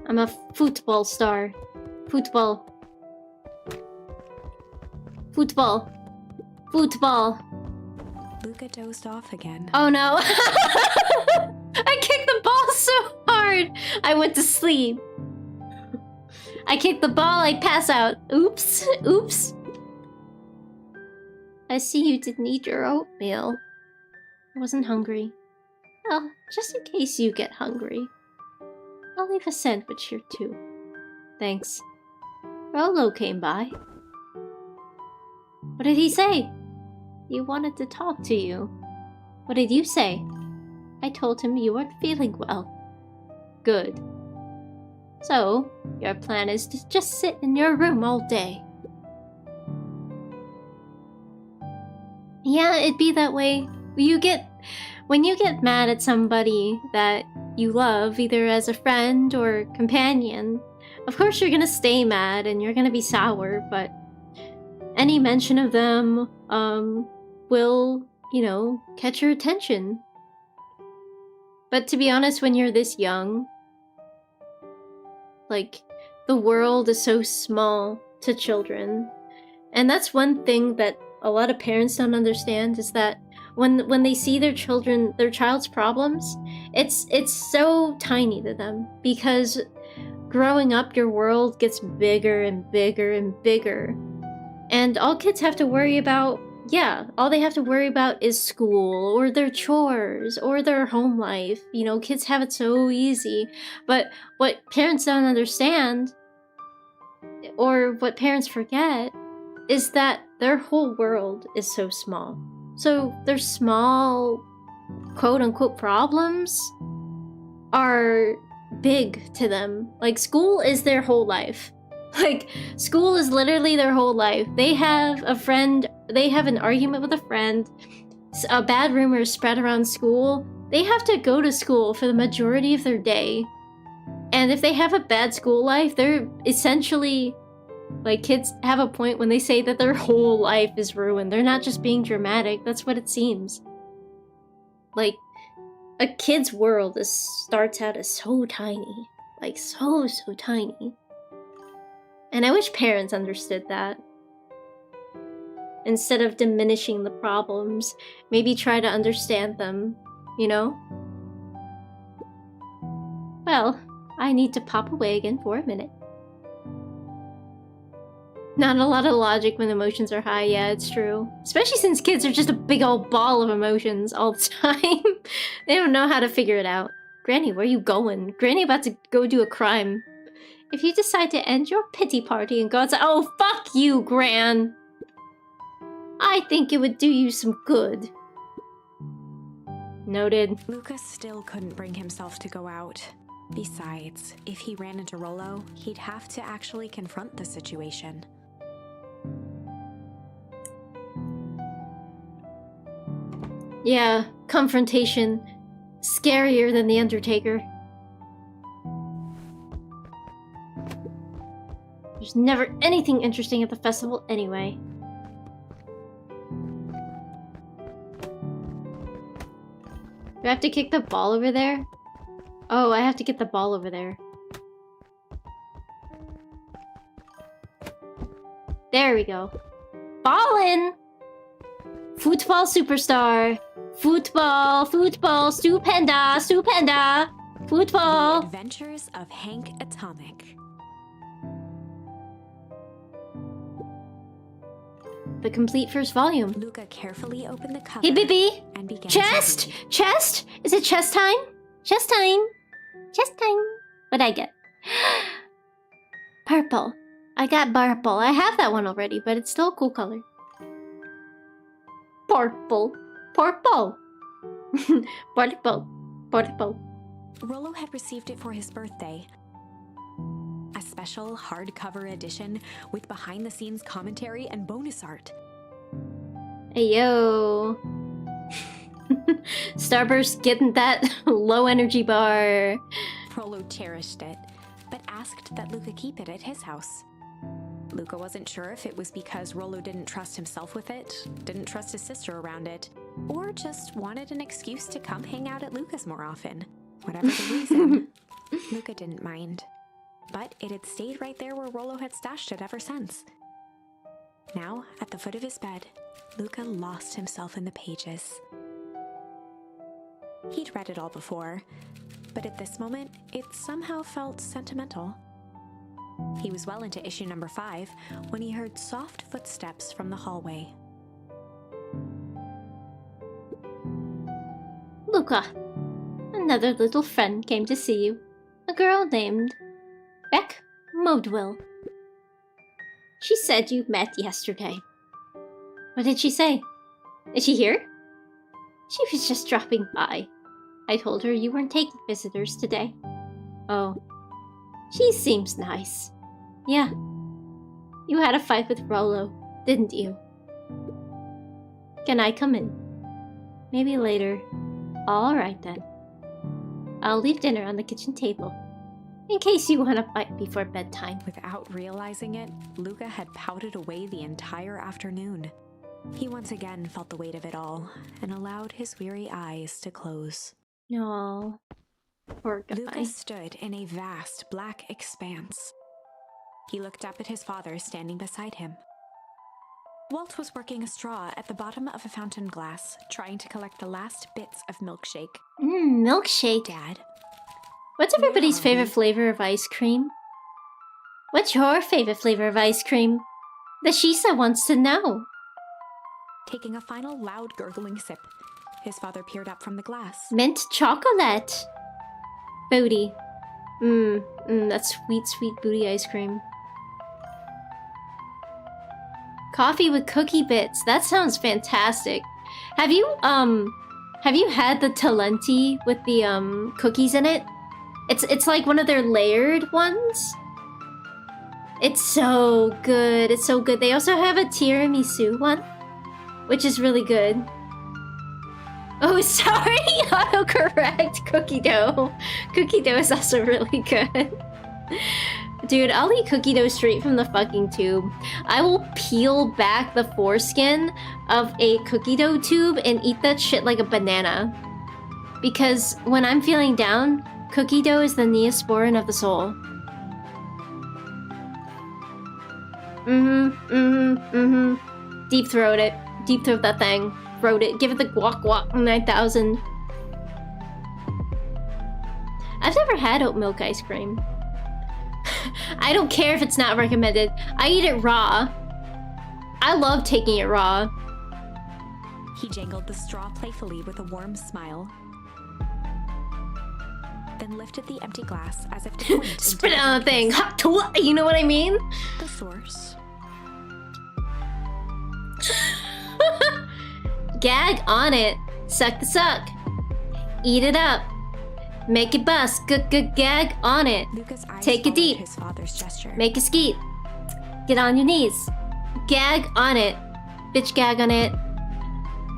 I'm a football star. Football. Football. Football. Luca dozed off again. Oh no. I kicked the ball so hard. I went to sleep. I kicked the ball, I pass out. Oops. Oops. I see you didn't eat your oatmeal. I wasn't hungry. Well, just in case you get hungry, I'll leave a sandwich here too. Thanks. Rolo came by. What did he say? He wanted to talk to you. What did you say? I told him you weren't feeling well. good. So, your plan is to just sit in your room all day. Yeah, it'd be that way. When you get mad at somebody that you love, either as a friend or companion, of course you're gonna stay mad and you're gonna be sour, but any mention of them will, catch your attention. But to be honest, when you're this young, like, the world is so small to children. And that's one thing that a lot of parents don't understand, is that when they see their child's problems, it's so tiny to them, because growing up your world gets bigger and bigger and bigger. And all kids have to worry about, all they have to worry about is school or their chores or their home life. Kids have it so easy. But what parents don't understand, or what parents forget, is that their whole world is so small. So their small, quote-unquote, problems are big to them. Like, school is their whole life. Like, school is literally their whole life. They have an argument with a friend, a bad rumor is spread around school, they have to go to school for the majority of their day. And if they have a bad school life, they're essentially, like, kids have a point when they say that their whole life is ruined. They're not just being dramatic, that's what it seems. Like, a kid's world starts out as so tiny. Like, so tiny. And I wish parents understood that. Instead of diminishing the problems, maybe try to understand them, Well, I need to pop away again for a minute. Not a lot of logic when emotions are high, yeah, it's true. Especially since kids are just a big old ball of emotions all the time. They don't know how to figure it out. Granny, where you going? Granny about to go do a crime. If you decide to end your pity party and go outside— oh, fuck you, Gran! I think it would do you some good. Noted. Luca still couldn't bring himself to go out. Besides, if he ran into Rollo, he'd have to actually confront the situation. Yeah, confrontation. Scarier than the Undertaker. There's never anything interesting at the festival anyway. Do I have to kick the ball over there? Oh, I have to get the ball over there. There we go. Ballin'! Football superstar. Football, stupenda, football. The Adventures of Hank Atomic. The complete first volume. Luca carefully opened the cover. Hey, baby! And began Chest! to read. Chest! Is it chest time? Chest time! Chest time! What'd I get? Purple. I got purple. I have that one already, but it's still a cool color. Purple. Purple. Purple. Purple. Rollo had received it for his birthday. A special hardcover edition with behind-the-scenes commentary and bonus art. Hey, yo. Starburst getting that low energy bar. Rollo cherished it, but asked that Luca keep it at his house. Luca wasn't sure if it was because Rollo didn't trust himself with it, didn't trust his sister around it, or just wanted an excuse to come hang out at Luca's more often. Whatever the reason, Luca didn't mind. But it had stayed right there where Rollo had stashed it ever since. Now, at the foot of his bed, Luca lost himself in the pages. He'd read it all before, but at this moment, it somehow felt sentimental. He was well into issue number 5 when he heard soft footsteps from the hallway. Luca, another little friend came to see you. A girl named Beck Modwell. She said you met yesterday. What did she say? Is she here? She was just dropping by. I told her you weren't taking visitors today. Oh. She seems nice. Yeah. You had a fight with Rolo, didn't you? Can I come in? Maybe later. Alright then. I'll leave dinner on the kitchen table, in case you want to fight before bedtime. Without realizing it, Luca had pouted away the entire afternoon. He once again felt the weight of it all, and allowed his weary eyes to close. No. Poor guy. Luca stood in a vast black expanse. He looked up at his father standing beside him. Walt was working a straw at the bottom of a fountain glass, trying to collect the last bits of milkshake. Milkshake. Dad, What's everybody's Where are favorite we? flavor of ice cream? What's your favorite flavor of ice cream? The Shisa wants to know. taking a final loud gurgling sip, his father peered up from the glass. Mint chocolate. Booty. That's sweet, sweet booty ice cream. Coffee with cookie bits. That sounds fantastic. Have you had the Talenti with the cookies in it? It's like one of their layered ones. It's so good. It's so good. They also have a tiramisu one, which is really good. Oh, sorry, autocorrect. Cookie dough. Cookie dough is also really good. Dude, I'll eat cookie dough straight from the fucking tube. I will peel back the foreskin of a cookie dough tube and eat that shit like a banana. Because when I'm feeling down, cookie dough is the neosporin of the soul. Deep throat it. Deep throat that thing. Throat it. Give it the guac guac 9000. I've never had oat milk ice cream. I don't care if it's not recommended. I eat it raw. I love taking it raw. He jangled the straw playfully with a warm smile, then lifted the empty glass as if to point Spit into it on the thing. Hot to what? You know what I mean? the source. Gag on it. Suck the suck. Eat it up. Make it bust. Gag on it. Luca's eyes Take it followed deep. his father's gesture. Make a skeet. Get on your knees. Gag on it. Bitch gag on it.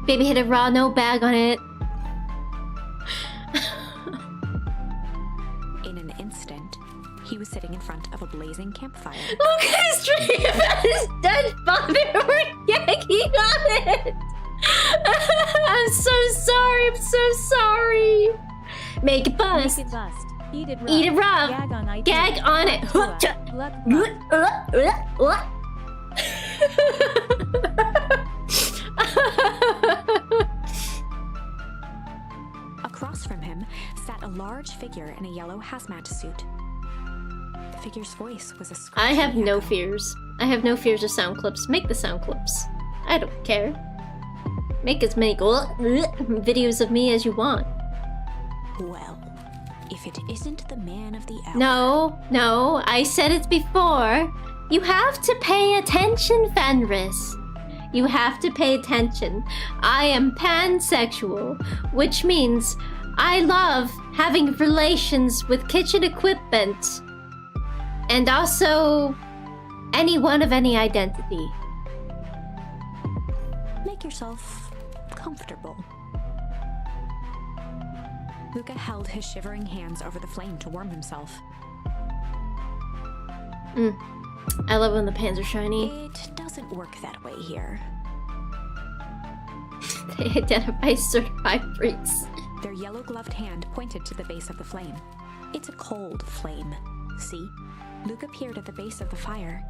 Baby hit it raw, no bag on it. In an instant, he was sitting in front of a blazing campfire. Look at his dream about his dead father. We're gagging on it. I'm so sorry. I'm so sorry. Make it bust. Make it bust. Eat it rough. Eat it rough. Gag on it. Gag on it. Gluck, gluck. Across from him sat a large figure in a yellow hazmat suit. The figure's voice was a I have screeching no echo. fears. I have no fears of sound clips. Make the sound clips. I don't care. Make as many videos of me as you want. Well, if it isn't the man of the hour. No, I said it before. You have to pay attention, Fenris. You have to pay attention. I am pansexual, which means I love having relations with kitchen equipment. And also anyone of any identity. Make yourself comfortable. Luca held his shivering hands over the flame to warm himself. I love when the pans are shiny. It doesn't work that way here. They identify certified freaks. Their yellow-gloved hand pointed to the base of the flame. It's a cold flame. See? Luca peered at the base of the fire.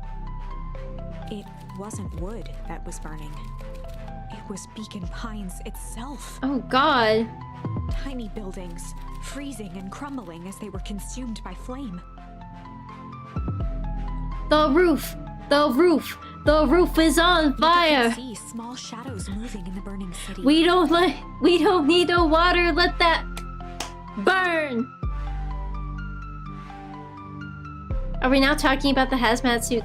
It wasn't wood that was burning. It was Beacon Pines itself. Oh god. Tiny buildings, freezing and crumbling as they were consumed by flame. The roof is on Luca fire. could see small shadows moving in the burning city. We don't need no water. Let that burn. Are we now talking about the hazmat suit?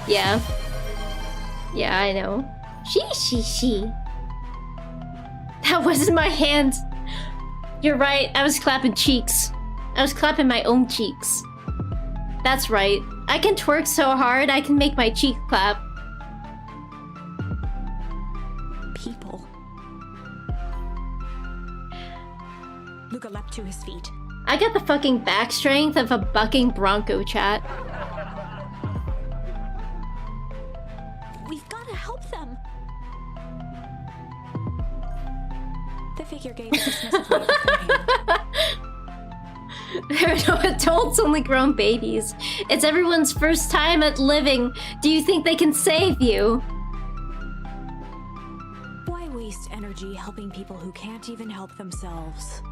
Yeah. Yeah, I know. She. That wasn't my hand. You're right. I was clapping cheeks. I was clapping my own cheeks. That's right. I can twerk so hard, I can make my cheek clap. People. Luca leapt to his feet. I got the fucking back strength of a bucking bronco, chat. We've got to help them. The figure gave a dismissive wave with her hand. There are no adults, only grown babies. It's everyone's first time at living. Do you think they can save you? Why waste energy helping people who can't even help themselves?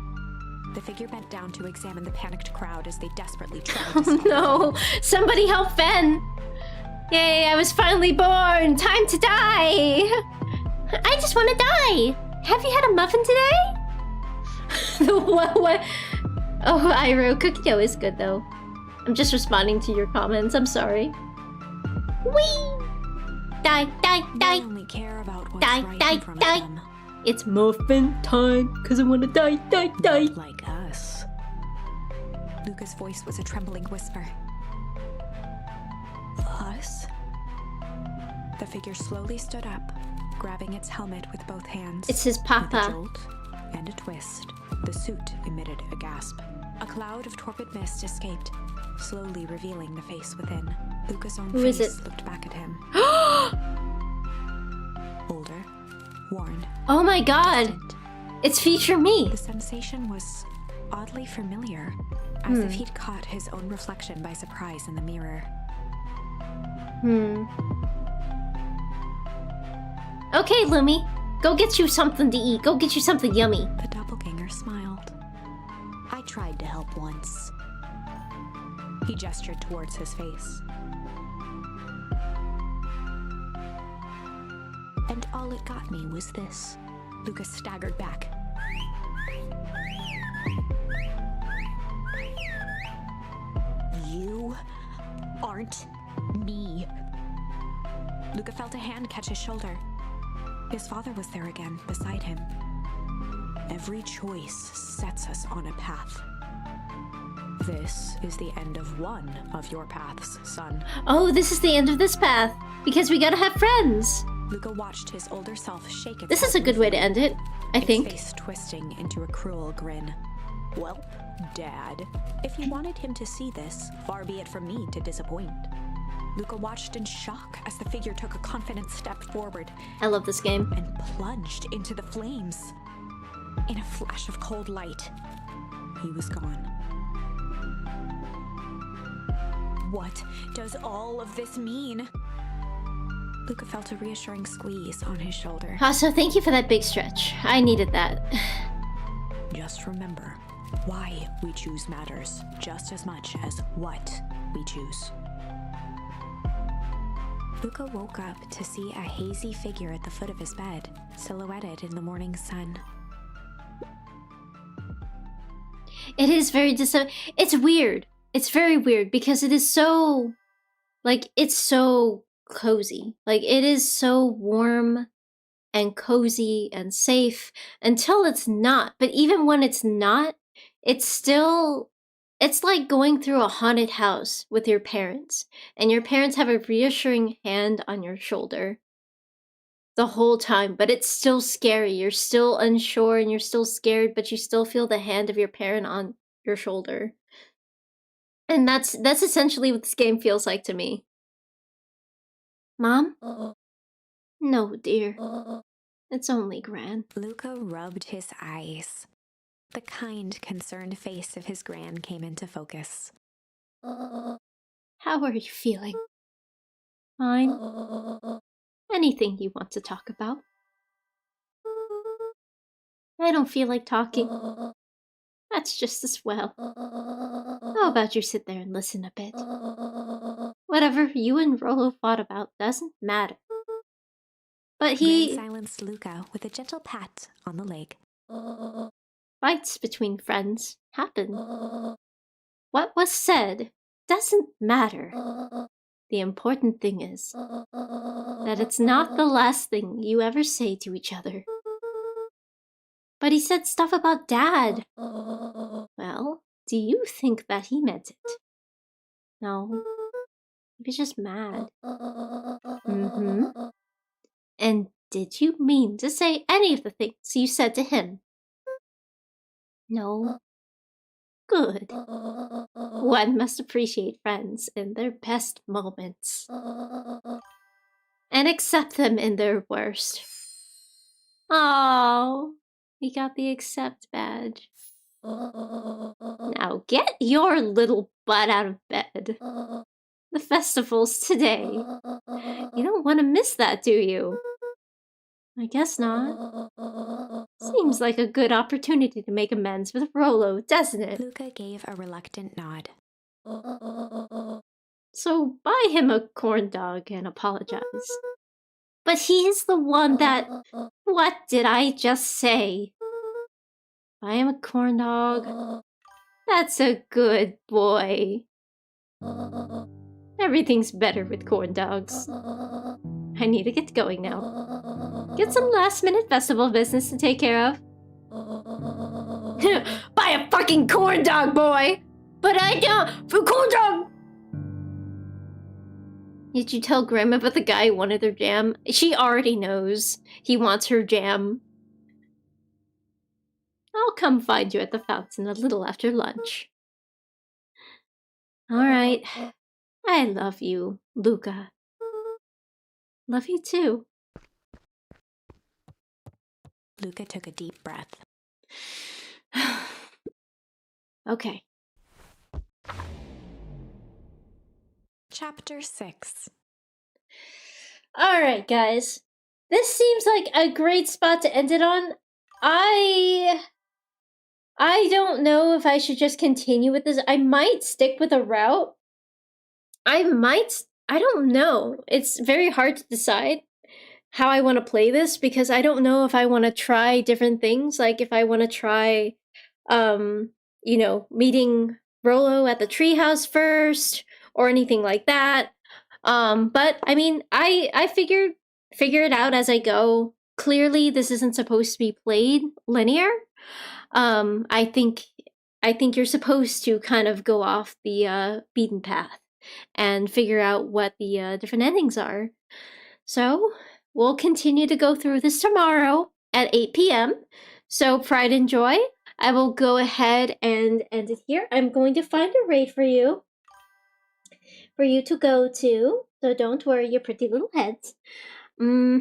The figure bent down to examine the panicked crowd as they desperately tried to stop No! them. Somebody help Fen! Yay, I was finally born! Time to die! I just want to die! Have you had a muffin today? what? Oh, Iroh, cookie dough is good though. I'm just responding to your comments, I'm sorry. Whee! Die, die, die! They only care about what's Die, right die, in front die. of them. It's muffin time, cause I wanna die, die, die! Like us. Luca's voice was a trembling whisper. Us? The figure slowly stood up, grabbing its helmet with both hands. It's his With a papa. jolt and a twist, the suit emitted a gasp. A cloud of torpid mist escaped, slowly revealing the face within. Luca's own Who is face it? looked back at him. Older, worn, Oh my god! distant. It's Feature Me! The sensation was oddly familiar, as if he'd caught his own reflection by surprise in the mirror. Okay, Lumi. Go get you something to eat. Go get you something yummy. The doppelganger smiled. I tried to help once. He gestured towards his face. And all it got me was this. Lucas staggered back. You aren't me. Luca felt a hand catch his shoulder. His father was there again, beside him. Every choice sets us on a path. This is the end of one of your paths, son. Oh, this is the end of this path. Because we gotta have friends. Luca watched his older self shake its This is head a good way to end it, I its think. face twisting into a cruel grin. Welp, Dad. If you wanted him to see this, far be it from me to disappoint. Luca watched in shock as the figure took a confident step forward I love this game. and plunged into the flames. In a flash of cold light, he was gone. What does all of this mean? Luca felt a reassuring squeeze on his shoulder. Also, thank you for that big stretch. I needed that. Just remember, why we choose matters just as much as what we choose. Luca woke up to see a hazy figure at the foot of his bed, silhouetted in the morning sun. It is very it's weird. It's very weird because it is so it's so cozy. Like it is so warm and cozy and safe until it's not. But even when it's not, it's like going through a haunted house with your parents, and your parents have a reassuring hand on your shoulder the whole time, but it's still scary. You're still unsure and you're still scared, but you still feel the hand of your parent on your shoulder. And that's essentially what this game feels like to me. Mom? No, dear. It's only Gran. Luca rubbed his eyes. The kind, concerned face of his gran came into focus. How are you feeling? Fine. Anything you want to talk about? I don't feel like talking. That's just as well. How about you sit there and listen a bit? Whatever you and Rolo fought about doesn't matter. But Gran silenced Luca with a gentle pat on the leg. fights between friends happen. What was said doesn't matter. The important thing is that it's not the last thing you ever say to each other. But he said stuff about Dad. Well, Do you think that he meant it? No. He was just mad. And did you mean to say any of the things you said to him? No. Good. One must appreciate friends in their best moments. And accept them in their worst. Oh, he got the accept badge. Now get your little butt out of bed. The festival's today. You don't want to miss that, do you? I guess not. Seems like a good opportunity to make amends with Rolo, doesn't it? Luca gave a reluctant nod. So buy him a corn dog and apologize. But he's the one that... What did I just say? Buy him a corn dog. That's a good boy. Everything's better with corn dogs. I need to get going now. Get some last-minute festival business to take care of. Buy a fucking corn dog, boy! But I don't... For corn dog! Did you tell Grandma about the guy who wanted their jam? She already knows. He wants her jam. I'll come find you at the fountain a little after lunch. Alright. I love you, Luca. Love you too. Luca took a deep breath. Okay. Chapter 6. Alright, guys. This seems like a great spot to end it on. I don't know if I should just continue with this. I might stick with a route. I don't know. It's very hard to decide how I want to play this because I don't know if I want to try different things. Like if I want to try, you know, meeting Rolo at the treehouse first or anything like that. But I mean, I figure it out as I go. Clearly, this isn't supposed to be played linear. I think you're supposed to kind of go off the beaten path and figure out what the different endings are. So we'll continue to go through this tomorrow at 8 p.m. So Pride and Joy, I will go ahead and end it here. I'm going to find a raid for you to go to. So don't worry your pretty little heads. The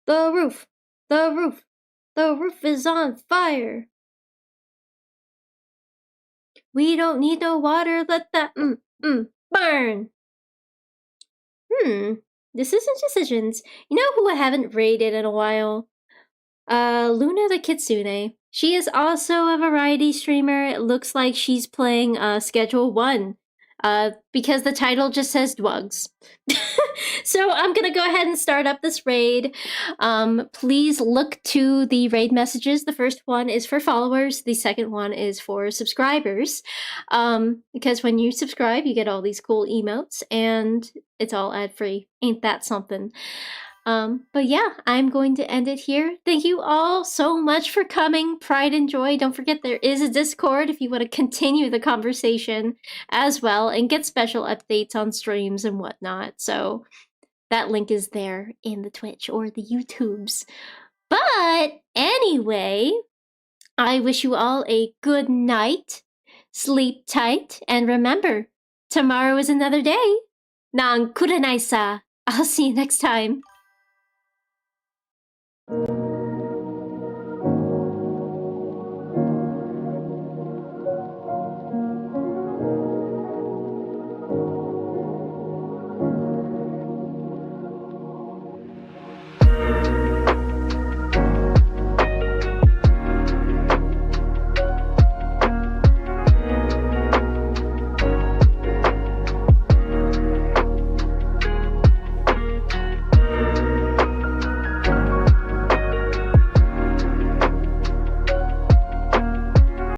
roof is on fire. We don't need no water, let that burn. Decisions. You know who I haven't raided in a while? Luna the Kitsune. She is also a variety streamer. It looks like she's playing Schedule 1. Because the title just says Dwugs. So I'm gonna go ahead and start up this raid. Please look to the raid messages. The first one is for followers. The second one is for subscribers. Because when you subscribe, you get all these cool emotes, and it's all ad-free. Ain't that something? But yeah, I'm going to end it here. Thank you all so much for coming. Pride and Joy. Don't forget there is a Discord if you want to continue the conversation as well and get special updates on streams and whatnot. So that link is there in the Twitch or the YouTubes. But anyway, I wish you all a good night. Sleep tight. And remember, tomorrow is another day. Nang kurenai sa. I'll see you next time.